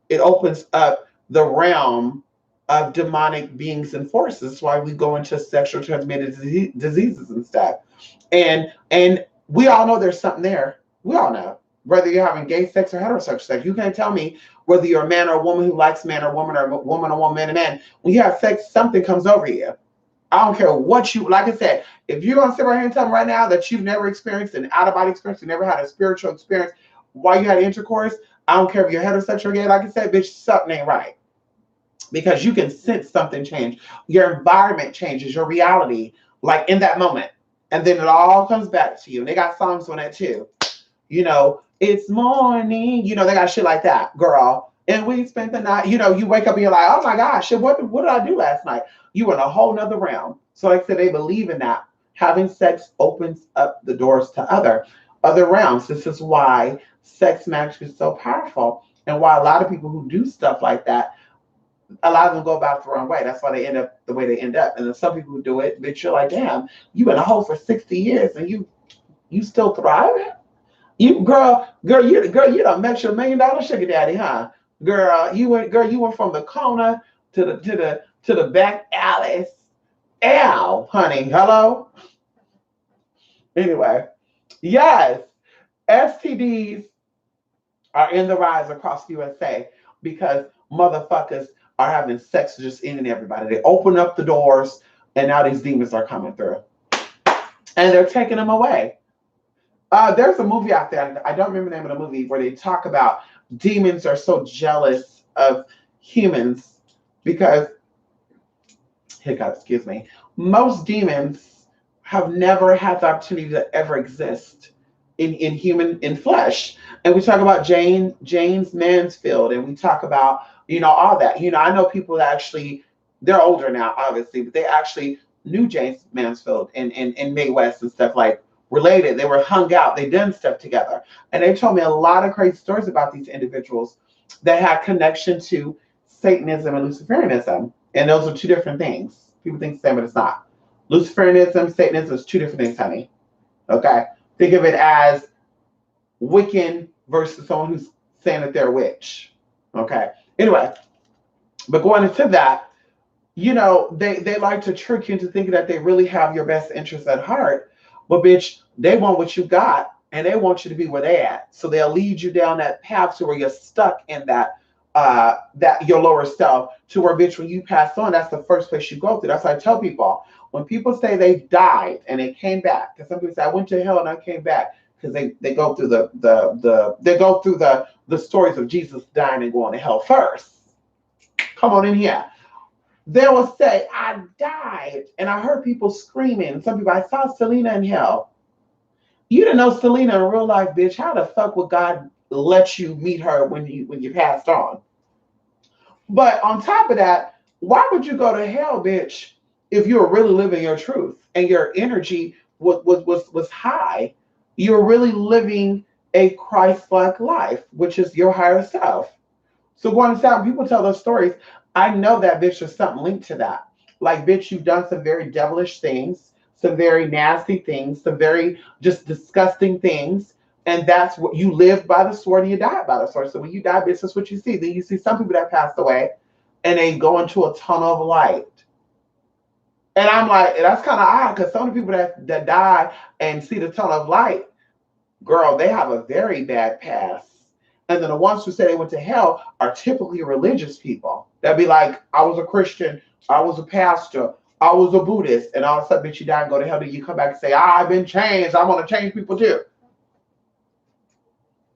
It opens up the realm of demonic beings and forces. That's why we go into sexual transmitted diseases and stuff. And we all know there's something there. We all know. Whether you're having gay sex or heterosexual sex, you can't tell me whether you're a man or a woman who likes man or woman, or woman or woman, man and man. When you have sex, something comes over you. I don't care what you, like I said, if you're going to sit right here and tell me right now that you've never experienced an out-of-body experience, you never had a spiritual experience while you had intercourse, I don't care if you're heterosexual or gay, like I said, bitch, something ain't right. Because you can sense something change. Your environment changes, your reality, like in that moment. And then it all comes back to you. And they got songs on that too. It's morning. They got shit like that, girl. And we spent the night, you wake up and you're like, oh my gosh, what did I do last night? You in a whole nother realm. So like I said, they believe in that. Having sex opens up the doors to other realms. This is why sex magic is so powerful, and why a lot of people who do stuff like that, a lot of them go about it the wrong way. That's why they end up the way they end up. And then some people who do it, bitch, you're like, damn, you been a hoe for 60 years and you still thriving? You done met your $1 million sugar daddy, huh? You went from the corner to the back alleys. Ow, honey. Hello? Anyway, yes, STDs are in the rise across USA because motherfuckers are having sex just in and everybody. They open up the doors and now these demons are coming through. And they're taking them away. There's a movie out there, I don't remember the name of the movie, where they talk about demons are so jealous of humans because, excuse me, most demons have never had the opportunity to ever exist in flesh. And we talk about James Mansfield, and we talk about, all that. I know people that actually, they're older now, obviously, but they actually knew James Mansfield in Mae West and stuff, like related. They were hung out, they done stuff together. And they told me a lot of crazy stories about these individuals that had connection to Satanism and Luciferianism. And those are two different things. People think the same, but it's not. Luciferianism, Satanism is two different things, honey. Okay? Think of it as Wiccan versus someone who's saying that they're a witch. Okay? Anyway, but going into that, they like to trick you into thinking that they really have your best interests at heart. But bitch, they want what you got, and they want you to be where they at. So they'll lead you down that path to where you're stuck in that your lower self, to where, bitch, when you pass on, that's the first place you go through. That's why I tell people, when people say they died and they came back, because some people say I went to hell and I came back, because they go through the stories of Jesus dying and going to hell first. Come on in here. They will say, I died, and I heard people screaming. Some people, I saw Selena in hell. You didn't know Selena in real life, bitch. How the fuck would God let you meet her when you passed on? But on top of that, why would you go to hell, bitch, if you were really living your truth and your energy was high? You're really living a Christ-like life, which is your higher self. So going inside, people tell those stories. I know that, bitch, there's something linked to that. Like, bitch, you've done some very devilish things, some very nasty things, some very just disgusting things And that's what you live by the sword and you die by the sword. So when you die, this is what you see. Then you see some people that passed away and they go into a tunnel of light. And I'm like, that's kind of odd because some of the people that die and see the tunnel of light, girl, they have a very bad past. And then the ones who say they went to hell are typically religious people. They'll be like, I was a Christian, I was a pastor, I was a Buddhist, and all of a sudden, bitch, you die and go to hell. Then you come back and say, I've been changed. I want to change people too.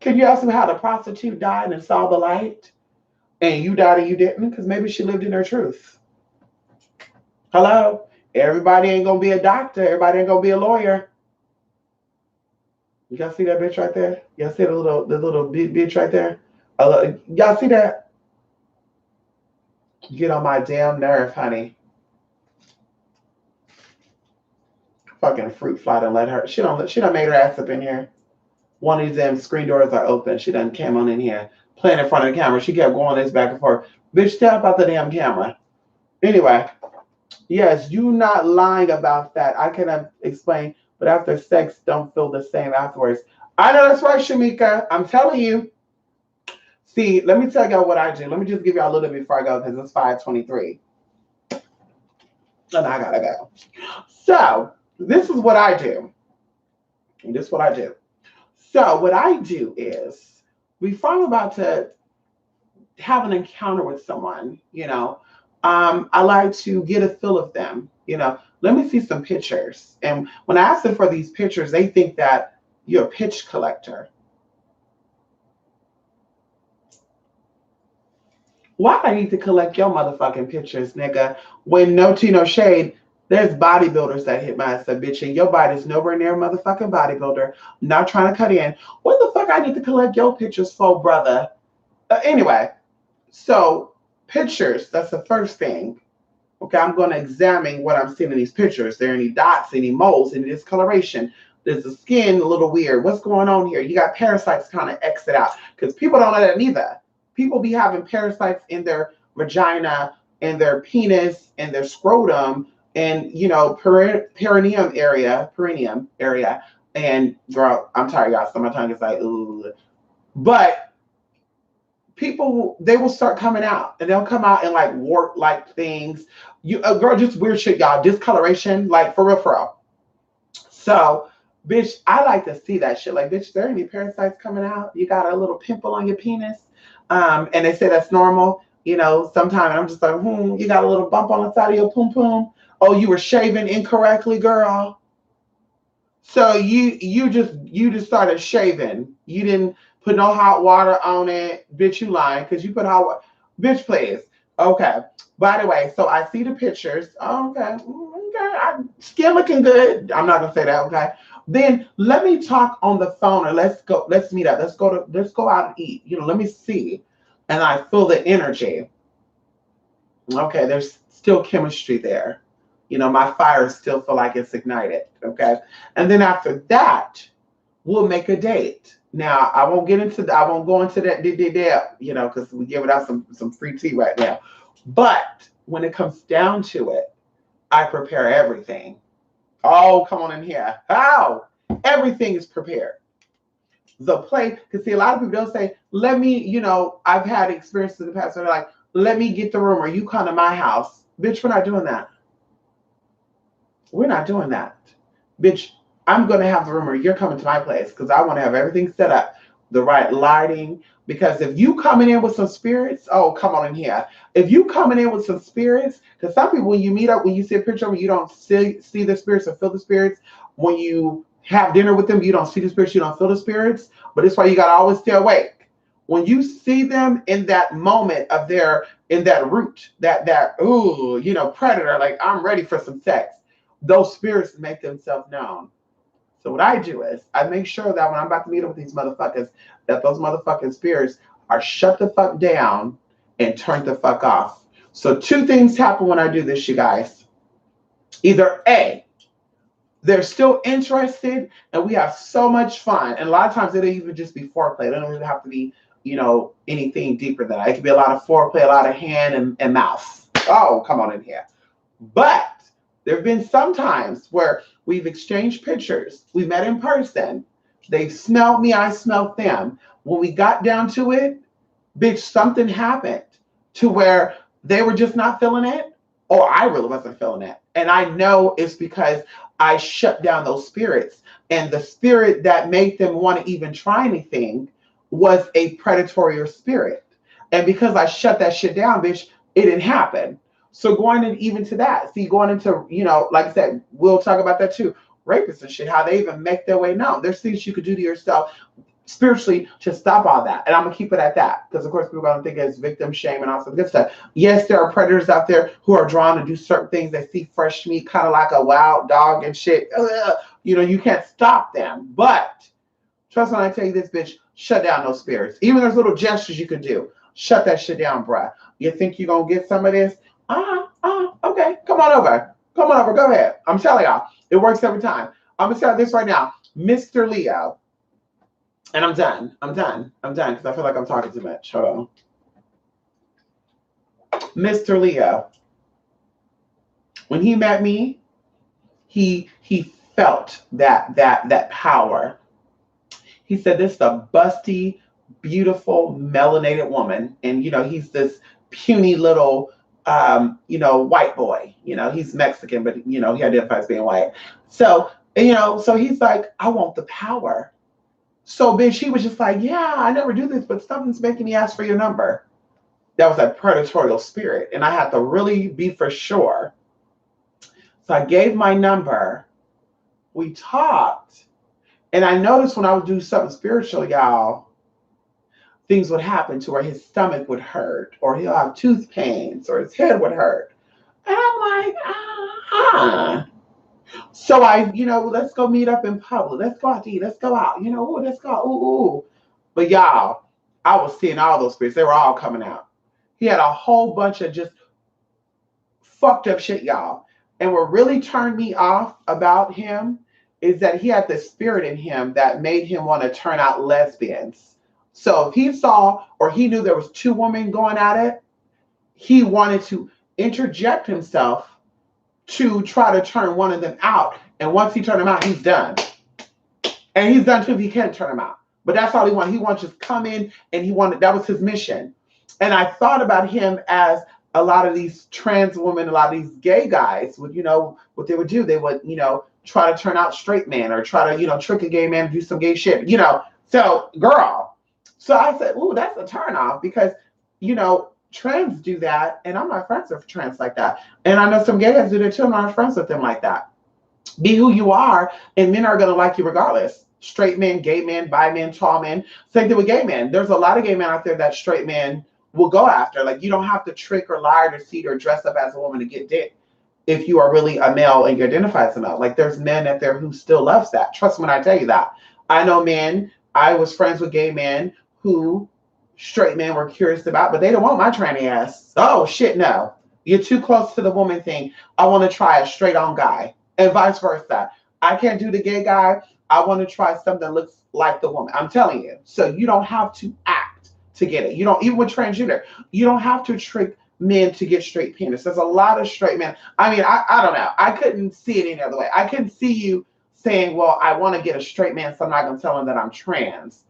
Can you ask me how the prostitute died and saw the light? And you died and you didn't? Because maybe she lived in her truth. Hello? Everybody ain't going to be a doctor. Everybody ain't going to be a lawyer. Y'all see that bitch right there? Y'all see the little bitch right there? Y'all see that? Get on my damn nerve, honey. Fucking fruit fly done let her. She done made her ass up in here. One of these damn screen doors are open. She done came on in here, playing in front of the camera. She kept going this back and forth. Bitch, tell about the damn camera. Anyway, yes, you not lying about that. I cannot explain, but after sex, don't feel the same afterwards. I know that's right, Shamika. I'm telling you. See, let me tell y'all what I do. Let me just give y'all a little bit before I go because it's 5:23. And I gotta go. So, this is what I do. And this is what I do. So, what I do is, before I'm about to have an encounter with someone, I like to get a feel of them. Let me see some pictures. And when I ask them for these pictures, they think that you're a pitch collector. Why do I need to collect your motherfucking pictures, nigga? When no tea, no shade, there's bodybuilders that hit my ass up, bitch, and your body's nowhere near a motherfucking bodybuilder. I'm not trying to cut in. What the fuck I need to collect your pictures for, brother? Anyway, so pictures, that's the first thing. Okay, I'm going to examine what I'm seeing in these pictures. There any dots, any moles, any discoloration? Is the skin a little weird? What's going on here? You got parasites kind of exit out because people don't know that neither. People be having parasites in their vagina, in their penis, in their scrotum, and perineum area. And girl, I'm tired, y'all. So my tongue is like, ooh. But people, they will start coming out, and they'll come out in like wart-like things. Girl, just weird shit, y'all. Discoloration, like for real. So, bitch, I like to see that shit. Like, bitch, there any parasites coming out? You got a little pimple on your penis? And they say that's normal. Sometimes I'm just like, you got a little bump on the side of your poom poom. Oh, you were shaving incorrectly, girl. So you just started shaving. You didn't put no hot water on it. Bitch, you lying because you put hot water. Bitch, please. Okay. By the way, so I see the pictures. Oh, okay. Skin looking good. I'm not gonna say that, okay? Then let me talk on the phone or let's meet up. Let's go out and eat. Let me see. And I feel the energy. Okay, there's still chemistry there. My fire still feel like it's ignited. Okay. And then after that, we'll make a date. Now I won't go into that because we give it out some free tea right now. But when it comes down to it, I prepare everything. Oh, come on in here. How? Everything is prepared. The plate, because see, a lot of people don't say, let me, I've had experiences in the past where they're like, let me get the room or you come to my house. Bitch, we're not doing that. We're not doing that. Bitch, I'm going to have the room or you're coming to my place because I want to have everything set up, the right lighting. Because if you coming in with some spirits, oh, come on in here. If you coming in with some spirits, because some people, when you meet up, when you see a picture of them, you don't see the spirits or feel the spirits. When you have dinner with them, you don't see the spirits, you don't feel the spirits. But it's why you got to always stay awake. When you see them in that moment of in that root, that predator, like I'm ready for some sex, those spirits make themselves known. So what I do is I make sure that when I'm about to meet up with these motherfuckers, that those motherfucking spirits are shut the fuck down and turned the fuck off. So two things happen when I do this, you guys. Either A, they're still interested and we have so much fun. And a lot of times it'll even just be foreplay. It doesn't really have to be, anything deeper than that. It could be a lot of foreplay, a lot of hand and mouth. Oh, come on in here. But there have been some times where we've exchanged pictures. We met in person. They smelled me, I smelled them. When we got down to it, bitch, something happened to where they were just not feeling it, or I really wasn't feeling it. And I know it's because I shut down those spirits. And the spirit that made them want to even try anything was a predatory spirit. And because I shut that shit down, bitch, it didn't happen. So going in even to that, see, going into, like I said, we'll talk about that too. Rapists and shit, how they even make their way known. There's things you could do to yourself spiritually to stop all that. And I'm gonna keep it at that. Because of course people are gonna think it's victim shame and all some good stuff. Yes, there are predators out there who are drawn to do certain things. They see fresh meat, kind of like a wild dog and shit. You can't stop them. But trust when I tell you this, bitch, shut down those spirits. Even there's little gestures you can do. Shut that shit down, bruh. You think you're gonna get some of this? Okay. Come on over. Come on over. Go ahead. I'm telling y'all, it works every time. I'm gonna tell you this right now. Mr. Leo. And I'm done because I feel like I'm talking too much. Hold on. Mr. Leo, when he met me, he felt that power. He said, "This is a busty, beautiful, melanated woman," and he's this puny little white boy. He's Mexican, but he identifies being white. So so he's like, "I want the power." So bitch, he was just like, "Yeah, I never do this, but something's making me ask for your number." That was a predatorial spirit. And I had to really be for sure. So I gave my number. We talked. And I noticed when I would do something spiritual, y'all, things would happen to where his stomach would hurt, or he'll have tooth pains, or his head would hurt. And I'm like, So let's go meet up in public. Let's go out to eat. Let's go out. Let's go. Ooh. But y'all, I was seeing all those spirits. They were all coming out. He had a whole bunch of just fucked up shit, y'all. And what really turned me off about him is that he had the spirit in him that made him want to turn out lesbians. So if he saw or he knew there was two women going at it, he wanted to interject himself to try to turn one of them out. And once he turned him out, he's done. And he's done too if he can't turn him out. But that's all he wanted. He wanted to just come in and that was his mission. And I thought about him as a lot of these trans women, a lot of these gay guys would, what they would do. They would, try to turn out straight men or try to, trick a gay man to do some gay shit, So, girl. So I said, ooh, that's a turn off because, trans do that, and I'm not friends with trans like that. And I know some gay guys do that too. I'm not friends with them like that. Be who you are, and men are gonna like you regardless. Straight men, gay men, bi men, tall men. Same thing with gay men. There's a lot of gay men out there that straight men will go after. Like you don't have to trick or lie or deceive or dress up as a woman to get dick if you are really a male and you identify as a male. Like there's men out there who still loves that. Trust me when I tell you that. I know men. I was friends with gay men who straight men were curious about, but they don't want my tranny ass. Oh shit, no. You're too close to the woman thing. I want to try a straight on guy, and vice versa. I can't do the gay guy. I want to try something that looks like the woman. I'm telling you. So you don't have to act to get it. You don't, even with transgender, you don't have to trick men to get straight penis. There's a lot of straight men. I mean, I don't know. I couldn't see it any other way. I couldn't see you saying, well, I want to get a straight man, so I'm not going to tell him that I'm trans.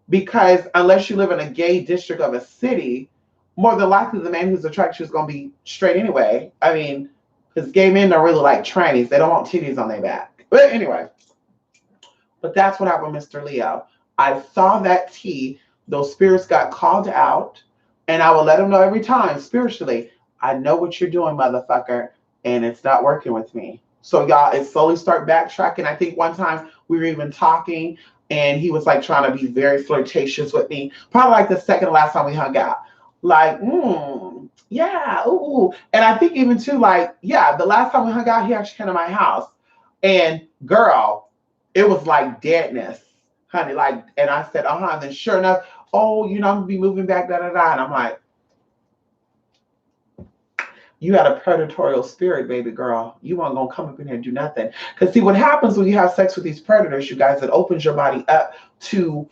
Because unless you live in a gay district of a city, more than likely the man who's attracted to you is going to be straight anyway. I mean, because gay men don't really like trannies. They don't want titties on their back. But anyway, but that's what happened with Mr. Leo. I saw that tea. Those spirits got called out, and I will let them know every time, spiritually, I know what you're doing, motherfucker, and it's not working with me. So y'all, it slowly start backtracking. I think one time we were even talking, and he was like trying to be very flirtatious with me. Probably like the second to last time we hung out. Like, yeah, ooh. And I think even too, like, yeah, the last time we hung out, he actually came to my house. And girl, it was like deadness, honey. Like, and I said, and then sure enough, oh, I'm gonna be moving back, da da da. And I'm like, you had a predatorial spirit, baby girl. You weren't gonna come up in here and do nothing. Because see, what happens when you have sex with these predators, you guys, it opens your body up to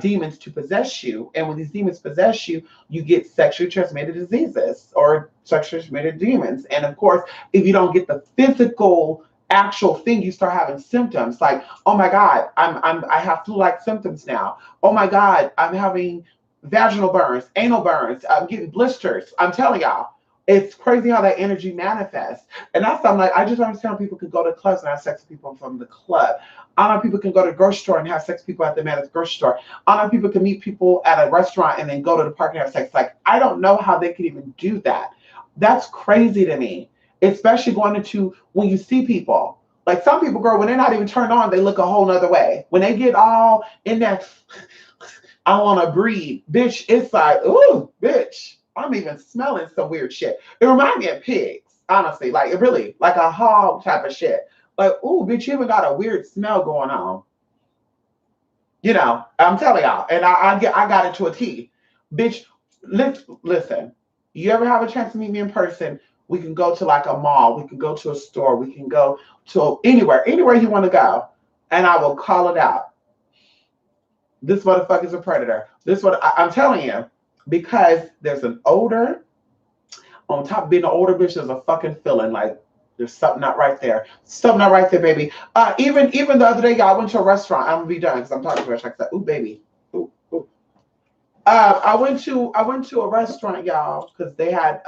demons to possess you. And when these demons possess you, you get sexually transmitted diseases or sexually transmitted demons. And of course, if you don't get the physical actual thing, you start having symptoms like, oh my God, I have flu-like symptoms now. Oh my God, I'm having vaginal burns, anal burns, I'm getting blisters. I'm telling y'all, it's crazy how that energy manifests. And that's why I'm like, I just don't understand how people can go to clubs and have sex with people from the club. I know people can go to the grocery store and have sex with people at the man at the grocery store. I know people can meet people at a restaurant and then go to the park and have sex. Like, I don't know how they can even do that. That's crazy to me, especially going into when you see people. Like some people, girl, when they're not even turned on, they look a whole nother way. When they get all in that, I want to breathe, bitch, it's like, ooh, bitch, I'm even smelling some weird shit. It reminds me of pigs, honestly, like it really, like a hog type of shit. Like, ooh, bitch, you even got a weird smell going on. You know, I'm telling y'all, and I got it to a T. Bitch, listen, you ever have a chance to meet me in person, we can go to like a mall, we can go to a store, we can go to anywhere you want to go, and I will call it out. This motherfucker's a predator. This what I'm telling you, because there's an odor on top of being an older bitch. There's a fucking feeling like there's something not right there. Something not right there, baby. Even the other day, y'all, I went to a restaurant. I'm gonna be done because I'm talking to her. Like, ooh, baby. Ooh, ooh. I went to a restaurant, y'all, because they had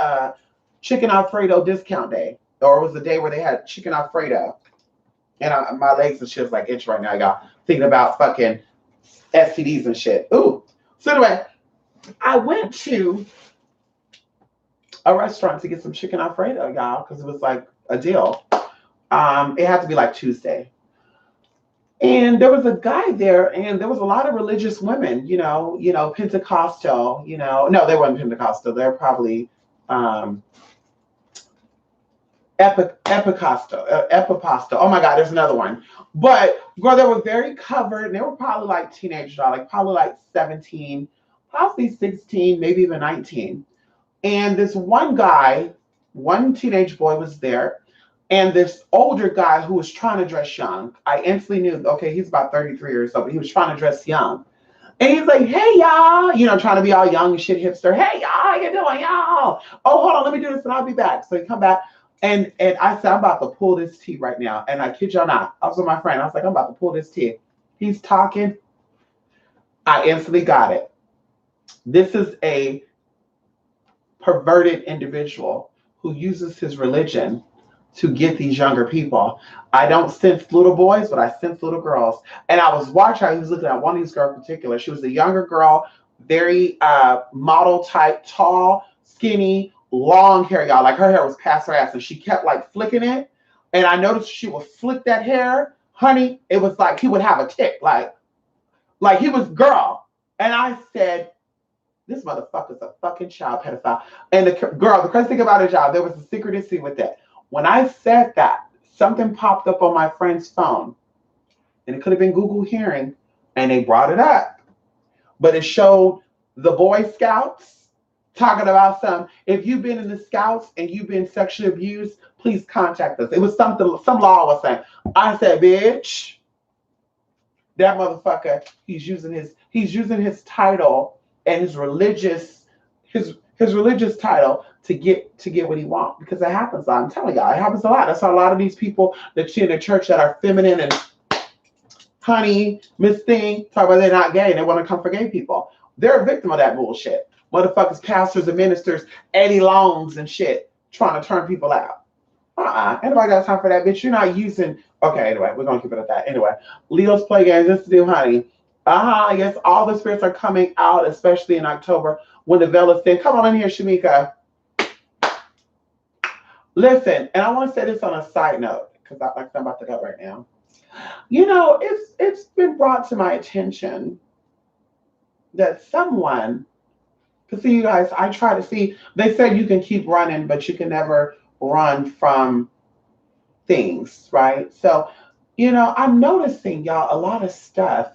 chicken Alfredo discount day, or it was the day where they had chicken Alfredo. And my legs and shit's like itch right now, y'all. Thinking about fucking STDs and shit. Ooh. So anyway, I went to a restaurant to get some chicken Alfredo, y'all, because it was like a deal. It had to be like Tuesday. And there was a guy there, and there was a lot of religious women, Pentecostal, no, they weren't Pentecostal. They're probably Epicostal. Oh my God, there's another one. But girl, they were very covered, and they were probably like teenagers, like probably like 17, possibly 16, maybe even 19. And this one guy, one teenage boy was there, and this older guy who was trying to dress young. I instantly knew, okay, he's about 33 or so, but he was trying to dress young. And he's like, hey, y'all, trying to be all young and shit hipster. Hey, y'all, how you doing, y'all? Oh, hold on, let me do this and I'll be back. So he come back, and I said, I'm about to pull this tea right now. And I kid y'all not, I was with my friend. I was like, I'm about to pull this tea. He's talking. I instantly got it. This is a perverted individual who uses his religion to get these younger people. I don't sense little boys, but I sense little girls. And I was watching, I was looking at one of these girls in particular. She was a younger girl, very model type, tall, skinny, long hair, y'all. Like her hair was past her ass, and she kept like flicking it. And I noticed she would flick that hair. Honey, it was like he would have a tick, like he was girl. And I said, this motherfucker's a fucking child pedophile. And the crazy thing about it, y'all, there was a secrecy with that. When I said that, something popped up on my friend's phone. And it could have been Google Hearing. And they brought it up. But it showed the Boy Scouts talking about if you've been in the Scouts and you've been sexually abused, please contact us. It was some law was saying. I said, bitch, that motherfucker, he's using his title and his religious title to get what he wants, because it happens a lot. I'm telling y'all, it happens a lot. That's how a lot of these people that see in the church that are feminine and honey, Miss Thing, talk about they're not gay and they want to come for gay people. They're a victim of that bullshit. Motherfuckers, pastors and ministers, Eddie Longs and shit, trying to turn people out. Anybody got time for that, bitch? You're not using. Okay, anyway, we're gonna keep it at that. Anyway, Leo's play games. This to do, honey. Yes, all the spirits are coming out, especially in October when the veil is thin. Come on in here, Shamika. Listen, and I want to say this on a side note, because I'm about to go right now. It's been brought to my attention that someone, because see, you guys, I try to see, they said you can keep running, but you can never run from things, right? So, I'm noticing, y'all, a lot of stuff.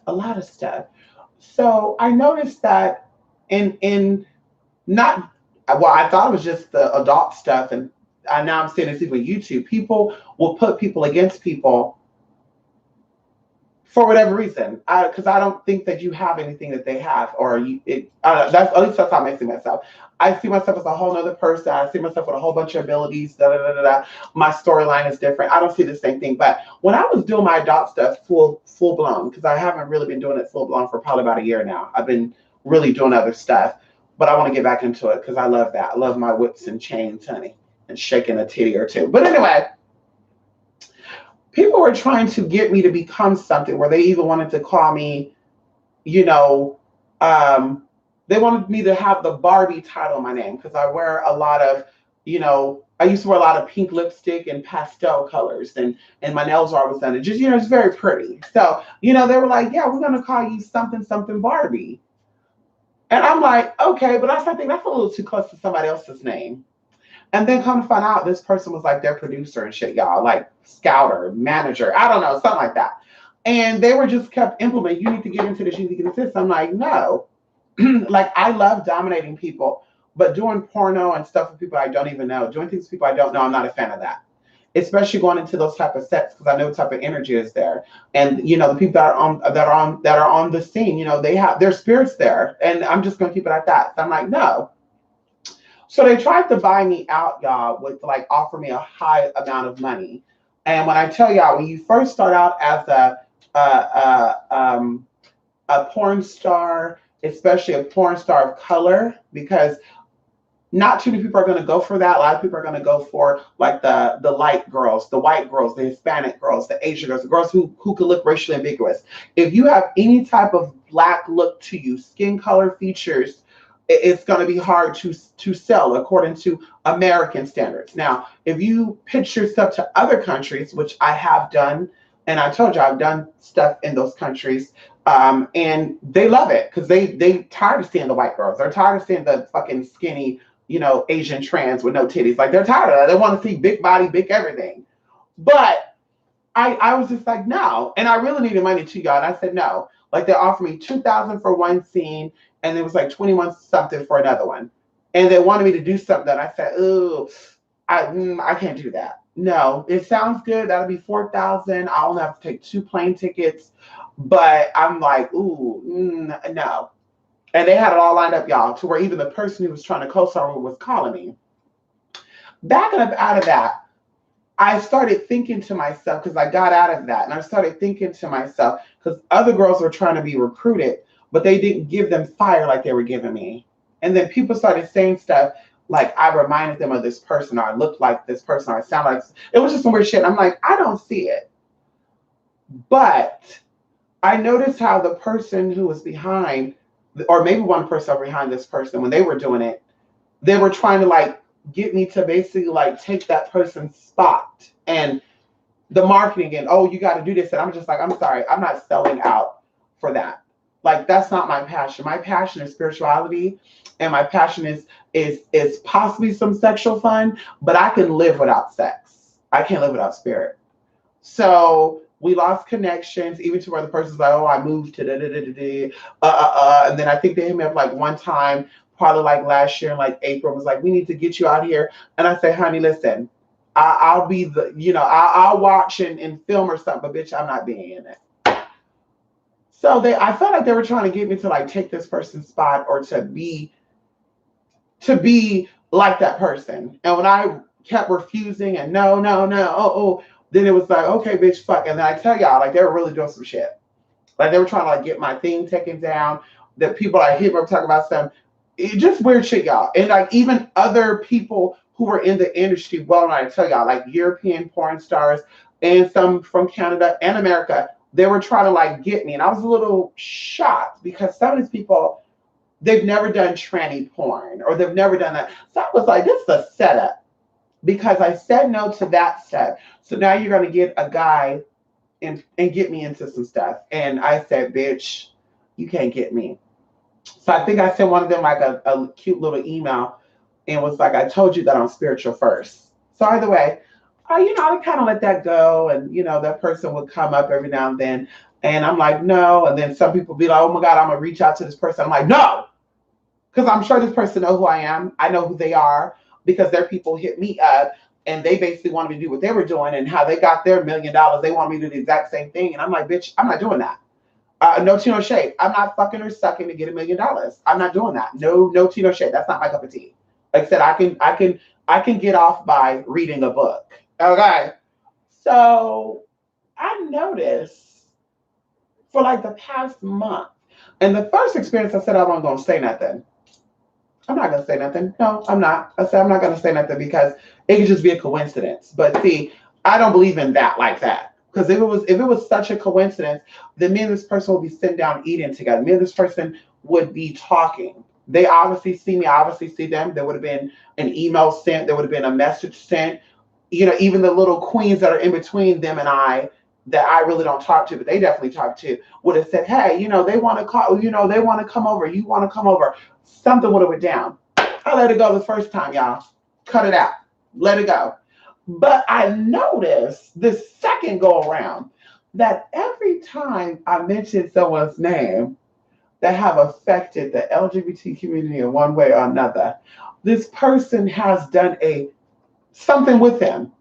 So I noticed that in not, well, I thought it was just the adult stuff, and now I'm seeing this even with YouTube. People will put people against people for whatever reason, because I don't think that you have anything that they have, or that's at least that's how I see myself. I see myself as a whole other person. I see myself with a whole bunch of abilities. Da, da, da, da, da. My storyline is different. I don't see the same thing. But when I was doing my adopt stuff full blown, because I haven't really been doing it full blown for probably about a year now. I've been really doing other stuff, but I want to get back into it because I love that. I love my whips and chains, honey, and shaking a titty or two. But anyway, people were trying to get me to become something where they even wanted to call me, you know, um, they wanted me to have the Barbie title in my name because I wear a lot of, I used to wear a lot of pink lipstick and pastel colors, and my nails are always done. It just, it's very pretty. So, they were like, yeah, we're gonna call you something something Barbie. And I'm like, okay, but I think that's a little too close to somebody else's name. And then come to find out, this person was like their producer and shit, y'all, like scouter, manager, I don't know, something like that. And they were just kept implementing, you need to get into this, you need to get into this. I'm like, no. Like, I love dominating people, but doing porno and stuff with people I don't even know, doing things with people I don't know, I'm not a fan of that. Especially going into those type of sets because I know what type of energy is there. And the people that are on the scene, they have their spirits there. And I'm just gonna keep it like that. So I'm like, no. So they tried to buy me out, y'all, with like offer me a high amount of money. And when I tell y'all, when you first start out as a porn star, especially a porn star of color, because not too many people are going to go for that. A lot of people are going to go for like the light girls, the white girls, the Hispanic girls, the Asian girls, the girls who can look racially ambiguous. If you have any type of black look to you, skin color features, it's going to be hard to sell according to American standards. Now, if you pitch your stuff to other countries, which I have done, and I told you I've done stuff in those countries, and they love it because they tired of seeing the white girls. They're tired of seeing the fucking skinny, Asian trans with no titties. Like, they're tired of that. They want to see big body, big everything. But I was just like, no. And I really needed money too, y'all. And I said no. Like, they offered me $2,000 for one scene, and it was like 21 something for another one. And they wanted me to do something that I said, ooh, I can't do that. No, it sounds good. That'll be 4,000. I only have to take 2 plane tickets. But I'm like, ooh, no. And they had it all lined up, y'all, to where even the person who was trying to co-star was calling me. Backing up out of that, I started thinking to myself, because I got out of that, and I started thinking to myself, because other girls were trying to be recruited, but they didn't give them fire like they were giving me. And then people started saying stuff like I reminded them of this person, or I looked like this person, or I sound like it was just some weird shit. I'm like, I don't see it. But I noticed how the person who was behind, or maybe one person behind this person, when they were doing it, they were trying to like get me to basically like take that person's spot, and the marketing, and oh, you got to do this. And I'm just like, I'm sorry, I'm not selling out for that. Like, that's not my passion. My passion is spirituality, and my passion is possibly some sexual fun, but I can live without sex. I can't live without spirit. So we lost connections, even to where the person's like, oh, I moved to and then I think they hit me up like one time, probably like last year in like April, was like, we need to get you out here. And I say, honey, listen, I'll be I'll watch and film or something, but bitch, I'm not being in it. So I felt like they were trying to get me to like take this person's spot, or to be like that person. And when I kept refusing and no, then it was like, okay, bitch, fuck. And then I tell y'all, like, they were really doing some shit. Like, they were trying to like get my thing taken down. That people I hear were talking about some just weird shit, y'all. And like even other people who were in the industry, well, I tell y'all, like European porn stars and some from Canada and America, they were trying to like get me. And I was a little shocked because some of these people, they've never done tranny porn, or they've never done that. So I was like, this is a setup, because I said no to that set. So now you're going to get a guy and get me into some stuff. And I said, bitch, you can't get me. So I think I sent one of them like a cute little email and was like, I told you that I'm spiritual first. So either way, I kind of let that go. And, that person would come up every now and then. And I'm like, no. And then some people be like, oh my God, I'm going to reach out to this person. I'm like, no. Because I'm sure this person knows who I am. I know who they are, because their people hit me up and they basically wanted me to do what they were doing and how they got their $1 million. They want me to do the exact same thing. And I'm like, bitch, I'm not doing that. No tea, no shade. I'm not fucking or sucking to get $1 million. I'm not doing that. No tea, no shade. That's not my cup of tea. Like I said, I can get off by reading a book. Okay. So I noticed for like the past month, and the first experience I said I wasn't gonna say nothing. I'm not gonna say nothing. No, I'm not. I said I'm not gonna say nothing because it could just be a coincidence. But see, I don't believe in that like that. Because if it was such a coincidence, then me and this person would be sitting down eating together. Me and this person would be talking. They obviously see me, I obviously see them. There would have been an email sent, there would have been a message sent. You know, even the little queens that are in between them and I that I really don't talk to, but they definitely talk to, would have said, hey, you know, they want to call, you know, they want to come over, you want to come over. Something would have went down. I let it go the first time, y'all. Cut it out. Let it go. But I noticed the second go around that every time I mention someone's name that have affected the LGBT community in one way or another, this person has done something with them.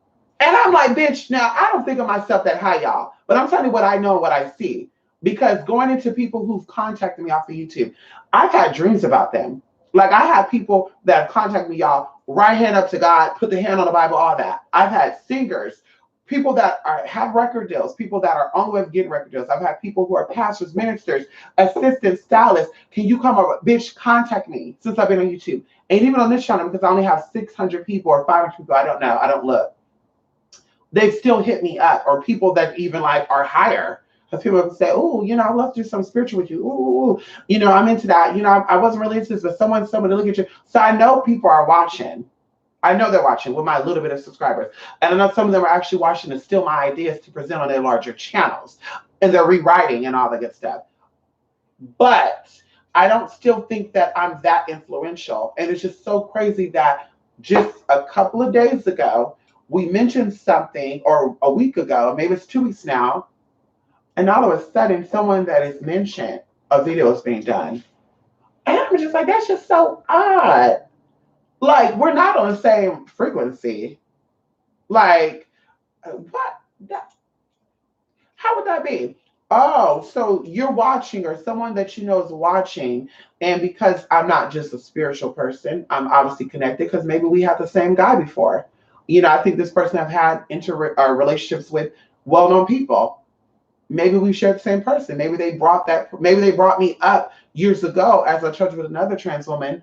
And I'm like, bitch, now I don't think of myself that high, y'all, but I'm telling you what I know and what I see. Because going into people who've contacted me off of YouTube, I've had dreams about them. Like I have people that have contacted me, y'all, right hand up to God, put the hand on the Bible, all that. I've had singers, people that have record deals, people that are on the way of getting record deals. I've had people who are pastors, ministers, assistants, stylists. Can you come over? Bitch, contact me since I've been on YouTube. And even on this channel, because I only have 600 people or 500 people, I don't know, I don't look. They've still hit me up, or people that even like are higher. People say, oh, you know, I'd love to do some spiritual with you. Ooh, you know, I'm into that. You know, I wasn't really into this, but someone to look at you. So I know people are watching. I know they're watching with my little bit of subscribers. And I know some of them are actually watching to steal my ideas to present on their larger channels. And they're rewriting and all that good stuff. But I don't still think that I'm that influential. And it's just so crazy that just a couple of days ago, we mentioned something, or a week ago, maybe it's 2 weeks now, and all of a sudden, someone that is mentioned, a video is being done. And I'm just like, that's just so odd. Like, we're not on the same frequency. Like, what? How would that be? Oh, so you're watching, or someone that you know is watching, and because I'm not just a spiritual person, I'm obviously connected because maybe we had the same guy before. You know, I think this person I've had relationships with well-known people. Maybe we shared the same person. Maybe they brought me up years ago as a church with another trans woman.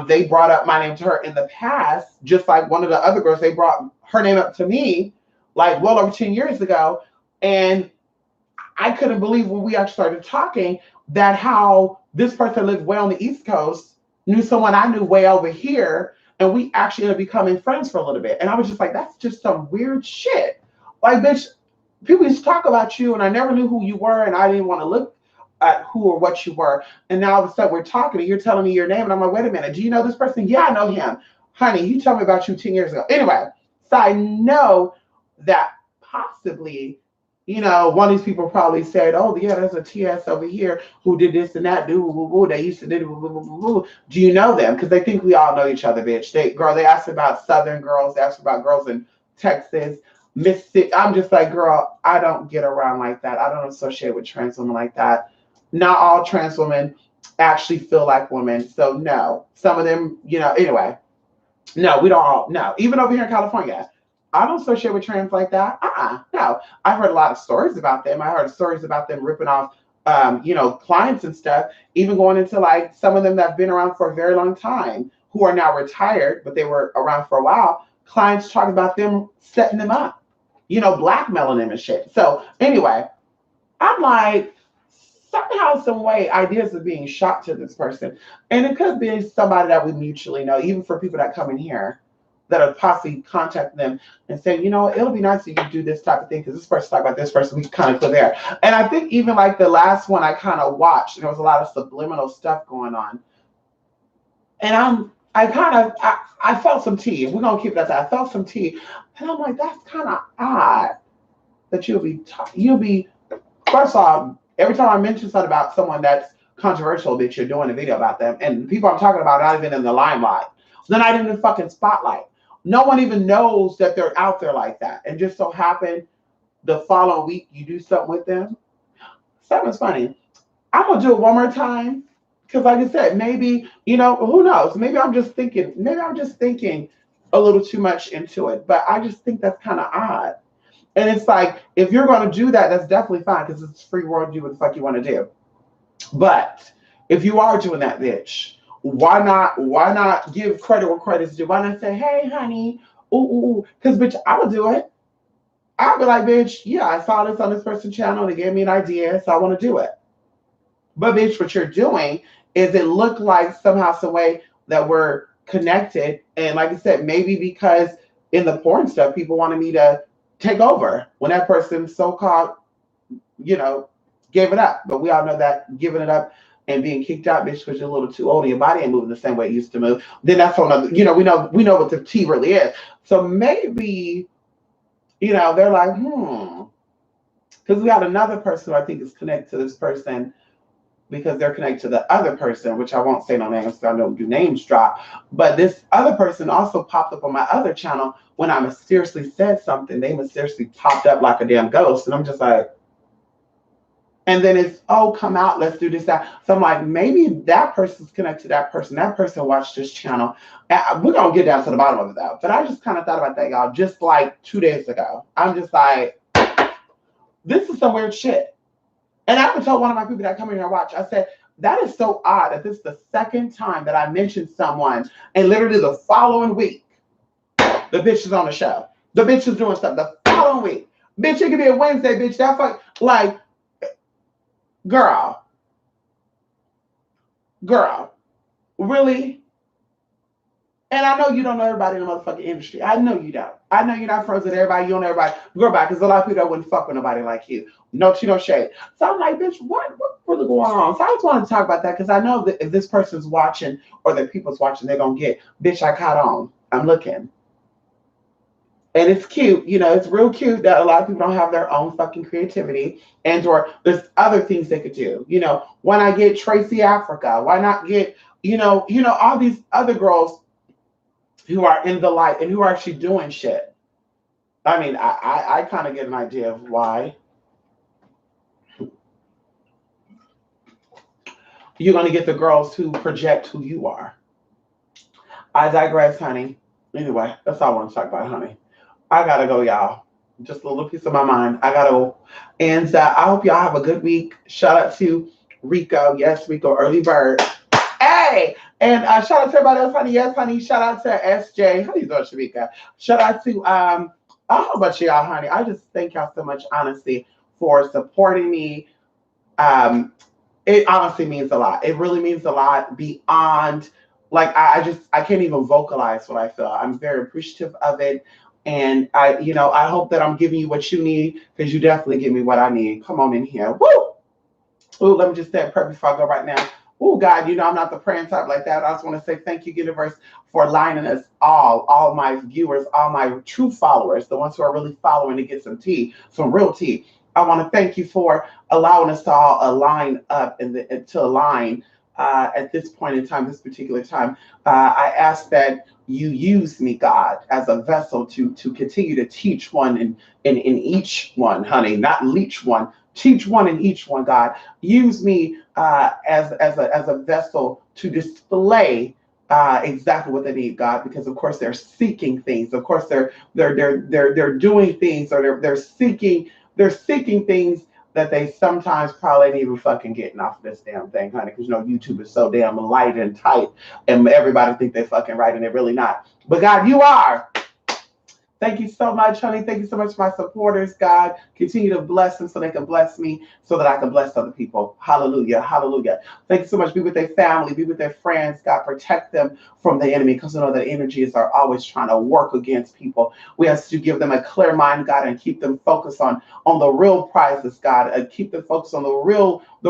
They brought up my name to her in the past, just like one of the other girls, they brought her name up to me like well over 10 years ago. And I couldn't believe when we actually started talking that how this person lived way on the East Coast, knew someone I knew way over here, and we actually ended up becoming friends for a little bit. And I was just like, that's just some weird shit. Like, bitch, people used to talk about you, and I never knew who you were, and I didn't want to look at who or what you were. And now all of a sudden we're talking, and you're telling me your name, and I'm like, wait a minute, do you know this person? Yeah, I know him. Honey, he told me about you 10 years ago. Anyway, so I know that possibly, you know, one of these people probably said, oh, yeah, there's a TS over here who did this and that, they used to do, do you know them? Because they think we all know each other, bitch. They asked about Southern girls, they asked about girls in Texas, Mississippi. I'm just like, girl, I don't get around like that. I don't associate with trans women like that. Not all trans women actually feel like women. So no, some of them, you know, anyway, no, we don't all, no. Even over here in California, I don't associate with trans like that. No. I've heard a lot of stories about them. I heard stories about them ripping off, you know, clients and stuff, even going into like some of them that have been around for a very long time who are now retired, but they were around for a while. Clients talk about them setting them up, you know, blackmailing them and shit. So anyway, I'm like, somehow, some way, ideas are being shot to this person. And it could be somebody that we mutually know, even for people that come in here that are possibly contacting them and saying, you know, it'll be nice if you do this type of thing because this person talked about this person, we kind of go there. And I think even like the last one I kind of watched, there was a lot of subliminal stuff going on. And I felt some tea. We're going to keep it at that. I felt some tea. And I'm like, that's kind of odd that you'll be, first of all, every time I mention something about someone that's controversial, bitch, you're doing a video about them. And the people I'm talking about are not even in the limelight. They're not even in the fucking spotlight. No one even knows that they're out there like that. And just so happen the following week you do something with them. Something's funny. I'm gonna do it one more time. Because like I said, maybe, who knows? Maybe I'm just thinking a little too much into it. But I just think that's kind of odd. And it's like, if you're gonna do that, that's definitely fine because it's free world, do what the fuck you want to do. But if you are doing that, bitch, why not give credit where credit's due? Why not say, hey, honey, ooh, because bitch, I would do it. I'd be like, bitch, yeah, I saw this on this person's channel. They gave me an idea, so I want to do it. But bitch, what you're doing is it look like somehow, some way that we're connected. And like I said, maybe because in the porn stuff, people wanted me to take over when that person so-called, you know, gave it up. But we all know that giving it up and being kicked out, bitch, because you're a little too old and your body ain't moving the same way it used to move. Then that's on another, we know what the tea really is. So maybe, they're like, because we got another person who I think is connected to this person because they're connected to the other person, which I won't say no names, so I don't do names drop. But this other person also popped up on my other channel when I mysteriously said something. They mysteriously popped up like a damn ghost, and I'm just like, and then it's, oh, come out, let's do this, that. So I'm like, maybe that person's connected to that person. That person watched this channel. We're going to get down to the bottom of it, though. But I just kind of thought about that, y'all, just like 2 days ago. I'm just like, this is some weird shit. And I even told one of my people that come in here and watch, I said, that is so odd that this is the second time that I mentioned someone, and literally the following week, the bitch is on the show. The bitch is doing stuff. The following week. Bitch, it could be a Wednesday, bitch. That fuck, like, girl, really? And I know you don't know everybody in the motherfucking industry. I know you don't. I know you're not friends with everybody. You don't know everybody. Girl, back, because a lot of people that wouldn't fuck with nobody like you. No tea, no shade. So I'm like, bitch, what really going on? So I just wanted to talk about that because I know that if this person's watching or the people's watching, they're going to get, bitch, I caught on. I'm looking. And it's cute, it's real cute that a lot of people don't have their own fucking creativity, and or there's other things they could do. Why not get Tracy Africa? Why not get, all these other girls who are in the light and who are actually doing shit. I mean, I kind of get an idea of why. You're going to get the girls who project who you are. I digress, honey. Anyway, that's all I want to talk about, honey. I gotta go, y'all. Just a little piece of my mind. I gotta go. And I hope y'all have a good week. Shout out to Rico. Yes, Rico, early bird. Hey! And shout out to everybody else, honey. Yes, honey. Shout out to SJ. How you doing, Sharika? Shout out to a whole bunch of y'all, honey. I just thank y'all so much, honestly, for supporting me. It honestly means a lot. It really means a lot beyond, like, I can't even vocalize what I feel. I'm very appreciative of it. And I hope that I'm giving you what you need, because you definitely give me what I need. Come on in here. Woo! Ooh, let me just say a prayer before I go right now. Oh, God, I'm not the praying type like that. I just want to say thank you, universe, for aligning us all my viewers, all my true followers, the ones who are really following to get some tea, some real tea. I want to thank you for allowing us to all align up and to align at this point in time, this particular time. I ask that you use me, God, as a vessel to continue to teach one in each one, honey, not leech one. Teach one in each one, God. Use me as a vessel to display exactly what they need, God, because of course they're seeking things. Of course they're doing things, or they're seeking things that they sometimes probably ain't even fucking getting off of this damn thing, honey, because YouTube is so damn light and tight, and everybody think they're fucking right, and they're really not. But God, you are. Thank you so much, honey. Thank you so much, my supporters, God. Continue to bless them so they can bless me, so that I can bless other people. Hallelujah. Hallelujah. Thank you so much. Be with their family. Be with their friends. God, protect them from the enemy, because we know that energies are always trying to work against people. We have to give them a clear mind, God, and keep them focused on the real prizes, God, and keep them focused on the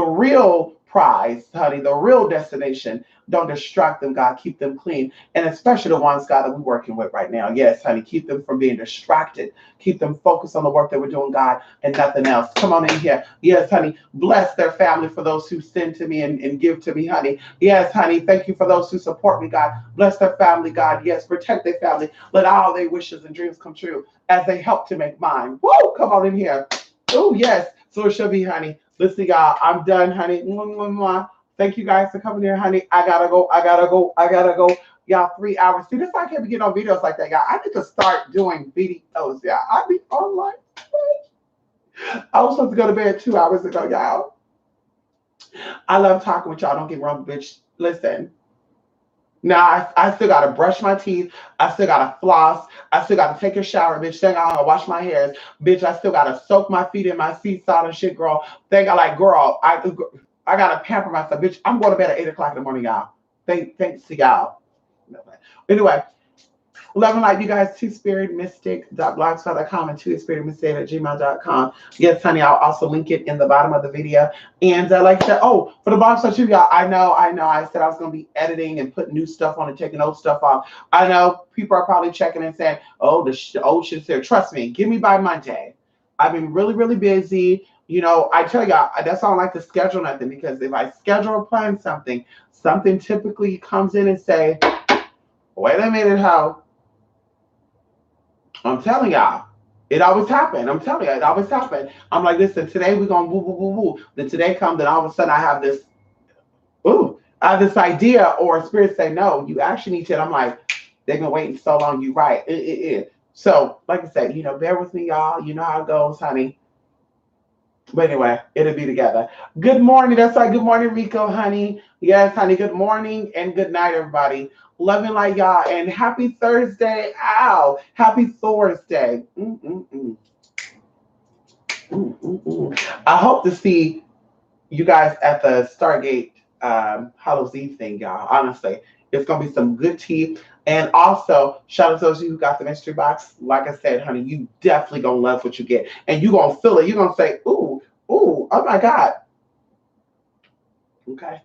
real prize, honey, the real destination. Don't distract them, God. Keep them clean. And especially the ones, God, that we're working with right now. Yes, honey, keep them from being distracted. Keep them focused on the work that we're doing, God, and nothing else. Come on in here. Yes, honey. Bless their family for those who send to me and give to me, honey. Yes, honey. Thank you for those who support me, God. Bless their family, God. Yes, protect their family. Let all their wishes and dreams come true as they help to make mine. Woo! Come on in here. Oh, yes. So it should be, honey. Listen, y'all, I'm done, honey. Mwah, mwah, mwah. Thank you guys for coming here, honey. I gotta go. I gotta go. I gotta go. Y'all, 3 hours. See, this is why I can't be getting on videos like that, y'all. I need to start doing videos, y'all. I be online. I was supposed to go to bed 2 hours ago, y'all. I love talking with y'all. Don't get me wrong, bitch. Listen. Now, I still got to brush my teeth. I still got to floss. I still got to take a shower, bitch. Then I got to wash my hairs. Bitch, I still got to soak my feet in my sea salt and shit, girl. Think I like, girl, I got to pamper myself. Bitch, I'm going to bed at 8 o'clock in the morning, y'all. Thanks to y'all. Anyway, love and light, you guys. twospiritmystic.blogspot.com and twospiritmystic@gmail.com. Yes, honey, I'll also link it in the bottom of the video. And like I said, oh, for the blogspot too, y'all, I know. I said I was going to be editing and putting new stuff on and taking old stuff off. I know people are probably checking and saying, oh, the old shit's there. Trust me, give me by Monday. I've been really, really busy. You know, I tell y'all, that's why I don't like to schedule nothing, because if I schedule or plan something typically comes in and say, wait a minute, how? I'm telling y'all, it always happened. I'm telling you, it always happened. I'm like, listen, today we're going to woo, woo, woo, woo. Then today comes, and all of a sudden I have this, idea, or spirit say, no, you actually need to. And I'm like, they've been waiting so long. You right. So, like I said, bear with me, y'all. You know how it goes, honey. But anyway, it'll be together. Good morning. That's right. Good morning, Rico, honey. Yes, honey. Good morning and good night, everybody. Love and light, y'all. And happy Thursday. Ow. Happy Thursday. I hope to see you guys at the Stargate Hallows Eve thing, y'all. Honestly, it's going to be some good tea. And also, shout out to those of you who got the mystery box. Like I said, honey, you definitely going to love what you get. And you're going to feel it. You're going to say, ooh, oh my God. Okay.